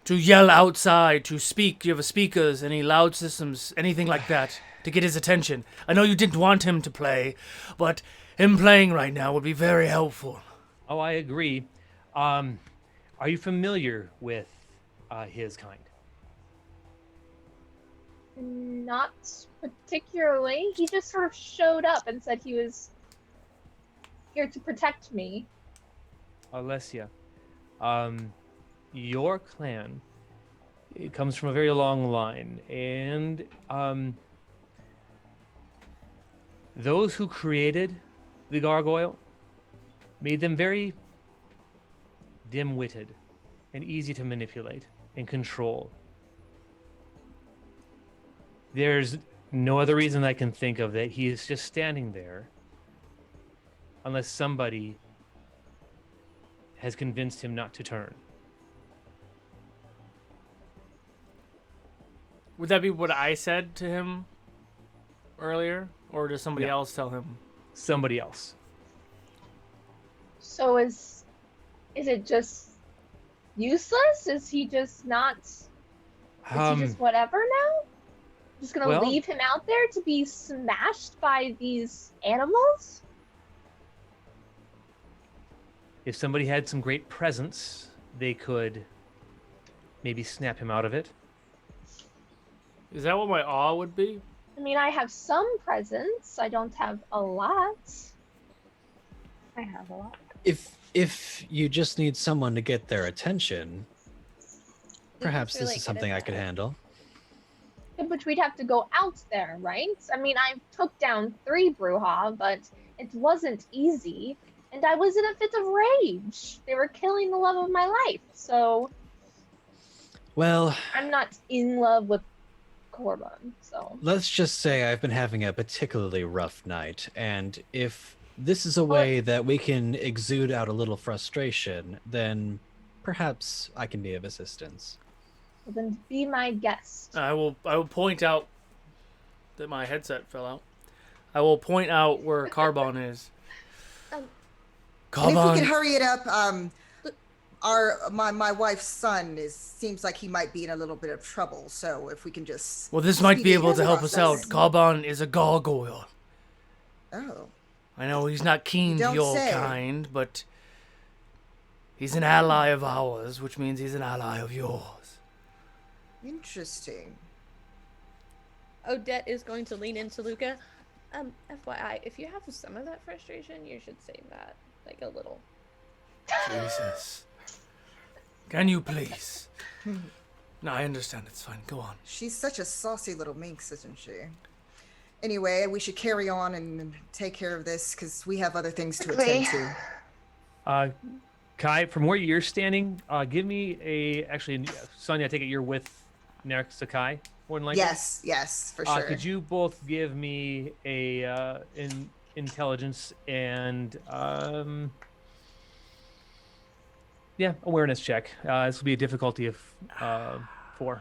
yell outside, to speak? Do you have speakers, any loud systems, anything like that, to get his attention? I know you didn't want him to play, but him playing right now would be very helpful. Oh, I agree. Are you familiar with his kind? not particularly. He just sort of showed up and said he was here to protect me. Alessia, your clan It comes from a very long line, and those who created the gargoyle made them very dim-witted and easy to manipulate and control. There's no other reason I can think of that he is just standing there unless somebody has convinced him not to turn. Would that be what I said to him earlier? Or does somebody No. else tell him? Somebody else. So is it just useless? Is he just not? Is he just whatever now? Just gonna well- leave him out there to be smashed by these animals? If somebody had some great presence, they could maybe snap him out of it. Is that what my awe would be? I mean, I have some presence. I don't have a lot. I have a lot. If you just need someone to get their attention, perhaps Lucas this really is something good I at could that. handle. Yeah, but we'd have to go out there, right? I mean, I took down 3 Bruja, but it wasn't easy. And I was in a fit of rage. They were killing the love of my life. So Well, I'm not in love with Corbin. So let's just say I've been having a particularly rough night, and if this is a way that we can exude out a little frustration, then perhaps I can be of assistance. well, then be my guest. I will point out that my headset fell out. I will point out where Carbon is. Um, And if we Carbon. could hurry it up, my wife's son seems like he might be in a little bit of trouble. So if we can just Well, this might be speed able the to help us out. process. Carbon is a gargoyle. Oh, I know he's not keen to don't your say. kind, but he's an ally of ours, which means he's an ally of yours. interesting. Odette is going to lean into Luca. FYI, if you have some of that frustration, you should save that. Like a little. Jesus. Can you please? No, I understand. It's fine. Go on. She's such a saucy little minx, isn't she? Anyway, we should carry on and take care of this because we have other things to attend to. Kai, from where you're standing, give me actually, Sonia, I take it you're with next to Kai, more than likely? Yes, for sure. Could you both give me a intelligence and awareness check? This will be a difficulty of 4.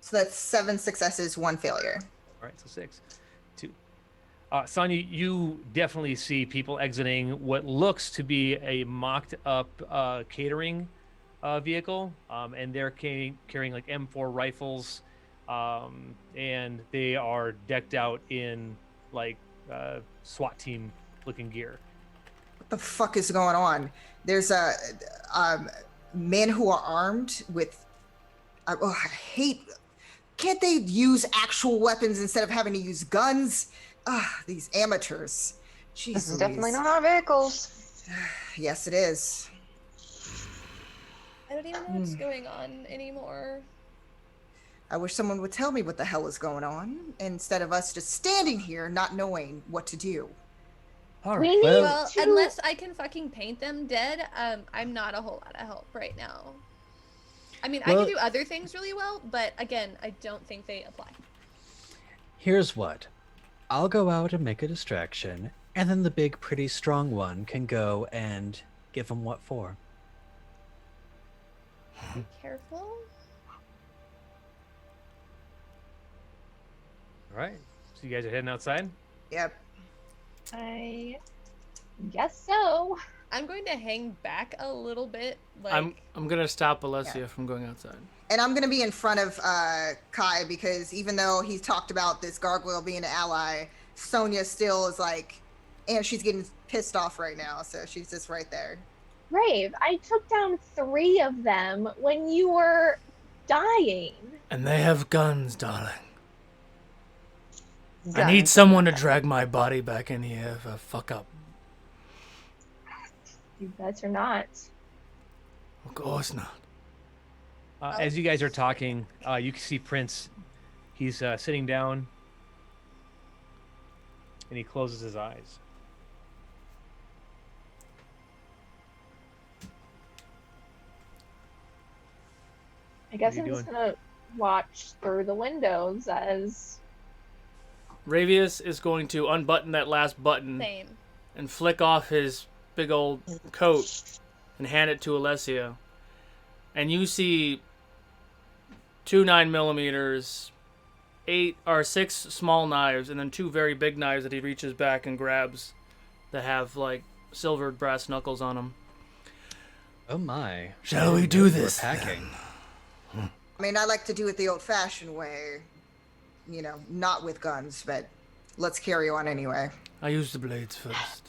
So that's 7 successes, 1 failure. All right, so 6, 2. Sonia, you definitely see people exiting what looks to be a mocked-up catering vehicle, and they're carrying like M4 rifles, and they are decked out in like SWAT team-looking gear. What the fuck is going on? There's men who are armed with. I hate. Can't they use actual weapons instead of having to use guns? These amateurs. Jeez, This is Louise. definitely not our vehicles. Yes, it is. I don't even know what's going on anymore. I wish someone would tell me what the hell is going on instead of us just standing here not knowing what to do. All We right. need Well, to. unless I can fucking paint them dead, I'm not a whole lot of help right now. I mean, I Well- can do other things really well, but again, I don't think they apply. Here's what. I'll go out and make a distraction, and then the big, pretty, strong one can go and give them what for. Be careful. All right. So you guys are heading outside? Yep. I guess so. I'm going to hang back a little bit. Like, I'm gonna stop Alessia from going outside. And I'm gonna be in front of Kai because even though he's talked about this gargoyle being an ally, Sonia still is like, and she's getting pissed off right now, so she's just right there. Rave, I took down 3 of them when you were dying. And they have guns, darling. I Guns. need someone to drag my body back in here if I fuck up. You better not. Of course not. As you guys are talking, you can see Prince. He's sitting down, and he closes his eyes. I guess What are I'm you just doing? gonna watch through the windows as Ravius is going to unbutton that last button Same. and flick off his big old coat and hand it to Alessia. And you see 2 9mm, 8 or 6 small knives, and then 2 very big knives that he reaches back and grabs that have like silvered brass knuckles on them. Oh my. Shall I we didn't do know you were this, Packing. I mean, I like to do it the old-fashioned way. You know, not with guns, but let's carry on anyway. I use the blades first.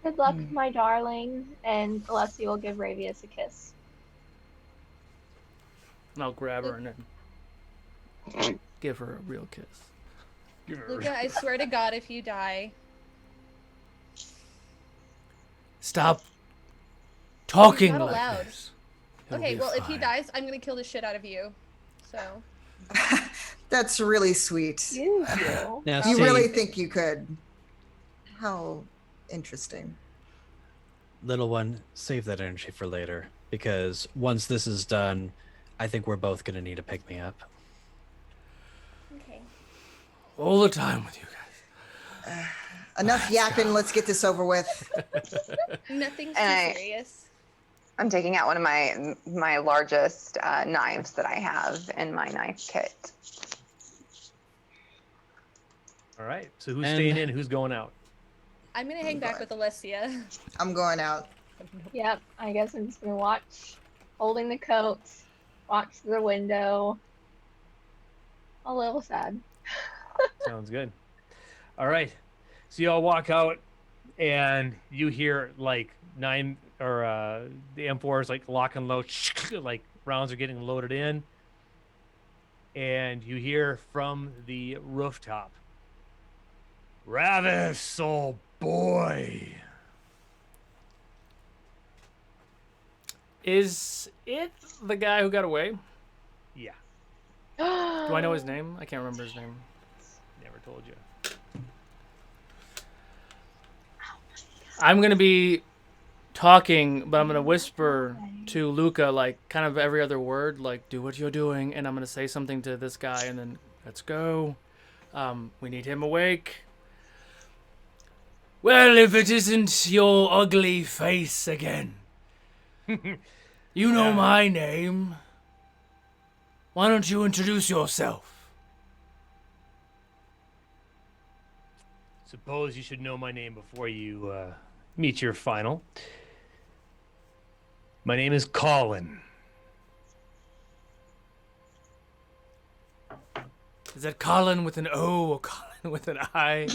good luck, my darling, and Alessia will give Ravius a kiss. And I'll grab her and then give her a real kiss. Give her- Luca, I swear to God, if you die, Stop talking not like allowed. this. He'll okay, be well, if he fine. dies, I'm gonna kill the shit out of you. So, That's really sweet. Excuse you. Now, You see, really think you could? How interesting. little one, save that energy for later. Because once this is done, I think we're both going to need to pick me up. okay. All the time with you guys. Enough yapping. Let's get this over with. Nothing too And I- serious. I'm taking out one of my largest knives that I have in my knife kit. All right. So who's And- staying in? Who's going out? I'm gonna hang back with Alessia. I'm going out. Yep, I guess I'm just gonna watch, holding the coat, watch through the window. A little sad. Sounds good. All right. So you all walk out, and you hear like the M4s like lock and load, like rounds are getting loaded in, and you hear from the rooftop, "Ravis, oh boy." Is it the guy who got away? Yeah, Do I know his name? I can't remember his name. never told you. I'm gonna be talking, but I'm gonna whisper to Luca, like kind of every other word, like "do what you're doing," and I'm gonna say something to this guy, and then let's go. We need him awake. Well, if it isn't your ugly face again, you know Yeah. my name. Why don't you introduce yourself? Suppose you should know my name before you meet your final. My name is Colin. Is that Colin with an O or Colin with an I?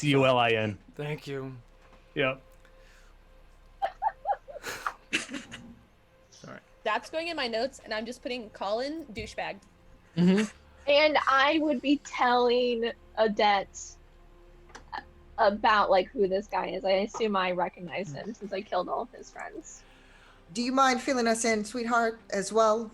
Colin. Thank you. Yep. Sorry. That's going in my notes, and I'm just putting Colin douchebag. And I would be telling Odette about like who this guy is. I assume I recognize him since I killed all of his friends. Do you mind filling us in, sweetheart, as well?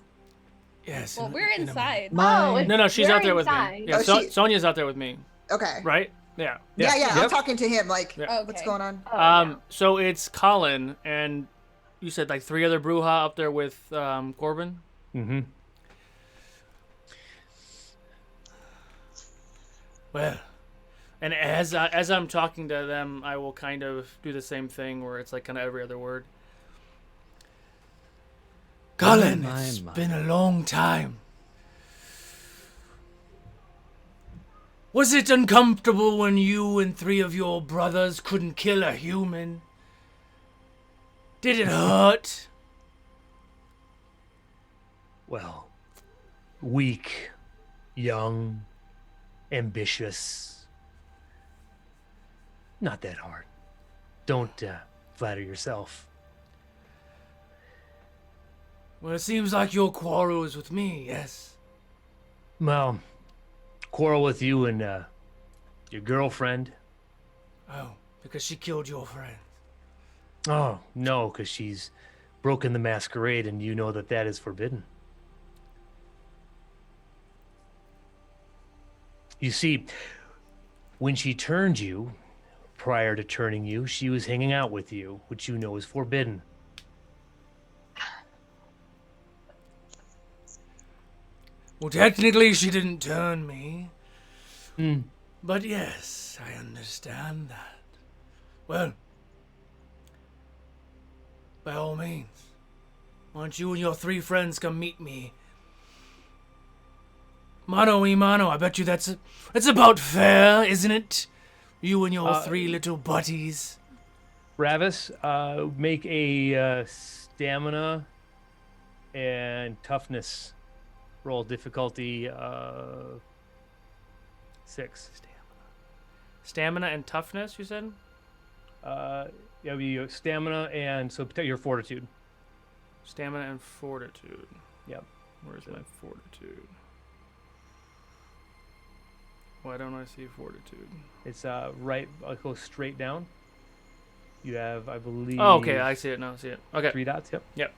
Yes. Well, we're in a inside. Oh, it's- No, she's We're out there with me. inside. Yeah, Oh, she- Sonia's out there with me, Okay. right? Yeah. Yeah, I'm Yep. talking to him. Like, Yeah. Okay. what's going on? Oh, yeah. So it's Colin, and you said like 3 other Bruja up there with Corbin. Mm-hmm. Well, and as I'm talking to them, I will kind of do the same thing where it's like kind of every other word. Colin, My, it's my. been a long time. Was it uncomfortable when you and 3 of your brothers couldn't kill a human? Did it hurt? Well, weak, young, ambitious. Not that hard. Don't flatter yourself. Well, it seems like your quarrel is with me, yes? Well, quarrel with you and your girlfriend. Oh, because she killed your friend. Oh, no, because she's broken the masquerade, and you know that that is forbidden. You see, when she turned you, prior to turning you, she was hanging out with you, which you know is forbidden. Well, technically, she didn't turn me. Hmm. But yes, I understand that. Well, by all means, why don't you and your 3 friends come meet me? Mano y mano, I bet you that's about fair, isn't it? You and your 3 little buddies. Ravis, make a stamina and toughness roll, difficulty 6. Stamina and toughness, you said? It'll be your stamina and so your fortitude. Stamina and fortitude. Yep. Where's my fortitude? Why don't I see fortitude? It's right. I'll go straight down. You have, I believe. Oh, okay, I see it now. I see it. Okay. 3 dots. Yep.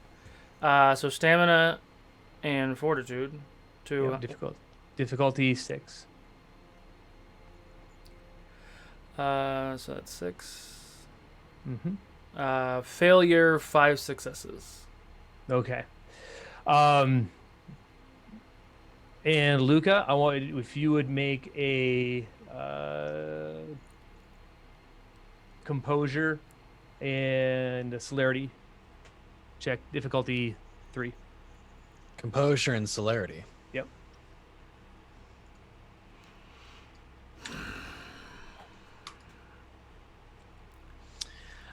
So stamina and fortitude. Yep, difficulty 6. So that's 6. Mm-hmm. Failure, 5 successes. Okay. And Luca, I want if you would make a composure and a celerity check, difficulty 3. Composure and celerity. Yep.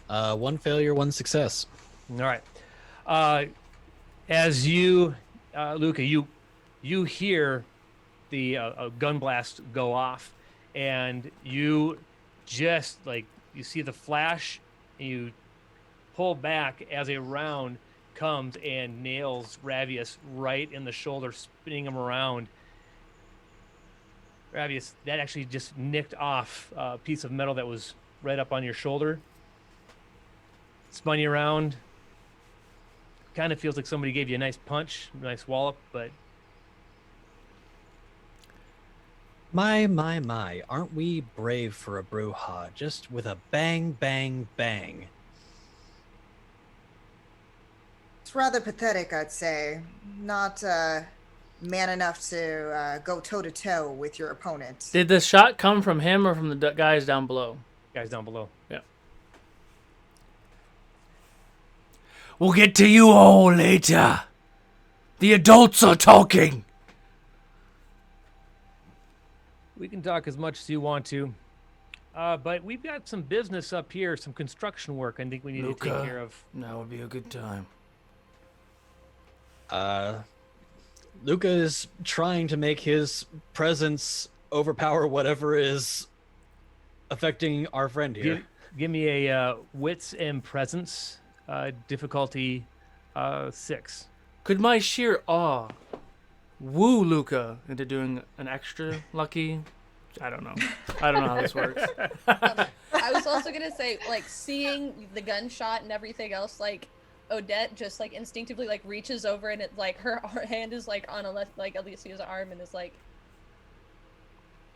One failure, 1 success. All right. As you, Luca, you hear the gun blast go off, and you just you see the flash, and you pull back as a round comes and nails Ravius right in the shoulder, spinning him around. Ravius, that actually just nicked off a piece of metal that was right up on your shoulder. Spun you around. Kind of feels like somebody gave you a nice punch, a nice wallop, but My, aren't we brave for a brouhaha? Just with a bang, bang, bang. It's rather pathetic, I'd say. Not man enough to go toe to toe with your opponent. Did the shot come from him or from the guys down below? guys down below. Yeah. We'll get to you all later. The adults are talking. We can talk as much as you want to. But we've got some business up here, some construction work I think we need to take care of. Now would be a good time. Luca is trying to make his presence overpower whatever is affecting our friend here. Give me a wits and presence, difficulty 6. Could my sheer awe woo Luca into doing an extra lucky? I don't know. I don't know how this works. I was also gonna say, like, seeing the gunshot and everything else, like, Odette just like instinctively like reaches over and it like her hand is like on Alicia's arm and is like,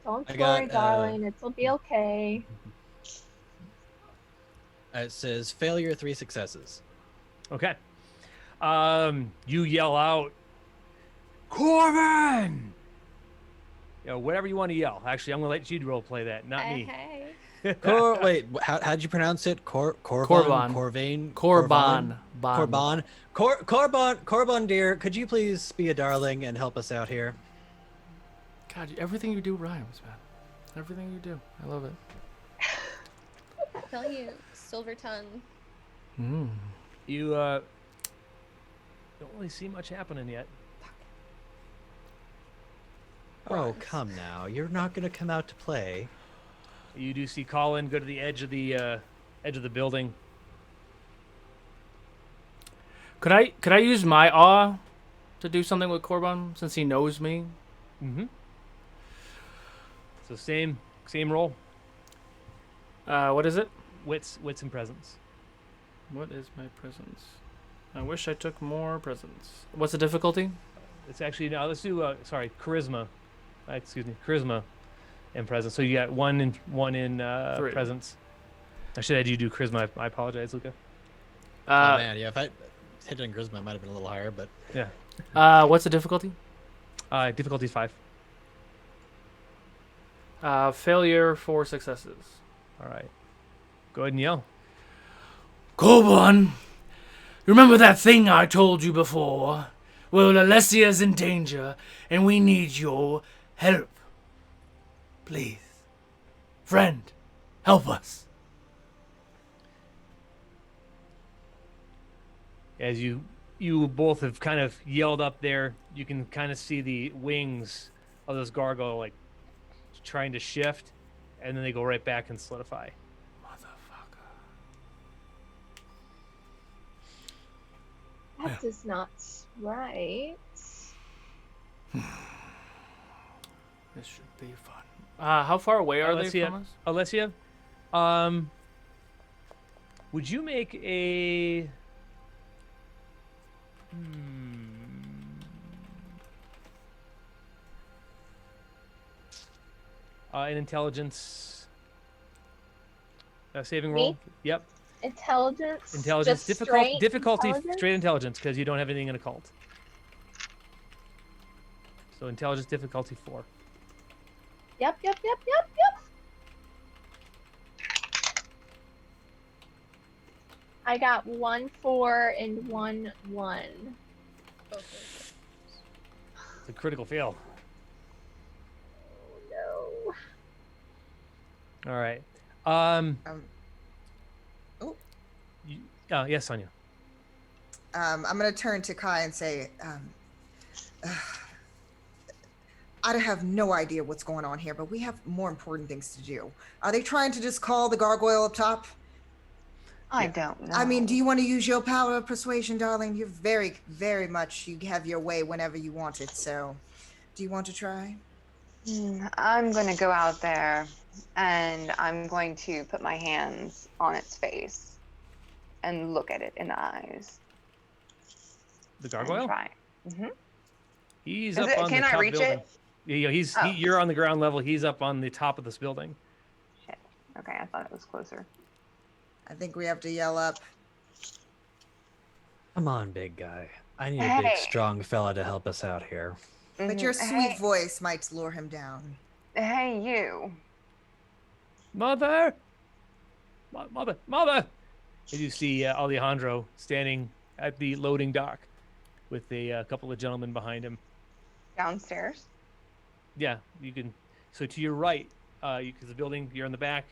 Don't I worry, got, darling. It'll be okay. It says failure, 3 successes. Okay. You yell out, Corbin! You know, whatever you want to yell. Actually, I'm going to let you role play that, not me. hey. Wait, how'd you pronounce it? Corban? Corban. Corvain? Corban. Corban, dear, could you please be a darling and help us out here? God, everything you do rhymes, man. Everything you do. I love it. Tell you, silver tongue. You don't really see much happening yet. Oh, come now. You're not going to come out to play. You do see Colin go to the edge of the building. Could I use my awe to do something with Corban since he knows me? Mm-hmm. So same roll. What is it? Wits and presence. What is my presence? I wish I took more presents. What's the difficulty? It's actually now. Let's do charisma. Excuse me, charisma and presence. So you got one in 3. presence. I should have had you do charisma. I apologize, Luca. Oh man, yeah. If I hit it in charisma, it might have been a little higher, but Yeah. What's the difficulty? Difficulty 5. Failure, 4 successes. All right. Go ahead and yell. Koban, remember that thing I told you before? Well, Alessia's in danger, and we need your help. Please. Friend, help us. As you both have kind of yelled up there, you can kind of see the wings of this gargoyle like trying to shift, and then they go right back and solidify. That is not right. This should be fun. How far away are they Alessia, from us? Alessia, would you make a an intelligence saving roll? Me? Yep. Intelligence. Intelligence. Just straight Difficulty. intelligence? Straight intelligence, because you don't have anything in occult. So intelligence difficulty 4. Yep. I got 1 4 and 1 1. It's a critical fail. No. All right. Oh, Yes, Sonia. I'm gonna turn to Kai and say, I have no idea what's going on here, but we have more important things to do. Are they trying to just call the gargoyle up top? I don't know. I mean, do you want to use your power of persuasion, darling? You're very, very much, you have your way whenever you want it. So, do you want to try? I'm going to go out there and I'm going to put my hands on its face and look at it in the eyes. The gargoyle? Try. Mm-hmm. He's Is up it- on can the I top reach building. it? Yeah, Oh. you're on the ground level. He's up on the top of this building. Shit. Okay, I thought it was closer. I think we have to yell up. Come on, big guy. I need a big, Hey. strong fella to help us out here. But your Mhm. sweet voice might lure him down. Hey, you. Mother! Mother! And you see Alejandro standing at the loading dock with a couple of gentlemen behind him. Downstairs. Yeah, you can. So to your right, because the building you're in the back,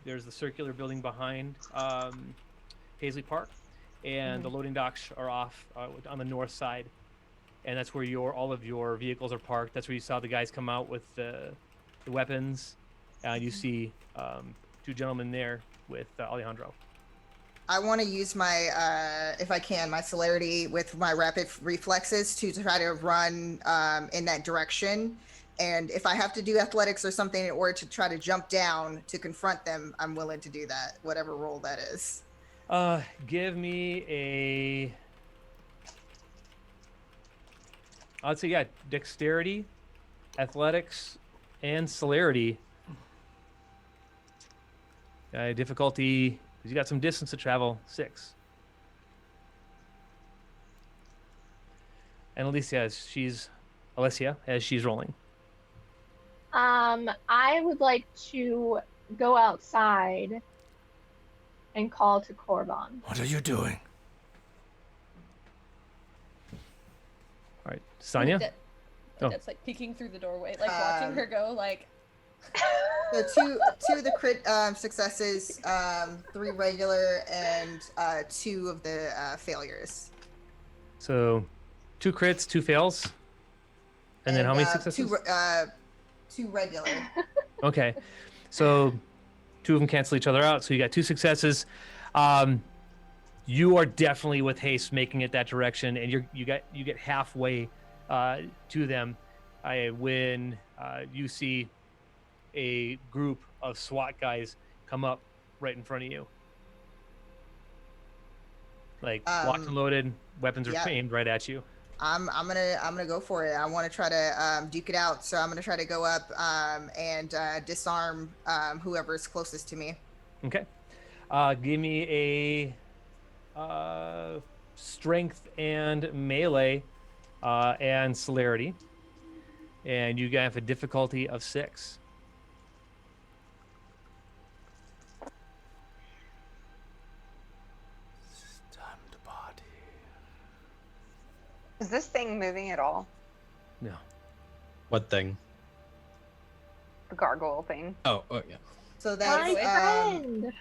there's the circular building behind Paisley Park, and the loading docks are off on the north side, and that's where all of your vehicles are parked. That's where you saw the guys come out with the weapons. You see 2 gentlemen there with Alejandro. I want to use my, if I can, my celerity with my rapid reflexes to try to run in that direction. And if I have to do athletics or something in order to try to jump down to confront them, I'm willing to do that, whatever role that is. Give me a. I'd say yeah, dexterity, athletics, and celerity. Difficulty. You got some distance to travel. 6. And Alessia, as she's rolling. I would like to go outside and call to Corban. What are you doing? All right, Sonia. Oh. That's like peeking through the doorway, like watching her go, like. So two of the crit successes, 3 regular, and 2 of the failures. So 2 crits, 2 fails. And then how many successes? 2 regular. Okay, so 2 of them cancel each other out. So you got 2 successes. You are definitely with haste making it that direction, and you get halfway to them. When you see a group of SWAT guys come up right in front of you. Like locked and loaded, weapons are yeah. aimed right at you. I'm gonna go for it. I want to try to duke it out. So I'm gonna try to go up and disarm whoever's closest to me. Okay. Give me a strength and melee and celerity, and you have a difficulty of 6. Stunned body. Is this thing moving at all? No. What thing? The gargoyle thing. Oh, yeah. So My friend.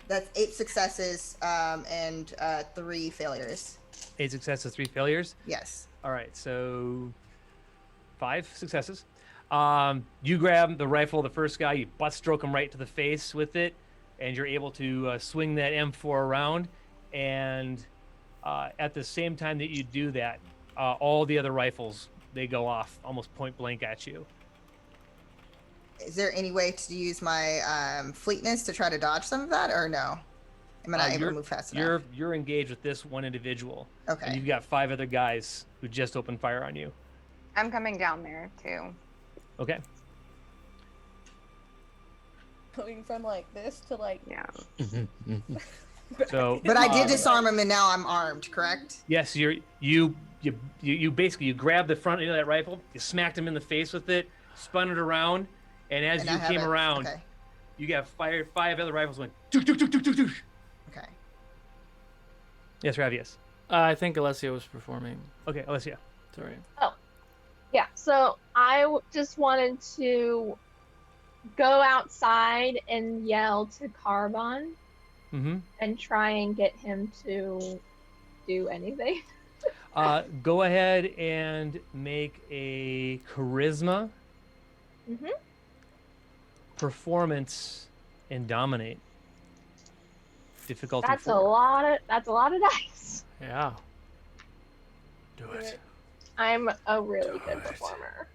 that's 8 successes and 3 failures. 8 successes, 3 failures. Yes. All right, so 5 successes. You grab the rifle, the first guy, you butt stroke him right to the face with it, and you're able to swing that M4 around. And at the same time that you do that, all the other rifles, they go off almost point blank at you. Is there any way to use my fleetness to try to dodge some of that, or no? Am I not able to move fast enough? You're engaged with this one individual. Okay. And you've got 5 other guys who just opened fire on you. I'm coming down there too. Okay. Going from like this to like. Yeah. So. But I did disarm him, and now I'm armed. Correct? Yes, you basically you grabbed the front end of that rifle, you smacked him in the face with it, spun it around, and as you came around, you got 5 other rifles went. Tuk, tuk, tuk, tuk, tuk, tuk. Okay. Yes, Ravius. I think Alessia was performing. Okay, Alessia. Sorry. Yeah, so I just wanted to go outside and yell to Carbon Mm-hmm. and try and get him to do anything. Go ahead and make a charisma, Mm-hmm. performance, and dominate. Difficulty That's 4. a lot of dice. Yeah. Do it. I'm a really Do good it. performer.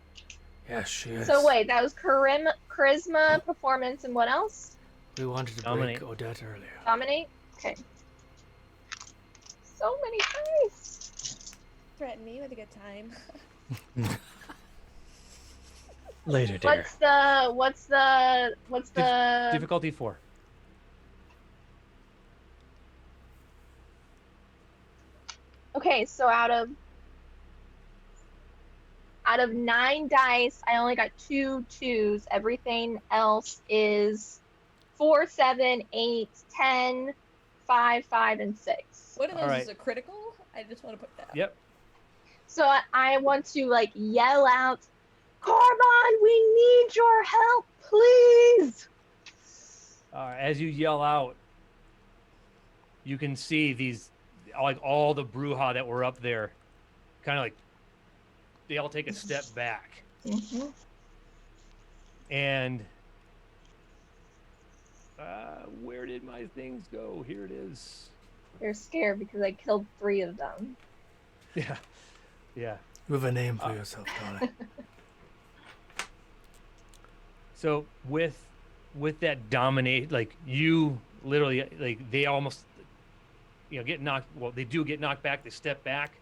Yes, she is. So wait, that was charisma, performance, and what else? We wanted to Dominate. break Odette earlier. Dominate? Okay. So many dice. Threaten me with a good time. Later, dear. What's the Difficulty 4. Okay, so out of 9 dice, I only got 2 2s. Everything else is 4, 7, 8, 10, 5, 5, and 6. One of those Alright. is a critical. I just want to put that. Yep. So I want to like yell out, Carbon, we need your help, please. As you yell out, you can see these, like all the brouhaha that were up there, kind of like they all take a step back, Mm-hmm. and where did my things go? Here it is. They're scared because I killed 3 of them. Yeah, yeah. You have a name for yourself, darling. So with that dominate, like you literally, like they almost, get knocked. Well, they do get knocked back. They step back,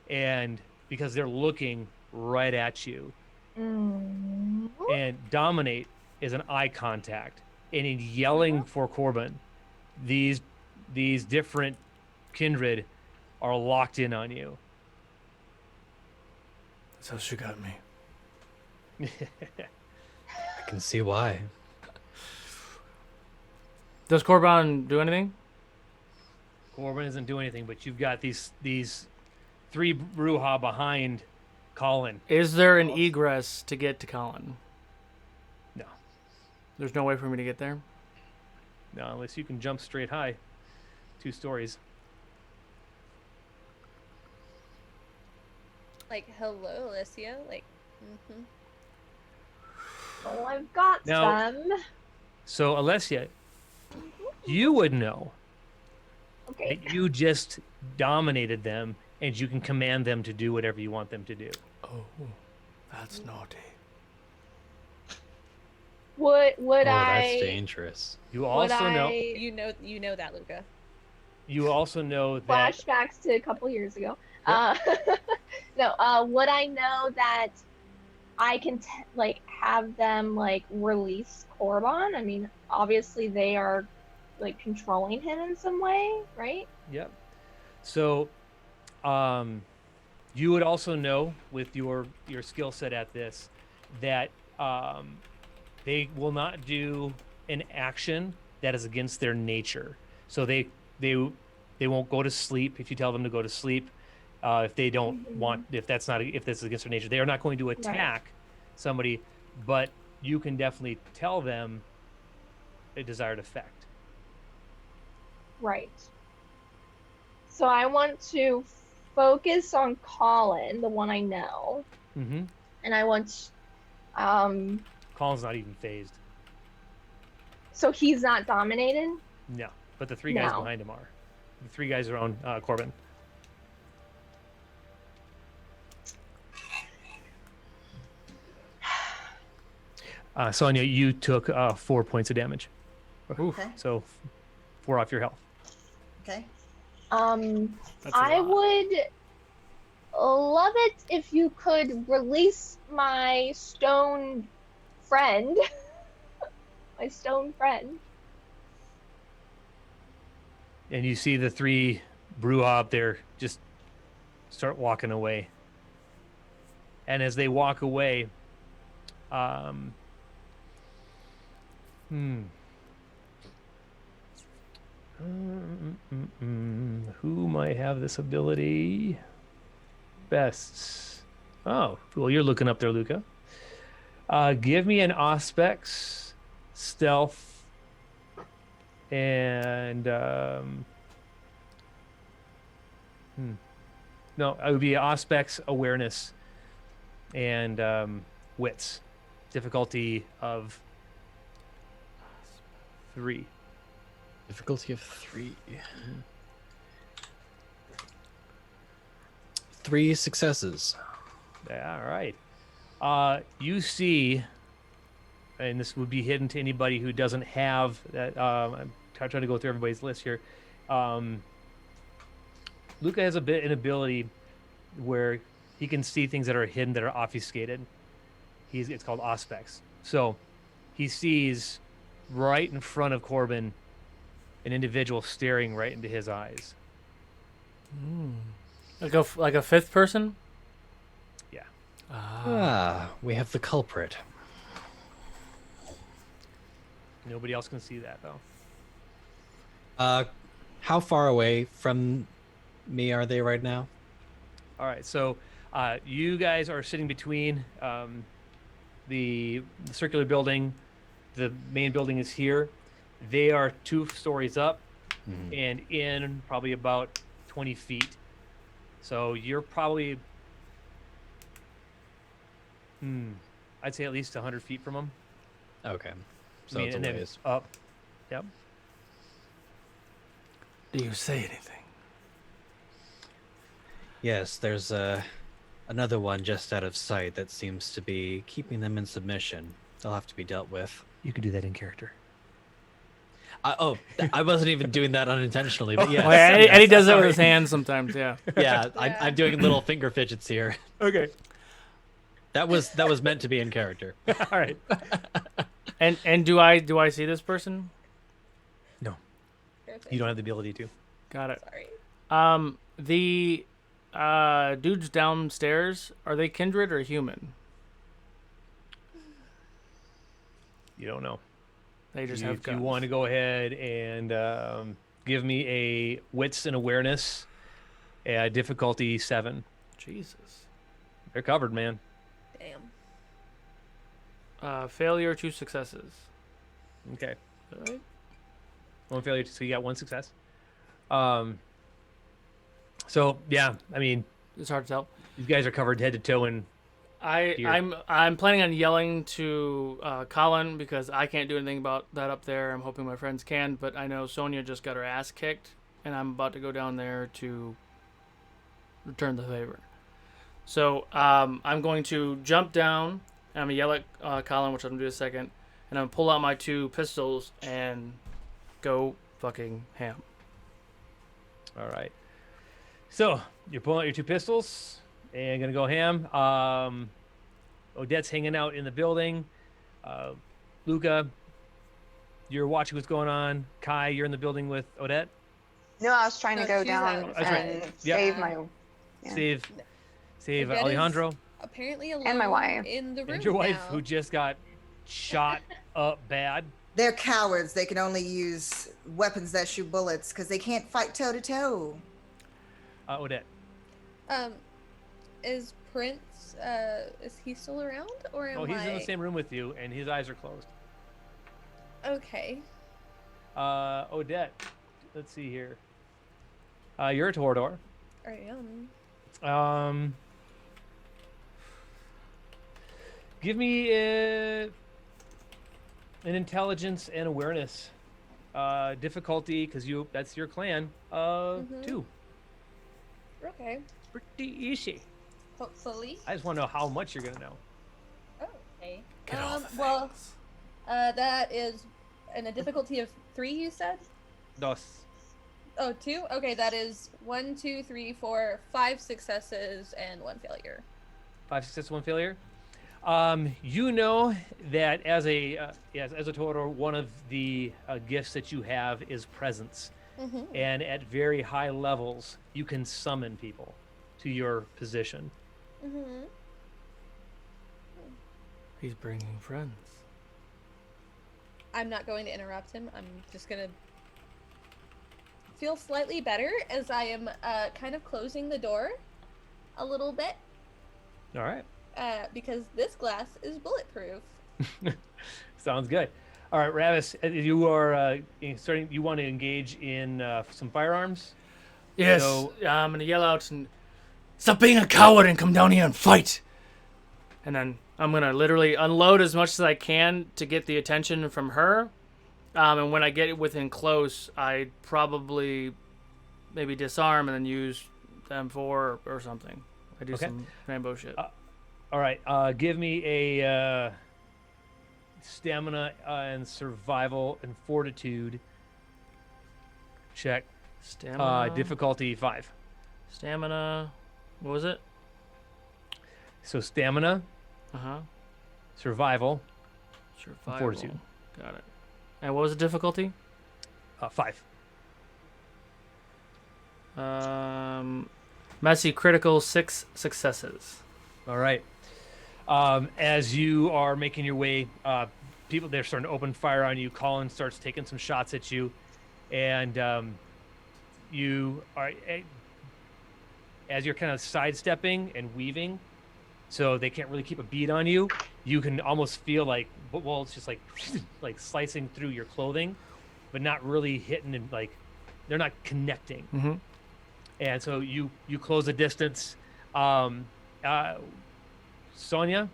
and because they're looking right at you, Mm. and dominate is an eye contact, and in yelling for Corbin, these different kindred are locked in on you. That's how she got me. I can see why. Does Corban do anything? Corbin doesn't do anything, but you've got these 3 brouhaha behind Colin. Is there an egress to get to Colin? No. There's no way for me to get there? No, unless you can jump straight high. 2 stories. Like, hello, Alicia. Like, Oh, I've got Now- some. So, Alessia, you would know Okay. that you just dominated them, and you can command them to do whatever you want them to do. Oh, that's naughty. Would Oh, I? that's dangerous. You Would also know. I? you know that, Luca. You also know that Flashbacks to a couple years ago. Yep. No, would I know that I can like have them like release Korban? I mean, obviously they are like controlling him in some way, right? Yep. So, you would also know with your skill set at this that they will not do an action that is against their nature. So they won't go to sleep if you tell them to go to sleep. If they don't want, if that's against their nature, they are not going to attack somebody. But you can definitely tell them a desired effect. Right. So I want to focus on Colin, the one I know, Mm-hmm. and I want, Colin's not even phased. so he's not dominated. No, but the three guys No. behind him are. The three guys around Corbin. Sonia, you took 4 points of damage. Okay. So 4 off your health. Okay. That's a I lot. would love it if you could release my stone friend. My stone friend. And you see the 3 Bruja up there just start walking away. And as they walk away, who might have this ability best? Oh, well, you're looking up there, Luca. Give me an Auspex, Stealth, and no, it would be Auspex, Awareness, and Wits. Difficulty of 3. Difficulty of 3. 3 successes. Yeah, all right. You see, and this would be hidden to anybody who doesn't have that. I'm trying to go through everybody's list here. Luca has an ability where he can see things that are hidden, that are obfuscated. It's called Auspex. So he sees right in front of Corbin an individual staring right into his eyes. Like a fifth person? Yeah. We have the culprit. Nobody else can see that though. How far away from me are they right now? All right, so you guys are sitting between the circular building. The main building is here. They are 2 stories up and in probably about 20 feet. So you're probably, I'd say at least 100 feet from them. Okay. So I mean, it's a and then ways. up. Yep. Do you say anything? Yes, there's another one just out of sight that seems to be keeping them in submission. They'll have to be dealt with. You could do that in character. I wasn't even doing that unintentionally, but yeah. Well, Eddie does that with his hands sometimes, yeah. Yeah, Yeah. I'm doing little finger fidgets here. Okay. That was meant to be in character. All right. And do I see this person? No, Perfect. you don't have the ability to. Got it. Sorry. The dudes downstairs, are they kindred or human? You don't know. They just If have you guns. want to go ahead and give me a wits and awareness, difficulty 7. Jesus. They're covered, man. Damn. Failure, 2 successes. Okay. All right. 1 failure, so you got 1 success. So yeah, I mean, It's hard to tell. these guys are covered head to toe in. Deer. I'm planning on yelling to Colin because I can't do anything about that up there. I'm hoping my friends can, but I know Sonia just got her ass kicked, and I'm about to go down there to return the favor. So I'm going to jump down, and I'm going to yell at Colin, which I'm going to do in a second, and I'm going to pull out my 2 pistols and go fucking ham. All right. So you're pulling out your 2 pistols and gonna go ham. Odette's hanging out in the building. Luca, you're watching what's going on. Kai, you're in the building with Odette. No, I was trying to No, go she's down out. That's right. and Yep. save my Yeah. Save Odette is Alejandro apparently alone And my wife. in the room and your wife, now. who just got shot up bad. They're cowards. They can only use weapons that shoot bullets because they can't fight toe to toe. Odette. Is Prince, is he still around, or am Oh, he's I? in the same room with you, and his eyes are closed. Okay. Odette, let's see here. You're a Torador. I am. Give me an intelligence and awareness difficulty, because that's your clan. 2. Okay. Pretty easy. Hopefully. I just want to know how much you're gonna know. Oh, okay. Get all the Well, things. that is in a difficulty of 3, you said? Dos. Oh, 2? Okay, that is 1, 2, 3, 4, 5 successes and 1 failure. 5 successes, 1 failure. You know that as a Torador, one of the gifts that you have is presence, and at very high levels, you can summon people to your position. He's bringing friends. I'm not going to interrupt him. I'm just gonna feel slightly better as I am kind of closing the door a little bit, All right. because this glass is bulletproof. Sounds good. All right, Ravis, you are starting. You want to engage in some firearms? Yes, So- I'm gonna yell out and stop being a coward and come down here and fight. And then I'm gonna literally unload as much as I can to get the attention from her. And when I get it within close, I probably maybe disarm and then use M4 or something. I do Okay. some Rambo shit. All right. Give me a stamina and survival and fortitude check. Stamina. Difficulty 5. Stamina. What was it? So stamina, survival, Survival. fortitude. Got it. And what was the difficulty? 5. Messy critical 6 successes. All right. As you are making your way, people they're starting to open fire on you. Colin starts taking some shots at you, and you are as you're kind of sidestepping and weaving, so they can't really keep a bead on you. You can almost feel like, well, it's just like like slicing through your clothing, but not really hitting, and like they're not connecting. Mm-hmm. And so you close the distance. Sonia,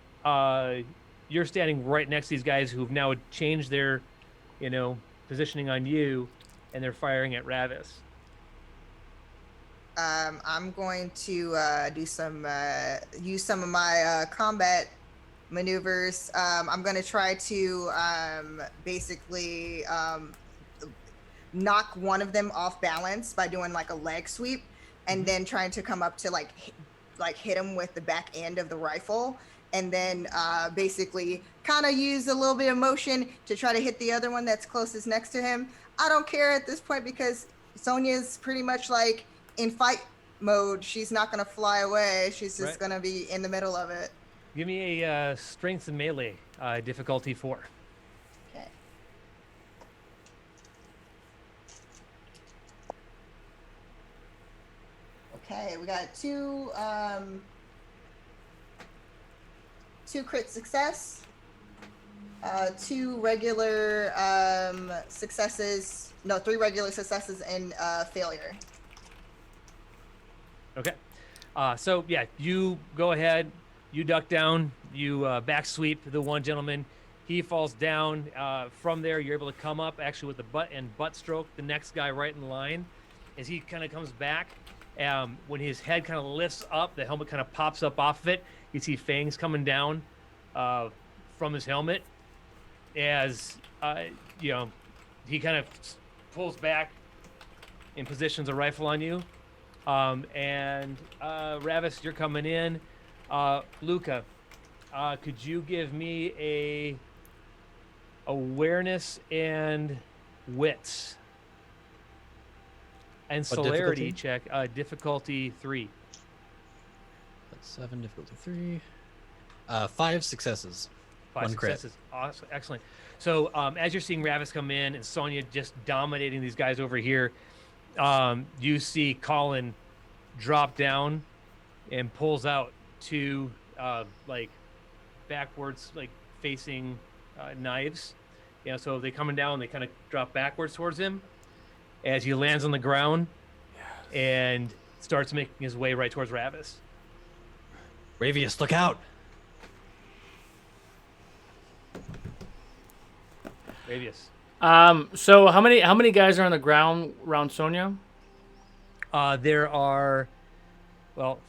you're standing right next to these guys who've now changed their, positioning on you, and they're firing at Ravis. I'm going to use some of my combat maneuvers. I'm going to try to basically knock one of them off balance by doing like a leg sweep, and then trying to come up to hit him with the back end of the rifle, and then basically kind of use a little bit of motion to try to hit the other one that's closest next to him. I don't care at this point because Sonia's pretty much like in fight mode. She's not going to fly away. She's just going to be in the middle of it. Give me a strength and melee, difficulty 4. Okay. Okay, we got two crit success, 2 regular successes, no, 3 regular successes and failure. Okay. So yeah, you go ahead, you duck down, you back sweep the one gentleman. He falls down. From there, you're able to come up actually with the butt stroke the next guy right in line. As he kind of comes back, when his head kind of lifts up, the helmet kind of pops up off of it. You see fangs coming down from his helmet. As he kind of pulls back and positions a rifle on you. And Ravis, you're coming in. Luca, could you give me a awareness and wits and What celerity difficulty? check? Difficulty 3. That's 7, difficulty 3. 5 successes. 5 1 crit. successes. Awesome. Excellent. So as you're seeing Ravis come in and Sonya just dominating these guys over here, you see Colin drop down and pulls out 2 like backwards, like facing knives. You know, so they coming down, they kind of drop backwards towards him as he lands on the ground and starts making his way right towards Ravis. Ravius, look out! Ravius. So how many guys are on the ground around Sonya? There are, well,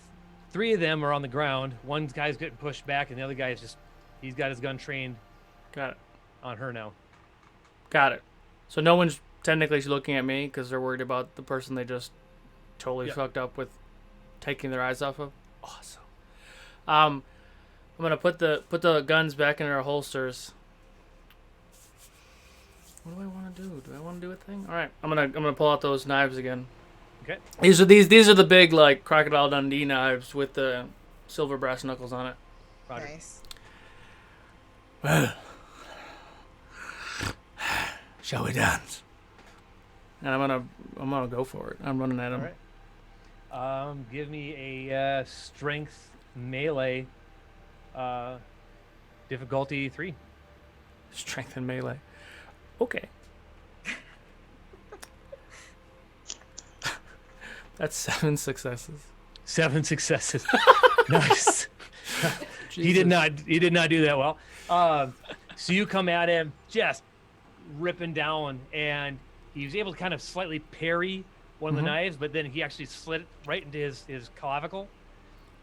3 of them are on the ground. One guy's getting pushed back, and the other guy is he's got his gun trained Got it. on her now. Got it. So no one's technically looking at me because they're worried about the person they just totally fucked up with taking their eyes off of. Awesome. I'm gonna put the guns back in their holsters. What do I want to do? Do I want to do a thing? All right, I'm gonna pull out those knives again. Okay. These are the big like Crocodile Dundee knives with the silver brass knuckles on it. Roger. Nice. Well, shall we dance? And I'm gonna go for it. I'm running at him. All right. Give me a strength melee. Difficulty 3. Strength and melee. Okay. That's 7 successes. 7 successes. Nice. He did not do that well. So you come at him just ripping down, and he was able to kind of slightly parry one of the knives, but then he actually slid it right into his clavicle,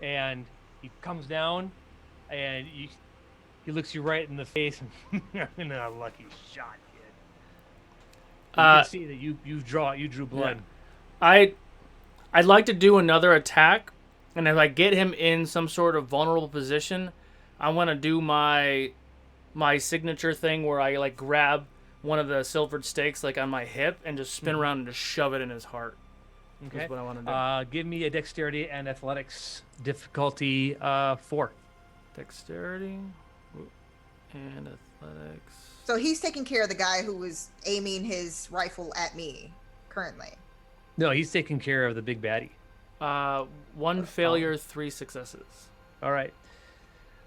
and he comes down, and he looks you right in the face, and a lucky shot, kid. You can see that you drew blood. Yeah. I'd like to do another attack, and if I get him in some sort of vulnerable position, I want to do my signature thing where I like grab one of the silvered stakes like on my hip and just spin around and just shove it in his heart. Okay. That's what I want to do. Give me a dexterity and athletics difficulty 4. Dexterity and athletics. So he's taking care of the guy who was aiming his rifle at me currently. No, he's taking care of the big baddie. 1 failure, 3 successes. All right.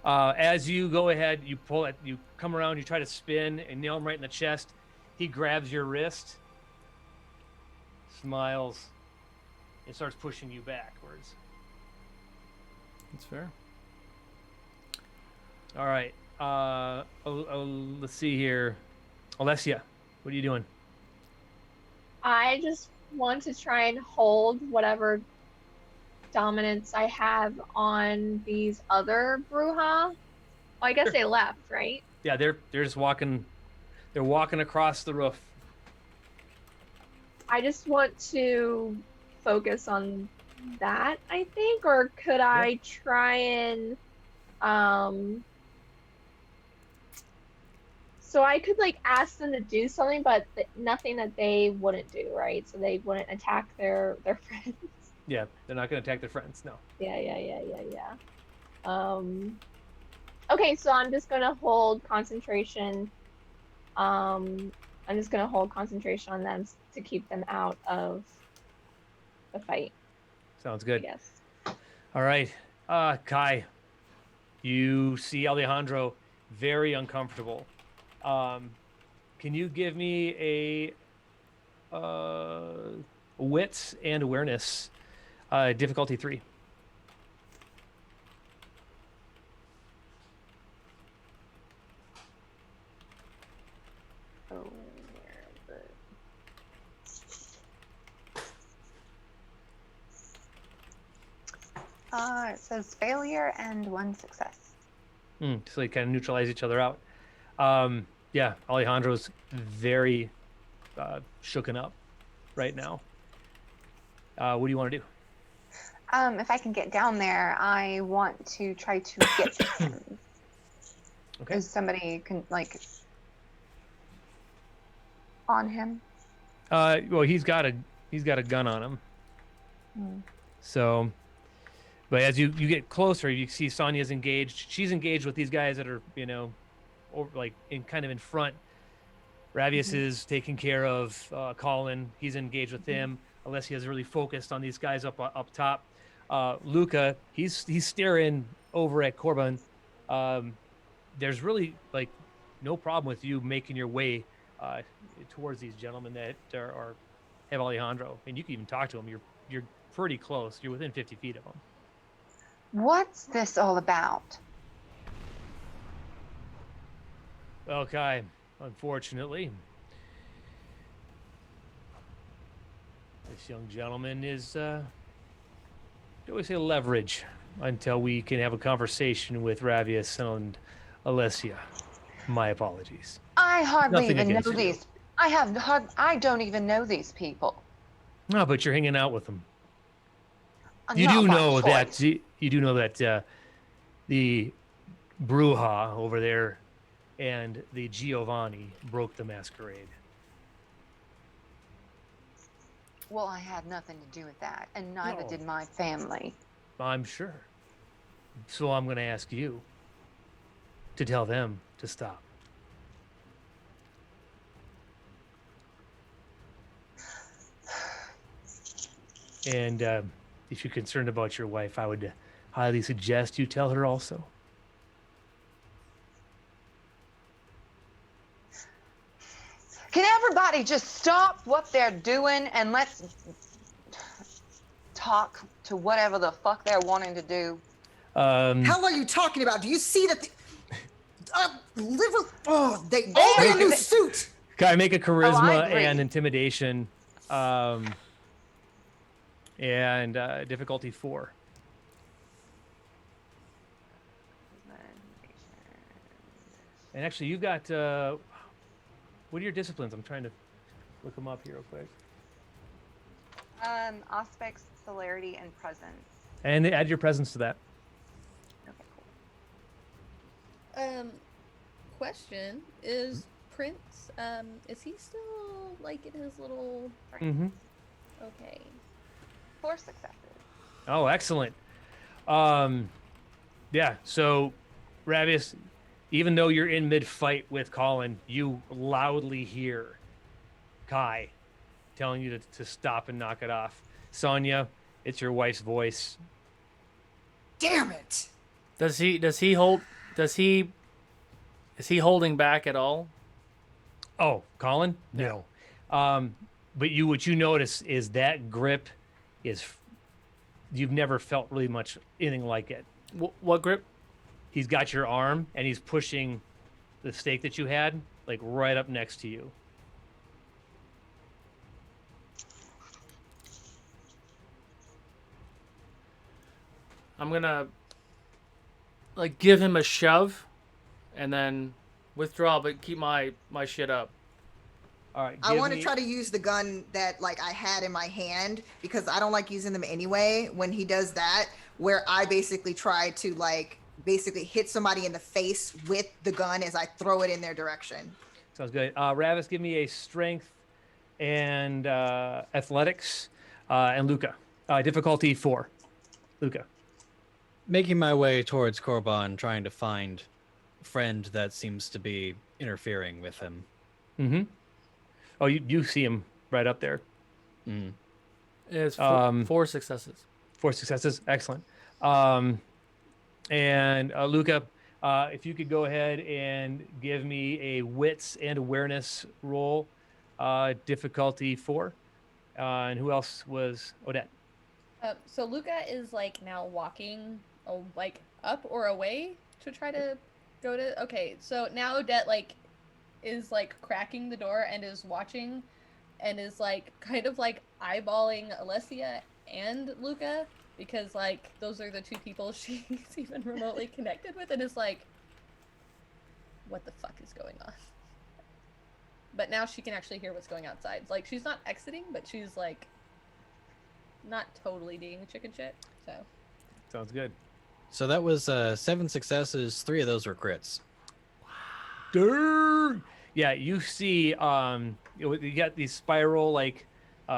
As you go ahead, you pull it, you come around, you try to spin and nail him right in the chest. He grabs your wrist, smiles, and starts pushing you backwards. That's fair. All right. Let's see here. Alessia, what are you doing? I just want to try and hold whatever dominance I have on these other Bruja. Well, I guess they left, right? Yeah, they're just walking. They're walking across the roof. I just want to focus on that, I think, or could I try and so I could like ask them to do something, but nothing that they wouldn't do, right? So they wouldn't attack their friends. Yeah, they're not going to attack their friends. No. Yeah. Okay, so I'm just gonna hold concentration. I'm just gonna hold concentration on them to keep them out of the fight. Sounds good. Yes. All right. Kai, you see Alejandro very uncomfortable. Can you give me a wits and awareness, difficulty 3? Oh, where is it? It says failure and 1 success. So they kind of neutralize each other out. Yeah, Alejandro's very shooken up right now. What do you want to do? If I can get down there, I want to try to get to him. Okay. Is somebody can like on him? Well, he's got a gun on him. So, but as you get closer, you see Sonya's engaged. She's engaged with these guys that are, over, like kind of in front. Ravius is taking care of Colin. He's engaged with him. Alessia's really focused on these guys up top. Luca, he's staring over at Corbin. There's really like no problem with you making your way towards these gentlemen that have Alejandro, and you can even talk to them. You're pretty close. You're within 50 feet of them. What's this all about? Well, Kai, unfortunately, this young gentleman is, I always say leverage until we can have a conversation with Ravius and Alessia. My apologies. I hardly Nothing even know against you. these. I don't even know these people. No, but you're hanging out with them. You Not do by know that choice. you do know that the Bruja over there and the Giovanni broke the Masquerade. Well, I had nothing to do with that, and neither No. did my family. I'm sure. So I'm going to ask you to tell them to stop. And if you're concerned about your wife, I would highly suggest you tell her also. Can everybody just stop what they're doing and let's talk to whatever the fuck they're wanting to do? Hell are you talking about? Do you see that? They all made a new suit. Can I make a charisma agree. and intimidation and difficulty 4? And actually, you've got what are your disciplines? I'm trying to look them up here real quick. Aspects, celerity, and presence. And add your presence to that. Okay, cool. Question is Prince, is he still like in his little Mm-hmm. okay. 4 successes. Oh, excellent. Yeah, so Ravius, even though you're in mid-fight with Colin, you loudly hear Kai telling you to stop and knock it off. Sonya, it's your wife's voice. Damn it. Is he holding back at all? Oh, Colin? No. But what you notice is that grip is you've never felt really much anything like it. What grip? He's got your arm and he's pushing the stake that you had like right up next to you. I'm gonna like give him a shove, and then withdraw, but keep my shit up. All right. I give want to me- try to use the gun that like I had in my hand because I don't like using them anyway. When he does that, where I basically try to like basically hit somebody in the face with the gun as I throw it in their direction. Sounds good. Ravis, give me a strength and athletics, and Luca. Difficulty 4. Luca. Making my way towards Korban, trying to find a friend that seems to be interfering with him. Mm-hmm. Oh, you see him right up there. Mm. It's 4 successes. 4 successes. Excellent. And Luca, if you could go ahead and give me a wits and awareness roll, difficulty 4. And who else was Odette? So Luca is like now walking like up or away to try to go to. Okay, so now Odette like is like cracking the door and is watching, and is like kind of like eyeballing Alessia and Luca because like those are the 2 people she's even remotely connected with, and is like, what the fuck is going on? But now she can actually hear what's going outside. Like she's not exiting, but she's like not totally being chicken shit. So Sounds good. So that was 7 successes. 3 of those were crits. Durr! Yeah, you see, you got these spiral, like,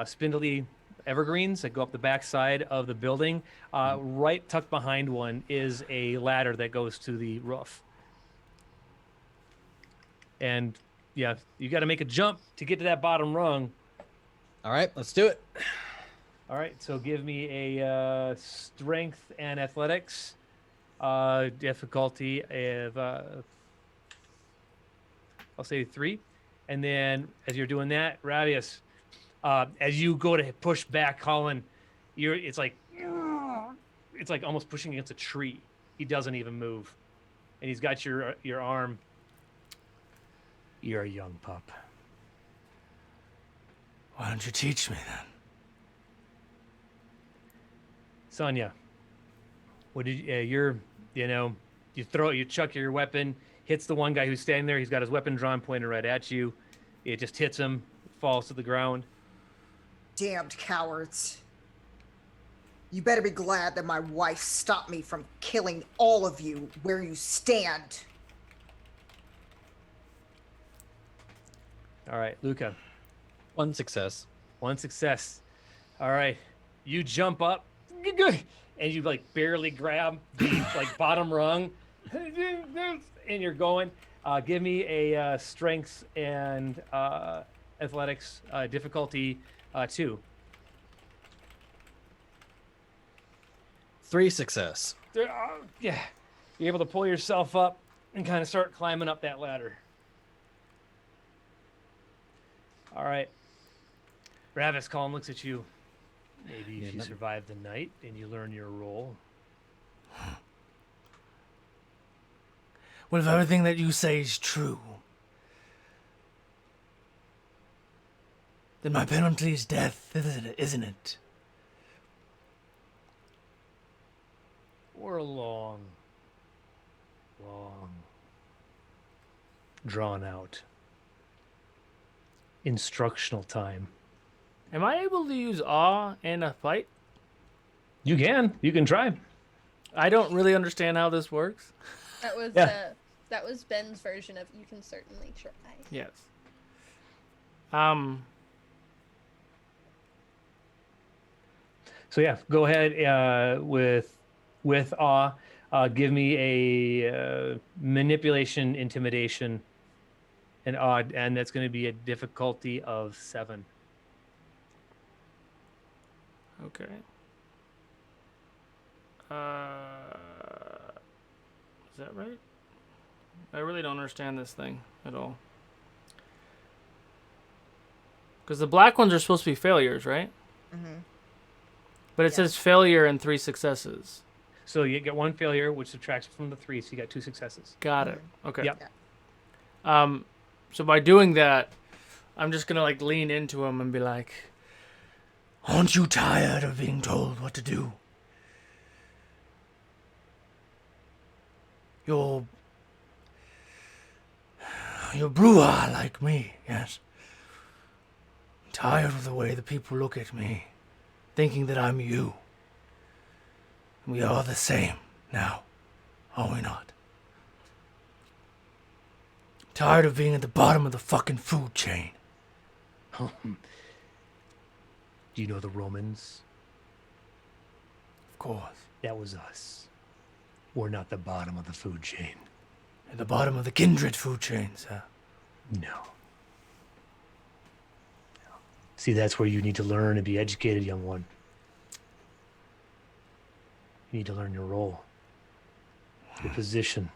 spindly evergreens that go up the back side of the building. Right tucked behind one is a ladder that goes to the roof. And, yeah, you got to make a jump to get to that bottom rung. All right, let's do it. All right, so give me a strength and athletics difficulty of, I'll say 3. And then as you're doing that, Ravius, as you go to push back Colin, it's like almost pushing against a tree. He doesn't even move. And he's got your arm. You're a young pup. Why don't you teach me then? Sonya, what did you chuck your weapon, hits the one guy who's standing there. He's got his weapon drawn, pointed right at you. It just hits him, falls to the ground. Damned cowards. You better be glad that my wife stopped me from killing all of you where you stand. All right, Luca. 1 success. 1 success. All right, you jump up, and you like barely grab the like bottom rung, and you're going. Give me a strength and athletics difficulty 2. 3 success. Yeah, you're able to pull yourself up and kind of start climbing up that ladder. All right. Ravis, Colin looks at you. Maybe if you survive the night and you learn your role. Well, if everything that you say is true, then my penalty is death, isn't it? Or a long, drawn out instructional time. Am I able to use awe in a fight? You can try. I don't really understand how this works. that was Yeah. that was Ben's version of you can certainly try. Yes. So yeah, go ahead with awe. Give me a manipulation, intimidation, and odd, and that's going to be a difficulty of 7. Okay. Is that right? I really don't understand this thing at all. Because the black ones are supposed to be failures, right? Mm-hmm. But it says failure and 3 successes. So you get 1 failure, which subtracts from the 3, so you got 2 successes. Got it. Okay. Yep. So by doing that, I'm just gonna like lean into him and be like, "Aren't you tired of being told what to do? You're brewer like me, yes. I'm tired of the way the people look at me, thinking that I'm you. We are the same now, are we not? Tired of being at the bottom of the fucking food chain. Do you know the Romans? Of course. That was us. We're not the bottom of the food chain. At the bottom of the Kindred food chain, sir. No. See, that's where you need to learn and be educated, young one. You need to learn your role, your position.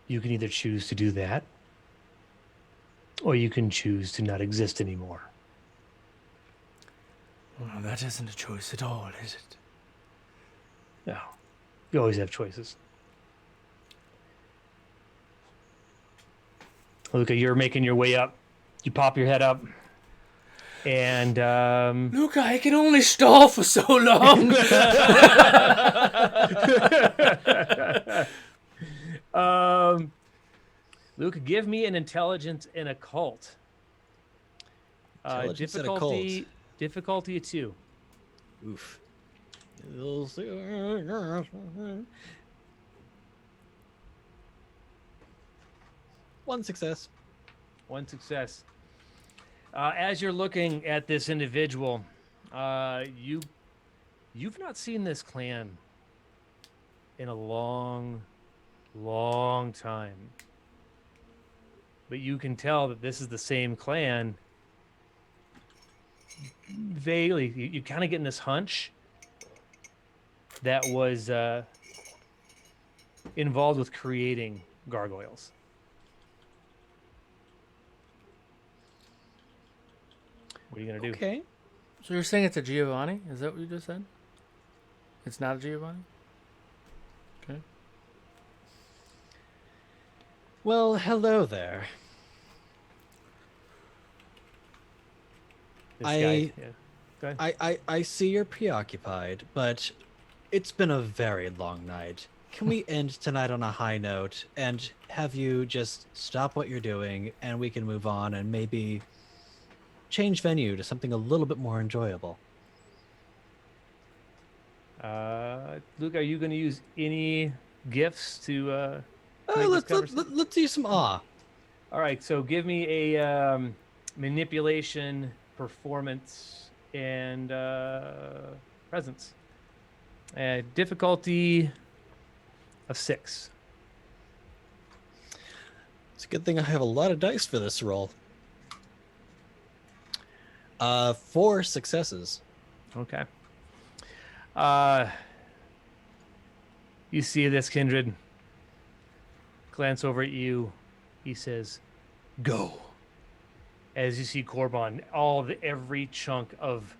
You can either choose to do that, or you can choose to not exist anymore. Well, that isn't a choice at all, is it? No. You always have choices. Luca, you're making your way up. You pop your head up. And Luca, I can only stall for so long. Luca, give me an intelligence and occult. Intelligence and Difficulty Difficulty of 2. Oof. One success. 1 success. As you're looking at this individual, you've not seen this clan in a long, long time. But you can tell that this is the same clan. Vaguely, you kind of getting this hunch that was involved with creating gargoyles. What are you gonna do? Okay. So you're saying it's a Giovanni? Is that what you just said? It's not a Giovanni? Okay. Well, hello there. This I- guy, yeah. Go ahead. I see you're preoccupied, but it's been a very long night. Can we end tonight on a high note and have you just stop what you're doing and we can move on and maybe change venue to something a little bit more enjoyable? Luke, are you going to use any gifts to make this Let's conversation? use some awe. All right, so give me a manipulation, performance, and presence. Difficulty of 6. It's a good thing I have a lot of dice for this roll. 4 successes. Okay. You see this, Kindred. Glance over at you. He says, "Go." As you see Korban, every chunk of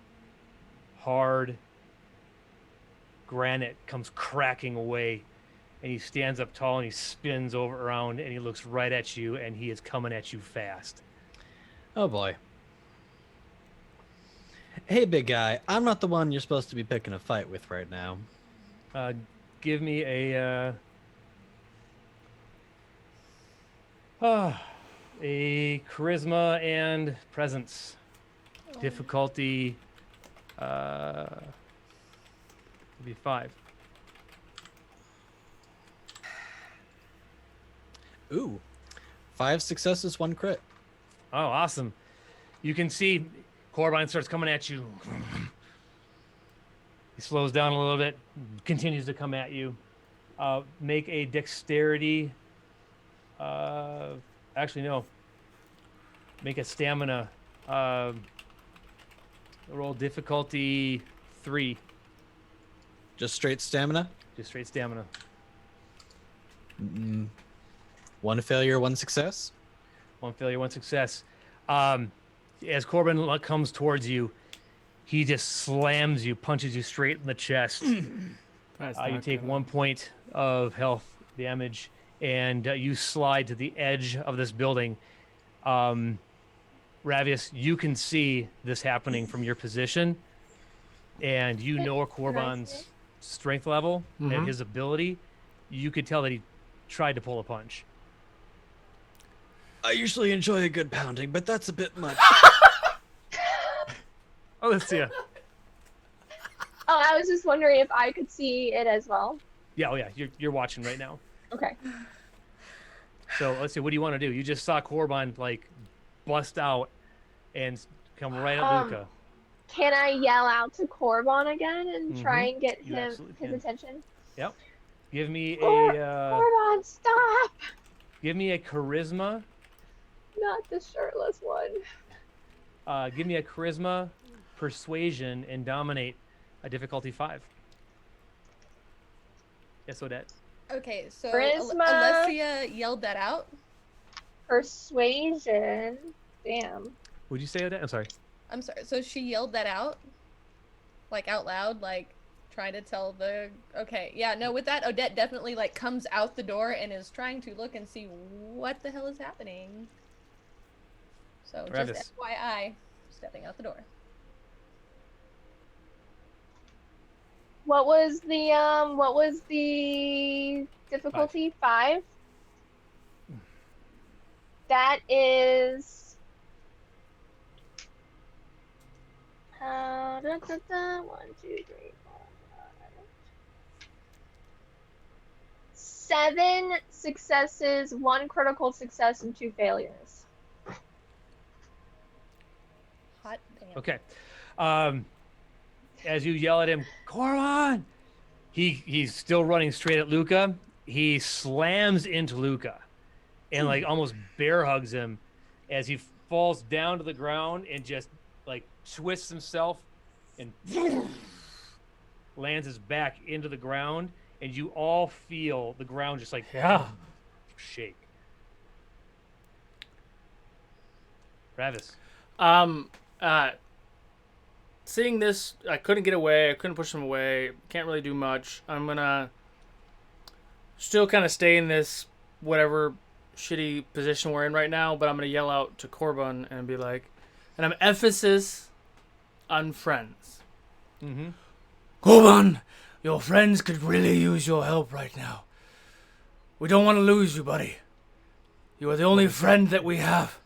hard granite comes cracking away, and he stands up tall and he spins over around and he looks right at you, and he is coming at you fast. Oh boy. Hey, big guy. I'm not the one you're supposed to be picking a fight with right now. Give me a charisma and presence. Difficulty would be 5. Ooh. 5 successes, 1 crit. Oh, awesome. You can see Corbine starts coming at you. He slows down a little bit, continues to come at you. Make a dexterity. Actually, no. Make a stamina. Roll difficulty 3. Just straight stamina? Just straight stamina. 1 failure, 1 success? 1 failure, 1 success. As Corbin comes towards you, he just slams you, punches you straight in the chest. That's You not take gonna- 1 point of health damage, and you slide to the edge of this building. Ravius, you can see this happening from your position, and you know Corbin's strength level and his ability. You could tell that he tried to pull a punch. I usually enjoy a good pounding, but that's a bit much. Oh, let's see. Oh, I was just wondering if I could see it as well. Yeah, oh yeah, you're watching right now. Okay. So let's see. What do you want to do? You just saw Corbin bust out and come right at Luca. Can I yell out to Korban again and try and get You him absolutely his can. attention? Yep. Give me Korban, stop! give me a charisma. Not the shirtless one. Give me a charisma, persuasion, and dominate. A difficulty 5. Yes, Odette. Okay, so Charisma. Alessia yelled that out. Persuasion. Damn. Would you say Odette? I'm sorry. I'm sorry. So she yelled that out, out loud, trying to tell the. Okay, yeah, no. With that, Odette definitely comes out the door and is trying to look and see what the hell is happening. So Travis. just FYI, stepping out the door. What was the difficulty? 5? That is How? Da, da, da. 1, 2, 3, 4, 5. 7 successes, 1 critical success, and 2 failures. Hot damn. Okay. As you yell at him, Corwin, he's still running straight at Luca. He slams into Luca and like almost bear hugs him as he falls down to the ground and just like twists himself and lands his back into the ground, and you all feel the ground just like shake. Travis. Seeing this, I couldn't get away. I couldn't push him away. Can't really do much. I'm gonna still kind of stay in this whatever shitty position we're in right now, but I'm gonna yell out to Corbin and be like, and I'm emphasis on friends. Mm-hmm. Corbin, your friends could really use your help right now. We don't want to lose you, buddy. You are the only friend that we have.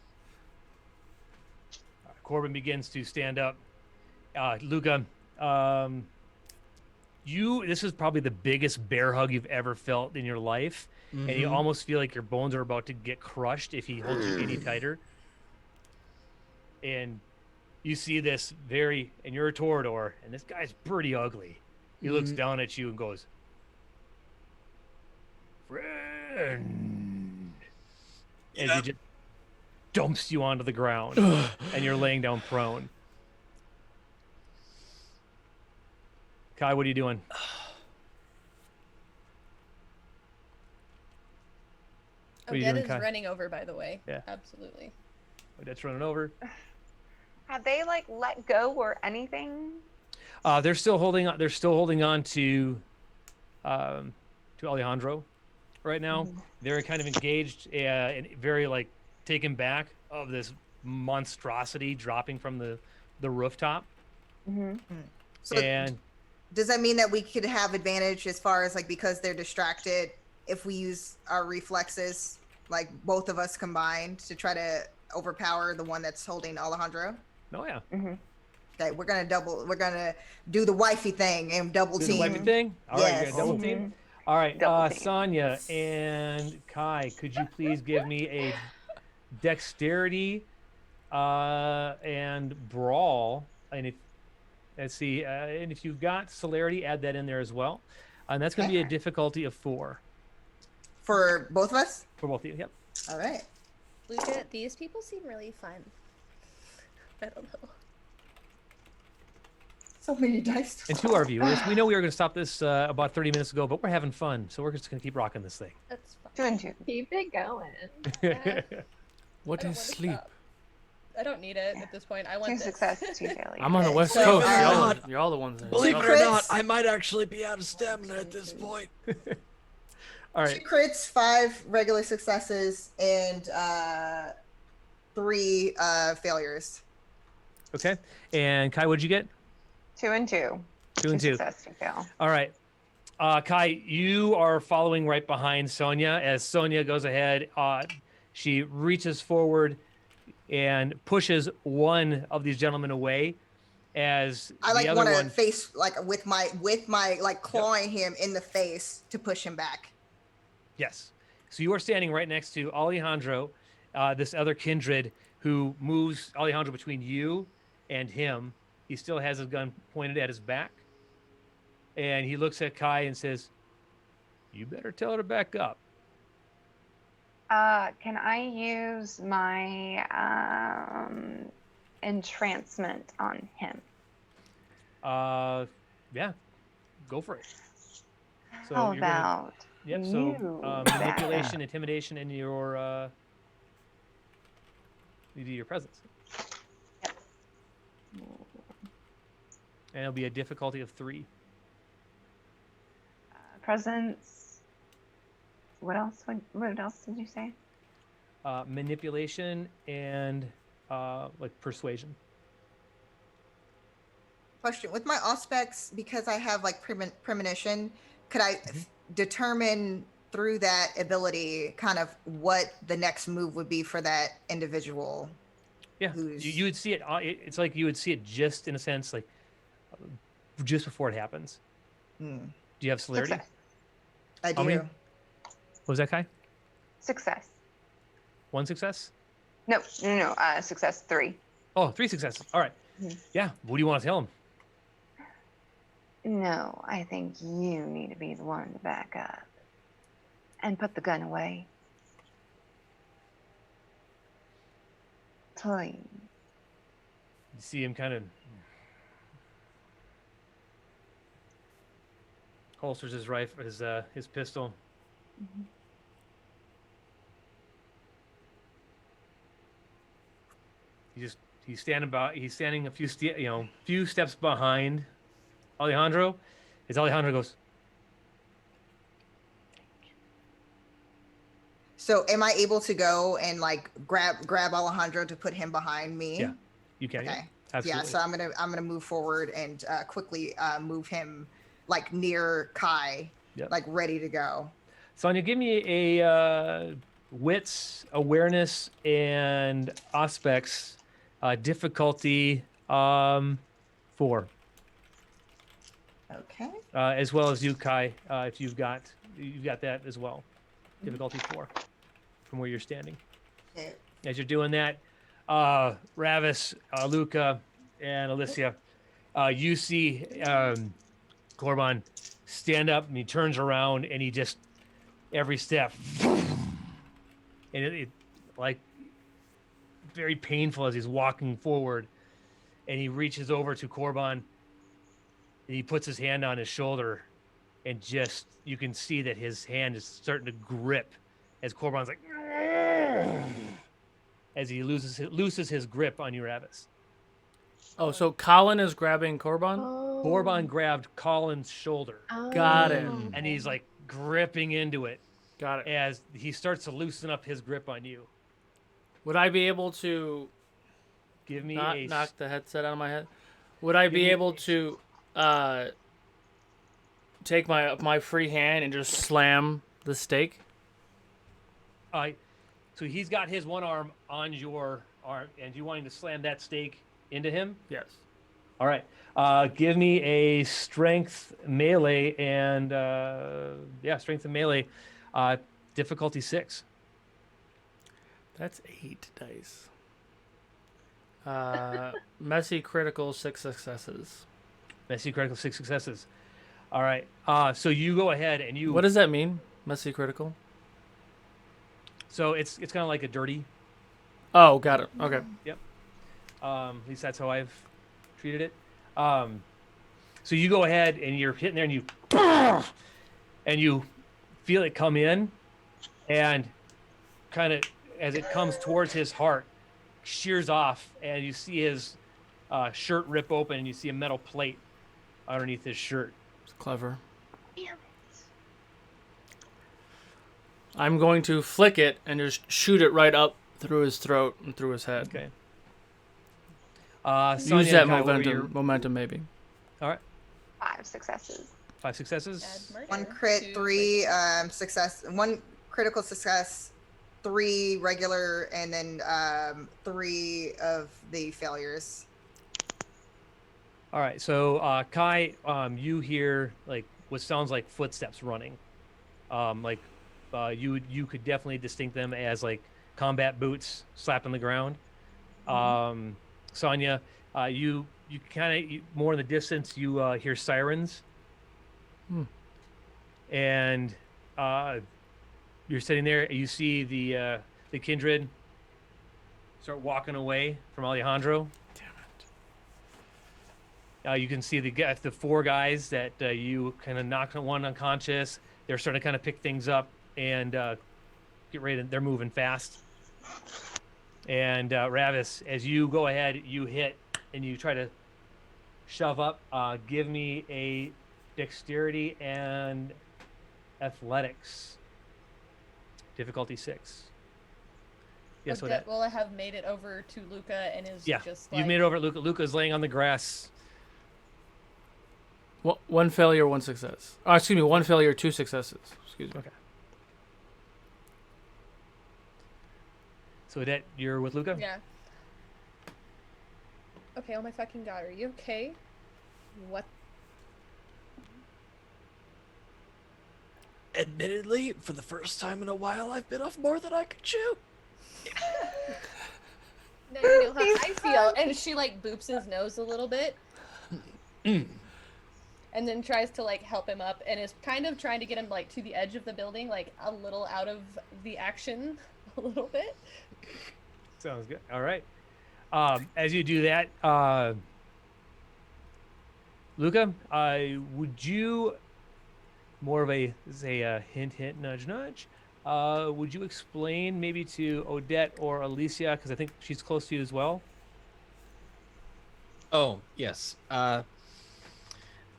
Corbin begins to stand up. Luca, this is probably the biggest bear hug you've ever felt in your life, and you almost feel like your bones are about to get crushed if he holds you any tighter. And you see this and you're a Toreador, and this guy's pretty ugly. He looks down at you and goes, "Friend," as he just dumps you onto the ground, and you're laying down prone. Kai, what are you doing? Odette is running over, by the way. Yeah. Absolutely. Odette's running over. Have they like let go or anything? They're still holding on. They're still holding on to Alejandro right now. They're kind of engaged and very like taken back of this monstrosity dropping from the rooftop. So And does that mean that we could have advantage as far as like, because they're distracted, if we use our reflexes, like both of us combined, to try to overpower the one that's holding Alejandro? oh yeah, Okay, we're gonna do the wifey thing and double do team. the wifey thing. All right, Yes. you got double team. All right, Double team. Sonia and Kai, could you please give me a dexterity and brawl? And if you've got celerity, add that in there as well. And that's going to be a difficulty of 4 For both of us? for both of you. Yep. All right. Luca, these people seem really fun. I don't know. So many dice. And to our viewers, we know we were going to stop this about 30 minutes ago, but we're having fun, so we're just going to keep rocking this thing. That's fine. 2 and 2. Keep it going. What I don't is wanna sleep? stop. I don't need it at this point. I want 2 this. successes, 2 failures. I'm on the West So, Coast. uh, You're all the ones that Believe it or Crits. not, I might actually be out of stamina at this point. All 2 right. crits, 5 regular successes, and 3 failures. Okay. And Kai, what'd you get? 2 and 2. 2 and 2. Success, 2 fail. All right. Kai, you are following right behind Sonia. As Sonia goes ahead, she reaches forward and pushes one of these gentlemen away. As I like the other want to one, face like with my like clawing him in the face to push him back. yes. So you are standing right next to Alejandro, this other kindred who moves Alejandro between you and him. He still has his gun pointed at his back. And he looks at Kai and says, "You better tell her to back up." Can I use my entrancement on him? Yeah, go for it. So How you're gonna- about Yep. So you manipulation, intimidation, and your you do your presence, and it'll be a difficulty of 3. presence? What else? What else did you say? Manipulation and like persuasion. Question: with my auspex, because I have like premonition, could I determine through that ability kind of what the next move would be for that individual? Yeah, you would see it. It's like you would see it just in a sense, like just before it happens. Hmm. Do you have celerity? Success. I How do. many? What was that, Kai? Success. 1 success? No. Success 3. Oh, 3 successes. All right. Mhm. Yeah. What do you want to tell him? No, I think you need to be the one to back up and put the gun away. Please. You see him kind of holsters his rifle, his pistol. He's standing a few steps behind Alejandro. As Alejandro goes, So am I able to go and like grab Alejandro to put him behind me? yeah, you can. Okay. Absolutely. Yeah, so I'm gonna move forward and quickly move him like near Kai, Yep. like ready to go. Sonia, give me a wits, awareness, and aspects difficulty 4, Okay. as well as you, Kai, if you've got that as well. Difficulty 4, from where you're standing. Okay. As you're doing that, Ravis, Luca, and Alicia, you see Corban stand up, and he turns around, and he just every step, and it like very painful as he's walking forward, and he reaches over to Corban, and he puts his hand on his shoulder, and just you can see that his hand is starting to grip as Corban's like as he looses his grip on you, Ravis. Oh, so Colin is grabbing Korban? Corban grabbed Colin's shoulder, Got it. and he's like gripping into it Got it. as he starts to loosen up his grip on you. Would I be able to Give me not a knock the headset out of my head? Would I be me able to take my free hand and just slam the stake? So he's got his one arm on your arm, and you wanting to slam that stake into him? Yes. All right. Give me a strength melee and strength and melee, difficulty 6. That's 8 dice. Messy critical 6 successes. Messy critical 6 successes. All right. So you go ahead and you. What does that mean? Messy critical? So it's kind of like a dirty. Oh, got it. Okay. Yep. At least that's how I've treated it. So you go ahead and you're hitting there and you feel it come in, and kind of as it comes towards his heart, shears off, and you see his shirt rip open, and you see a metal plate underneath his shirt. It's clever. Damn it. I'm going to flick it and just shoot it right up through his throat and through his head. Okay. Use Sonia, that Kai, what were your- momentum maybe. All right. 5 successes. 5 successes. Add murder 1 crit, to 3 success, 1 critical success, 3 regular, and then 3 of the failures. All right. So Kai, you hear like what sounds like footsteps running. You could definitely distinct them as like combat boots slapping the ground. Sonia, you kind of more in the distance you hear sirens. And you're sitting there. You see the Kindred start walking away from Alejandro. Damn it! You can see the 4 guys that you kind of knocked one unconscious. They're starting to kind of pick things up and get ready. They're moving fast. And Ravis, as you go ahead, you hit and you try to shove up. Give me a dexterity and athletics. Difficulty 6. Yes, what that? Will I have made it over to Luca and is Yeah, just you've made it over. Luca's laying on the grass. One failure, 1 success. Oh, excuse me, 1 failure, 2 successes. Excuse me. Okay. So Odette, you're with Luca? Yeah. Okay, oh my fucking god, are you okay? What? Admittedly, for the first time in a while, I've bit off more than I could chew. Now you know how I feel. And she like boops his nose a little bit. And then tries to like help him up and is kind of trying to get him like to the edge of the building, like a little out of the action a little bit. Sounds good. All right. As you do that, Luca, would you, more of a, say, a hint, hint, nudge, nudge, would you explain maybe to Odette or Alicia, because I think she's close to you as well? Oh, yes.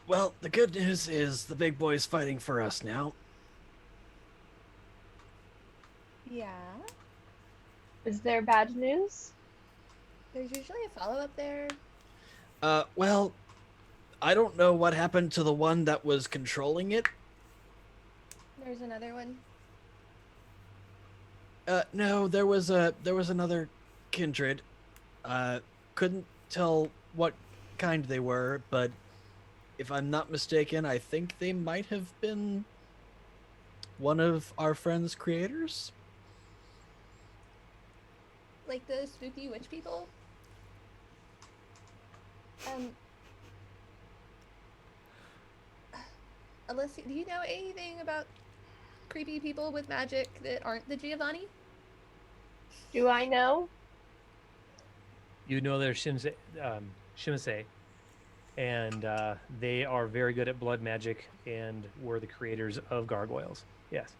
Well, the good news is the big boy's fighting for us now. Yeah. Is there bad news? There's usually a follow-up there. Well, I don't know what happened to the one that was controlling it. There's another one. No, there was another kindred. Couldn't tell what kind they were, but if I'm not mistaken, I think they might have been one of our friend's creators. Like the spooky witch people? Alyssa, do you know anything about creepy people with magic that aren't the Giovanni? Do I know? You know they're Shinsei, and they are very good at blood magic and were the creators of gargoyles. Yes.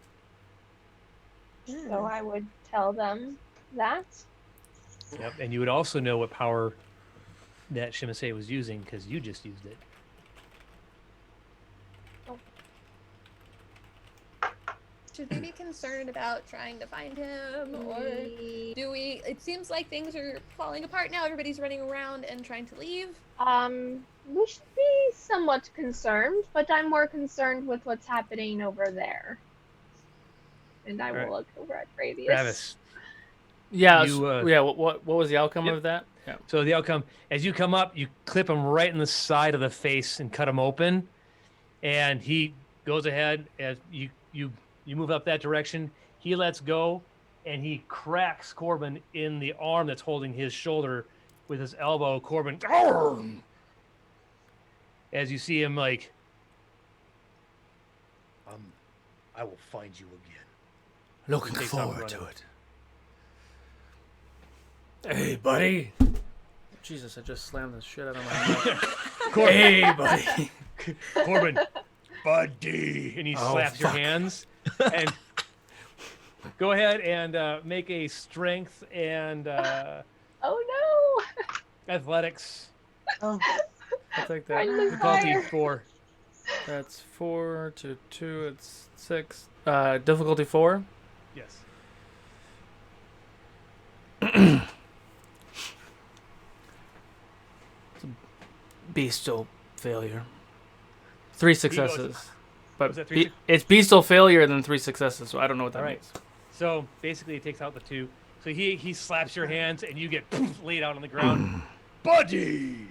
So I would tell them that. Yep. And you would also know what power that Shimasei was using because you just used it. Should we be concerned about trying to find him, or do we? It seems like things are falling apart now. Everybody's running around and trying to leave. We should be somewhat concerned, but I'm more concerned with what's happening over there. And I will look over at Ravius. Travis. Yeah, You, yeah. What was the outcome Yep. of that? Yeah. So the outcome, as you come up, you clip him right in the side of the face and cut him open, and he goes ahead as you move up that direction. He lets go, and he cracks Corbin in the arm that's holding his shoulder with his elbow. Corbin, as you see him like, I will find you again. Looking Takes off forward to running. it. Hey, buddy. Jesus, I just slammed the shit out of my mouth. Corbin, Hey, buddy. Corbin, buddy, and he Oh, slaps your fuck. hands. And go ahead and make a strength and Oh athletics. I'll take that. Friend of Difficulty fire. 4. That's 4 to 2. It's 6. Difficulty 4. Yes. Bestial failure. 3 successes. But Was that 3 it's bestial failure and then 3 successes, so I don't know what that All right. means. So basically, it takes out the 2. So he slaps your hands, and you get laid out on the ground. Buddy.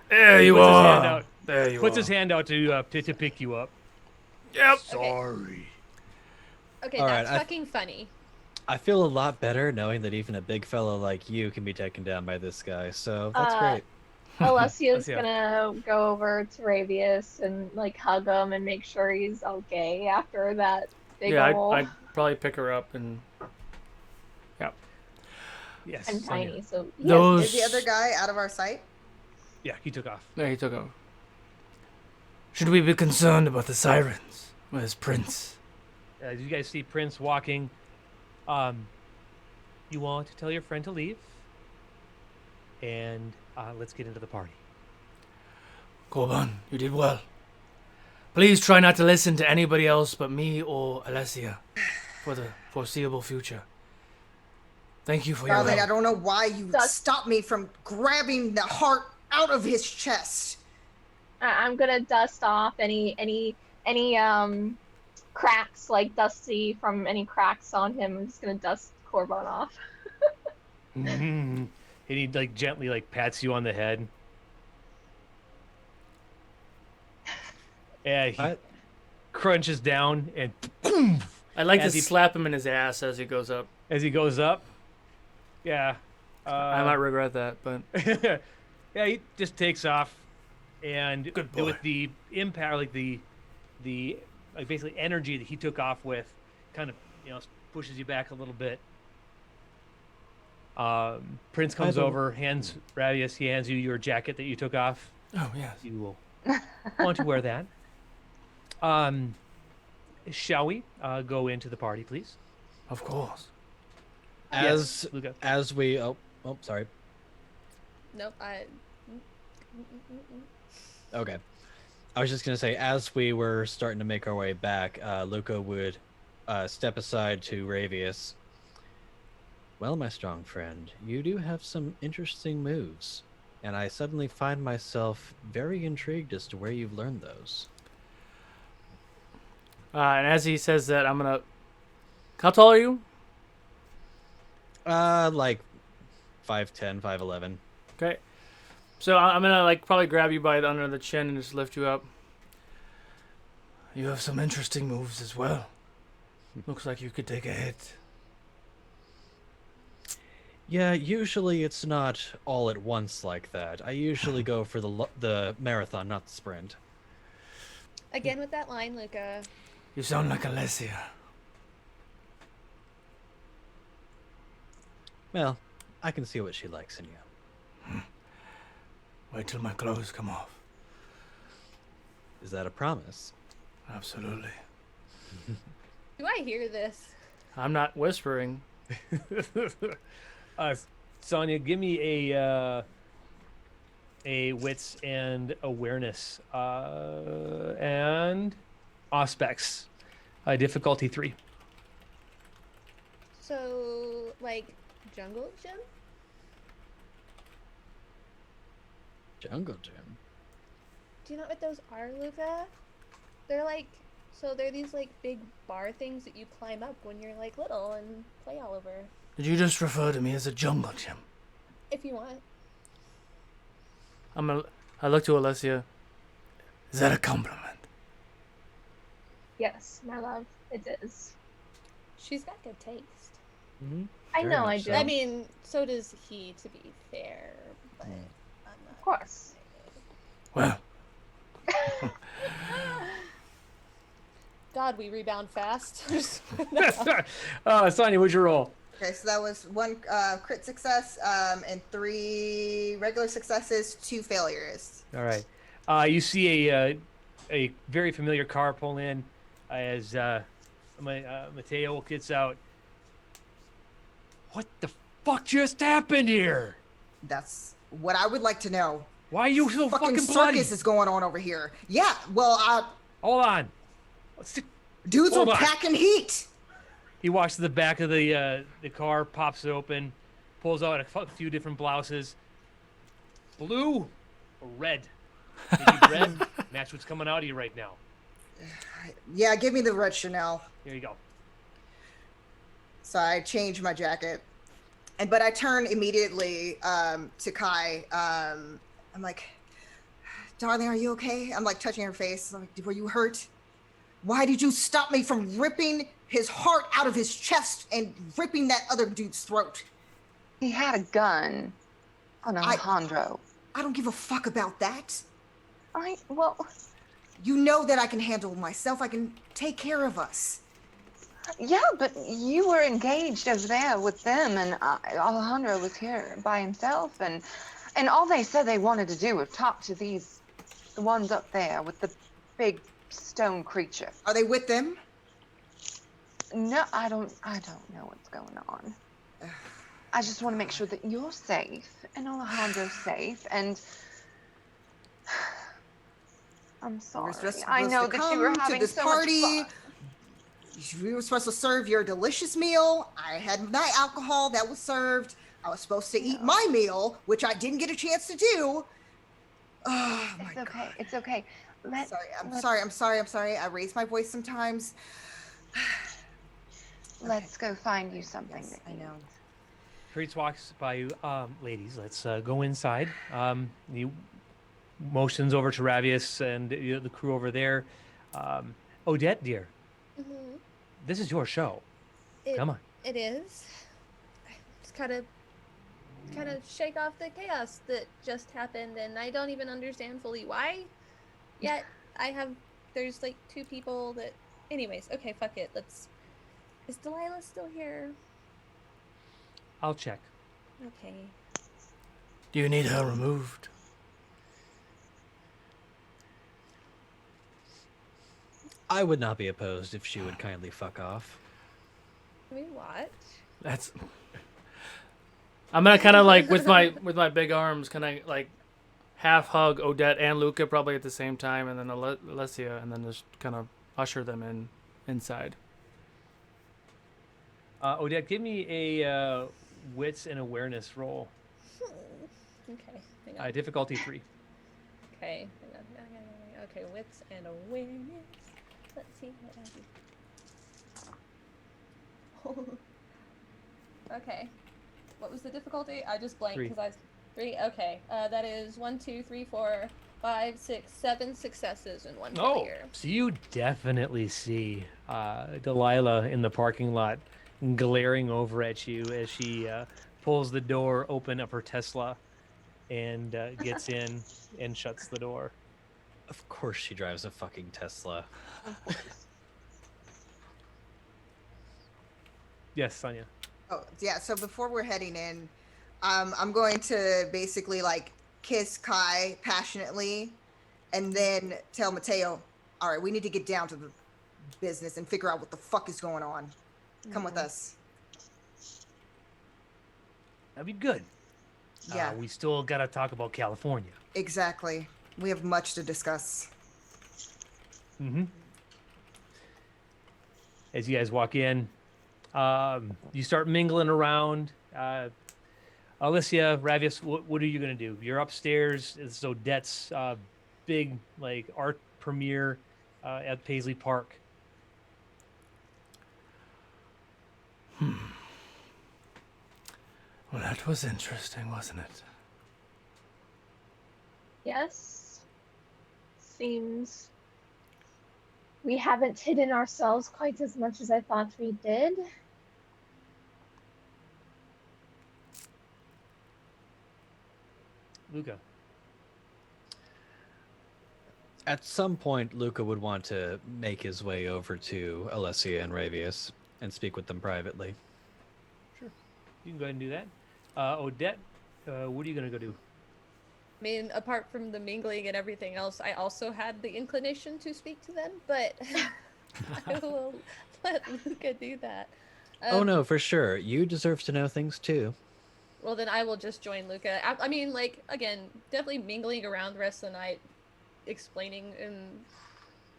There you Puts his are. hand out. There you Puts are. his hand out to pick you up. Yep. Sorry. Okay, All that's right, fucking funny. I feel a lot better knowing that even a big fellow like you can be taken down by this guy, so that's great. Alessia's Alessia. gonna go over to Ravius and like hug him and make sure he's okay after that big Yeah, ol' I'd probably pick her up and. Yes. I'm Sonia. tiny, so Those. Is the other guy out of our sight? Yeah, he took off. There, he took over. Should we be concerned about the sirens? Where's Prince? As you guys see Prince walking, you want to tell your friend to leave, and let's get into the party. Corban, you did well. Please try not to listen to anybody else but me or Alessia for the foreseeable future. Thank you for your Darling, I help. don't know why you That's- stopped me from grabbing the heart out of his chest. I'm gonna dust off any cracks, like dusty from any cracks on him. I'm just gonna dust Corban off. And he like gently like pats you on the head. And he I, crunches down and boom, I'd like to As he- slap him in his ass as he goes up. as he goes up. Yeah. I might regret that, but Yeah, he just takes off, and Good boy. with the impact, like the like basically energy that he took off with, kind of pushes you back a little bit. Prince comes don't- over, hands Ravius. He hands you your jacket that you took off. oh yes, You will want to wear that. Shall we go into the party, please? of course. Yes, Luca. as we sorry. Nope. Okay. I was just gonna say, as we were starting to make our way back, Luca would step aside to Ravius. Well, my strong friend, you do have some interesting moves, and I suddenly find myself very intrigued as to where you've learned those. And as he says that, I'm gonna. How tall are you? Like 5'10", 5'11". Okay. So I'm gonna like probably grab you by the under the chin and just lift you up. You have some interesting moves as well. Looks like you could take a hit. Yeah, usually it's not all at once like that. I usually go for the marathon, not the sprint. Again with that line, Luca. You sound like Alessia. Well, I can see what she likes in you. Wait till my clothes come off. Is that a promise? Absolutely. Do I hear this? I'm not whispering. Sonia, give me a wits and awareness and aspects. Difficulty 3. So, like, jungle gym? Jungle gym. Do you know what those are, Luca? They're like, they're these like big bar things that you climb up when you're like little and play all over. Did you just refer to me as a jungle gym? If you want. I look to Alessia. Is that a compliment? Yes, my love, it is. She's got good taste. Mm-hmm. I know I do. I mean, so does he, to be fair. But Of course. Well, God, we rebound fast. Sonia, what'd you roll? Okay, so that was 1 crit success and 3 regular successes, 2 failures. All right. You see a very familiar car pull in as Mateo gets out. What the fuck just happened here? That's what I would like to know. Why are you so Fucking fucking bloody? circus is going on over here. Yeah, well, Hold on. dudes Hold were on. packing heat. He walks to the back of the car, pops it open, pulls out a few different blouses. Blue or red? Maybe red. Match what's coming out of you right now. Yeah, give me the red Chanel. Here you go. So I change my jacket, but I turn immediately to Kai. I'm like, darling, are you okay? I'm like touching her face. I'm like, were you hurt? Why did you stop me from ripping his heart out of his chest and ripping that other dude's throat? He had a gun on Alejandro. I don't give a fuck about that. Well, You know that I can handle myself. I can take care of us. yeah, but you were engaged over there with them, and Alejandro was here by himself, and all they said they wanted to do was talk to the ones up there with the big stone creature. Are they with them? No, I don't know what's going on. I just want to make sure that you're safe and Alejandro's safe, and I'm sorry. I know that you were having this so party. much fun. We were supposed to serve your delicious meal. I had my alcohol that was served. I was supposed to eat my meal, which I didn't get a chance to do. Oh my It's okay. God. It's okay. I'm sorry. I raise my voice sometimes. Let's go find you something. Yes, that I you know. need. Creeds walks by you. Ladies, let's go inside. He motions over to Ravius and the crew over there. Odette, dear, Mm-hmm. this is your show. Come on. It is. Just kind of shake off the chaos that just happened, and I don't even understand fully why. Yet there's like two people that. Anyways, okay, fuck it. Is Delilah still here? I'll check. Okay. Do you need her removed? I would not be opposed if she would kindly fuck off. Can we watch? That's. I'm gonna kind of like with my big arms, kind of like half hug Odette and Luca probably at the same time, and then Alessia, and then just kind of usher them inside. Odette, give me a wits and awareness roll. Okay. Hang on. Difficulty 3. Okay. Hang on. Okay, wits and awareness. Let's see what I do. Okay. What was the difficulty? I just blanked 3. because I was 3. Okay. That is 1, 2, 3, 4, 5, 6, 7 successes and 1 failure. So you definitely see Delilah in the parking lot glaring over at you as she pulls the door open of her Tesla and gets in and shuts the door. Of course she drives a fucking Tesla. Yes, Sonia. Oh, yeah. So before we're heading in, I'm going to basically like kiss Kai passionately and then tell Mateo, all right, we need to get down to the business and figure out what the fuck is going on. Come with us. That'd be good. Yeah. We still got to talk about California. Exactly. We have much to discuss. Mm-hmm. As you guys walk in, you start mingling around. Alicia, Ravius, what are you going to do? You're upstairs. It's Odette's big like art premiere at Paisley Park. Well, that was interesting, wasn't it? Yes. Seems we haven't hidden ourselves quite as much as I thought we did. Luca. At some point, Luca would want to make his way over to Alessia and Ravius and speak with them privately. Sure. You can go ahead and do that. Odette, what are you going to go do? I mean, apart from the mingling and everything else, I also had the inclination to speak to them, but I will let Luca do that. Oh no, for sure. You deserve to know things too. Well, then I will just join Luca. I mean, like, again, definitely mingling around the rest of the night, explaining and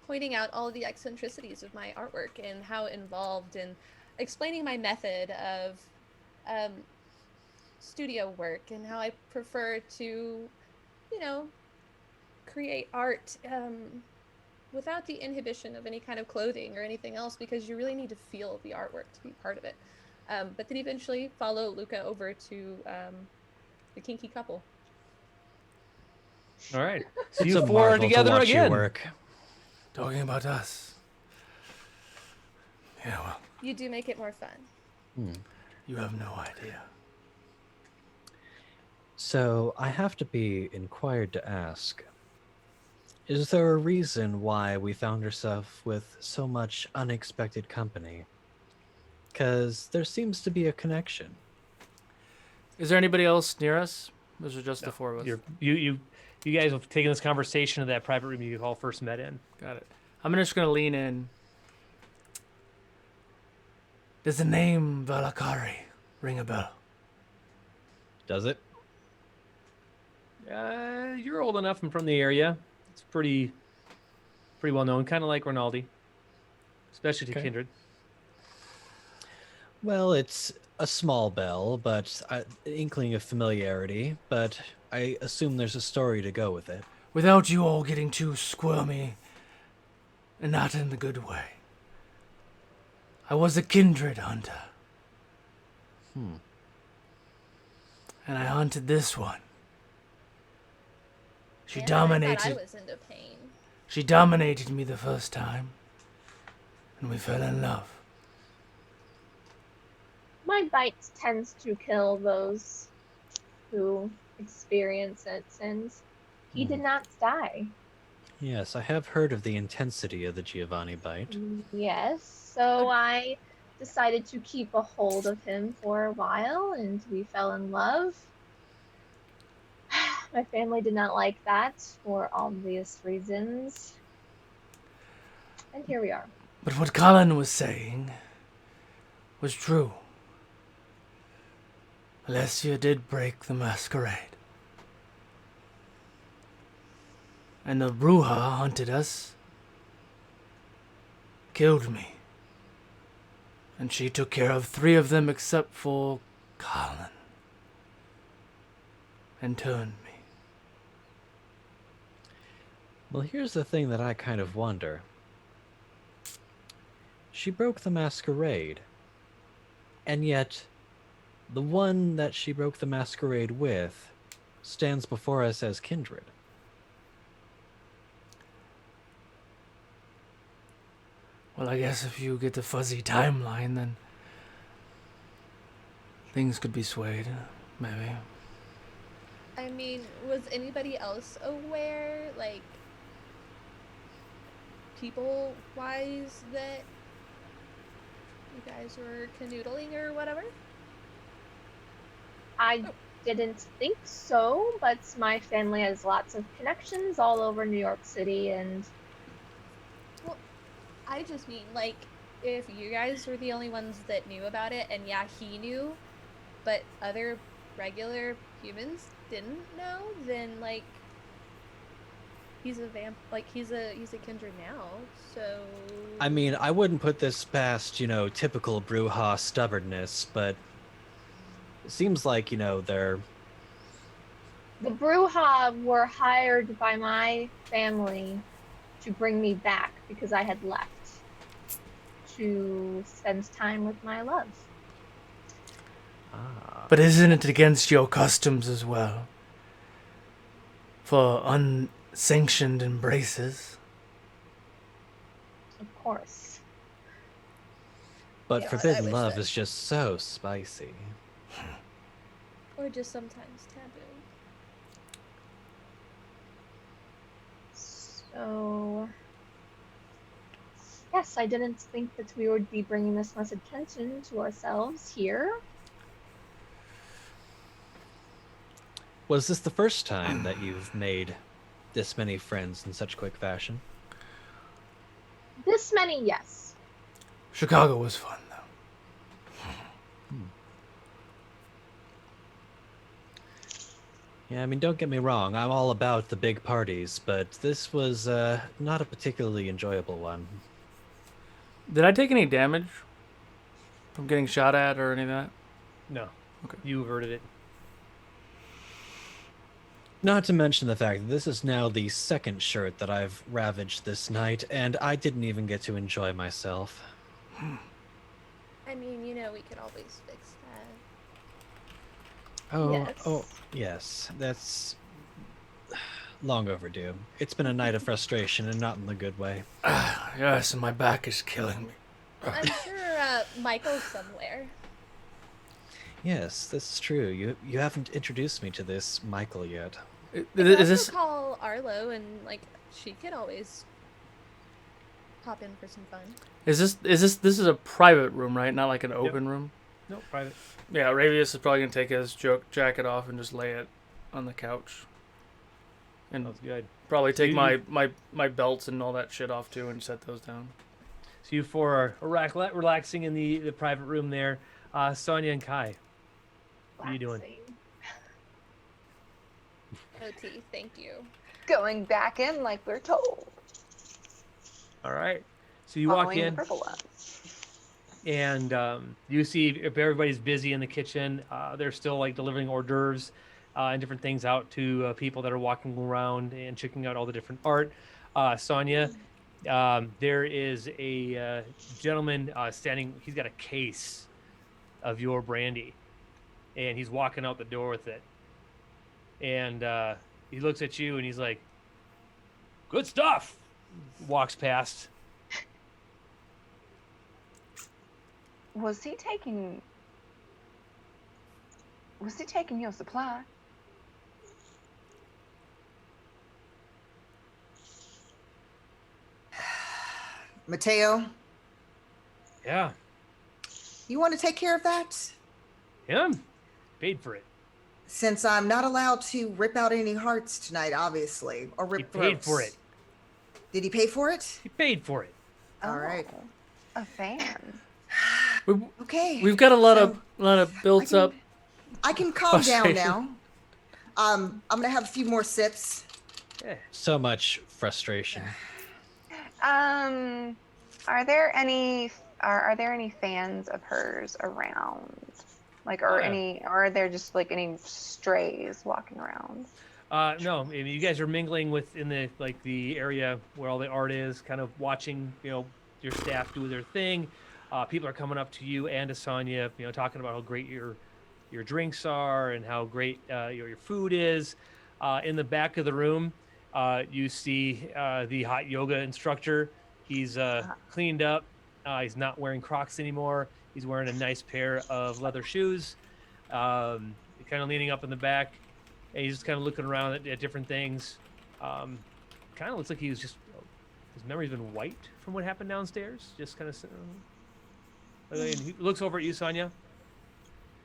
pointing out all of the eccentricities of my artwork and how involved, and explaining my method of studio work and how I prefer to, create art without the inhibition of any kind of clothing or anything else, because you really need to feel the artwork to be part of it. But then eventually follow Luca over to the kinky couple. All right. So It's you a four are marvel to together watch you again. work. Talking about us. Yeah, well, You do make it more fun. you have no idea. So I have to be inquired to ask, is there a reason why we found ourselves with so much unexpected company? Because there seems to be a connection. Is there anybody else near us? Or is it just the four of us? You guys have taken this conversation to that private room you all first met in. Got it. I'm just gonna lean in. Does the name Valakari ring a bell? Does it? You're old enough and from the area. It's pretty well known, kind of like Rinaldi, especially to Okay. Kindred. Well, it's a small bell, but an inkling of familiarity, but I assume there's a story to go with it. Without you all getting too squirmy, and not in the good way. I was a Kindred hunter. and I hunted this one. She Man, I thought I dominated. was into pain. She dominated me the first time, and we fell in love. My bite tends to kill those who experience it, and he did not die. Yes, I have heard of the intensity of the Giovanni bite. Yes, so I decided to keep a hold of him for a while, and we fell in love. My family did not like that for obvious reasons. And here we are. But what Colin was saying was true. Alessia did break the masquerade. And the Bruja hunted us, killed me. And she took care of 3 of them except for Colin. And turned me. Well, here's the thing that I kind of wonder. She broke the masquerade, and yet the one that she broke the masquerade with stands before us as Kindred. Well, I guess if you get the fuzzy timeline, then things could be swayed, maybe. I mean, was anybody else aware, like, people-wise, that you guys were canoodling or whatever? I didn't think so, but my family has lots of connections all over New York City, and Well, I just mean, like, if you guys were the only ones that knew about it, and yeah, he knew, but other regular humans didn't know, then, like, he's a he's a kindred now, so... I mean, I wouldn't put this past, typical Bruja stubbornness, but it seems like, they're... the Bruja were hired by my family to bring me back because I had left to spend time with my love. But isn't it against your customs as well? For unsanctioned embraces? Of course. But Yeah, I forbidden wish love that- is just so spicy. Or just sometimes taboo. So, yes, I didn't think that we would be bringing this much attention to ourselves here. Was this the first time that you've made this many friends in such quick fashion? This many, yes. Chicago was fun, though. Yeah, I mean, don't get me wrong, I'm all about the big parties, but this was not a particularly enjoyable one. Did I take any damage from getting shot at or any of that? No. Okay. You averted it. Not to mention the fact that this is now the second shirt that I've ravaged this night, and I didn't even get to enjoy myself. I mean, we could always fix that. Oh, yes, that's long overdue. It's been a night of frustration, and not in the good way. Yes, and my back is killing me. I'm sure Michael's somewhere. Yes, that's true. You haven't introduced me to this Michael yet. You could Is also this... call Arlo, and she could always pop in for some fun. This is a private room, right? Not like an open room? No, private. Yeah, Ravius is probably going to take his jacket off and just lay it on the couch. And Sounds good. probably So take you- my belts and all that shit off too and set those down. So you four are relaxing in the private room there. Sonia and Kai. What are you doing? Relaxing. OT, thank you. Going back in like we're told. All right. So you walk Following the in, purple ones. and you see if everybody's busy in the kitchen. They're still like delivering hors d'oeuvres and different things out to people that are walking around and checking out all the different art. Sonia, there is a gentleman standing. He's got a case of your brandy, and he's walking out the door with it. And he looks at you and he's like, "Good stuff." Walks past. Was he taking your supply? Mateo, Yeah, you want to take care of that? him paid for it. Since I'm not allowed to rip out any hearts tonight, obviously, or rip He paid throats. for it. Did he pay for it? He paid for it. All right. A fan. Okay. We've got a lot So, of built up. I can calm down frustration. now. I'm gonna have a few more sips. Yeah. So much frustration. Are there any fans of hers around? Like, or Yeah. are there just like any strays walking around? No, I mean, you guys are mingling within the area where all the art is, kind of watching, your staff do their thing. People are coming up to you and to Sonya, talking about how great your drinks are and how great your food is. In the back of the room, you see the hot yoga instructor. He's cleaned up. He's not wearing Crocs anymore. He's wearing a nice pair of leather shoes. Kind of leaning up in the back. And he's just kind of looking around at different things. Kind of looks like he was just, his memory's been wiped from what happened downstairs. Just kind of sitting. And he looks over at you, Sonya.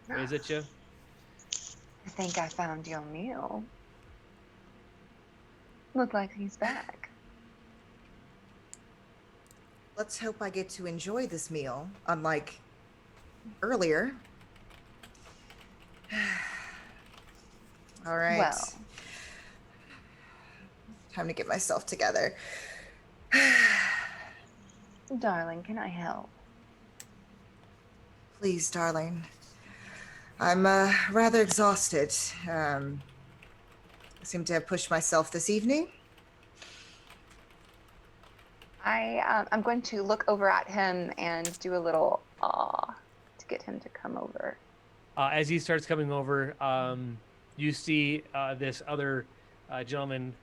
Waves at you. I think I found your meal. Look like he's back. Let's hope I get to enjoy this meal, unlike earlier. All right. Well. Time to get myself together. Darling, can I help? Please, darling. I'm rather exhausted. I seem to have pushed myself this evening. I'm going to look over at him and do a little to get him to come over. As he starts coming over, you see this other gentleman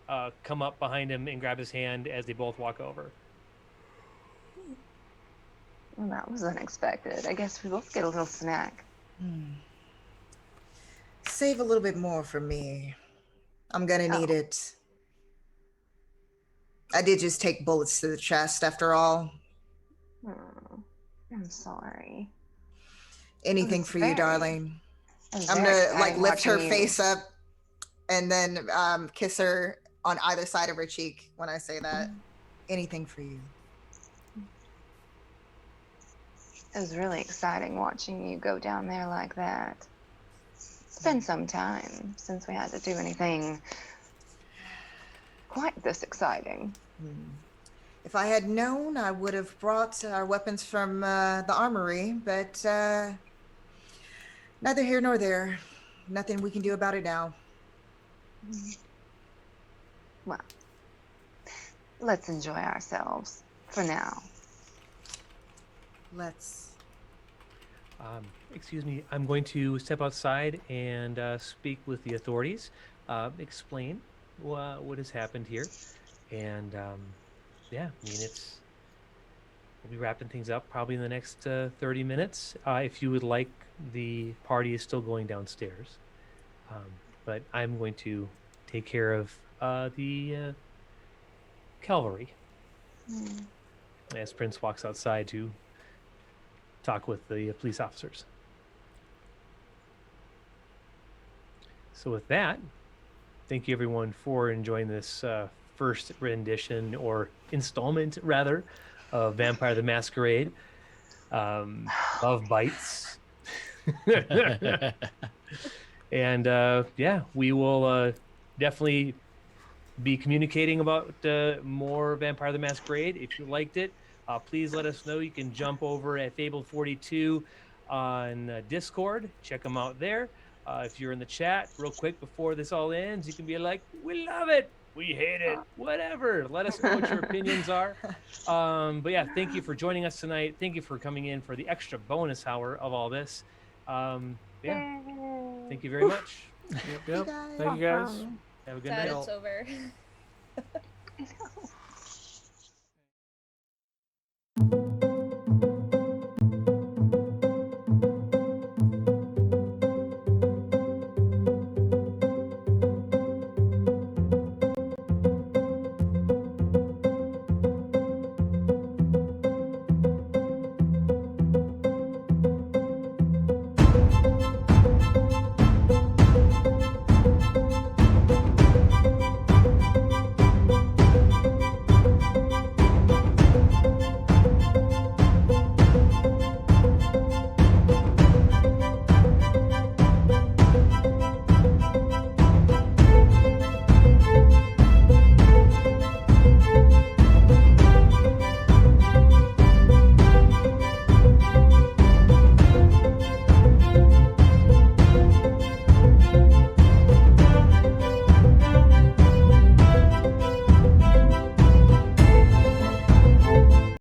come up behind him and grab his hand as they both walk over. Well, that was unexpected. I guess we both get a little snack. Save a little bit more for me. I'm gonna need it. I did just take bullets to the chest after all. I'm sorry. Anything It's for you, very- darling. It's I'm very gonna like exciting lift her watching you. face up and then kiss her on either side of her cheek when I say that. Anything for you. It was really exciting watching you go down there like that. It's been some time since we had to do anything quite this exciting. If I had known, I would have brought our weapons from the armory, but neither here nor there. Nothing we can do about it now. Well, let's enjoy ourselves for now. Let's. Excuse me, I'm going to step outside and speak with the authorities, explain what has happened here, and yeah, I mean, we'll be wrapping things up probably in the next 30 minutes. If you would like, the party is still going downstairs, but I'm going to take care of the cavalry. As Prince walks outside to talk with the police officers. So with that, thank you everyone for enjoying this first rendition or installment rather of Vampire the Masquerade. Love bites. And yeah, we will definitely be communicating about more Vampire the Masquerade. If you liked it, please let us know. You can jump over at Fabled 42 on Discord. Check them out there. If you're in the chat, real quick before this all ends, you can be like, "We love it, we hate it, whatever." Let us know what your opinions are. But yeah, thank you for joining us tonight. Thank you for coming in for the extra bonus hour of all this. Yeah. Thank you very much. Yep. guys. Thank you guys. Awesome. Have a good Sad night. it's over. I know.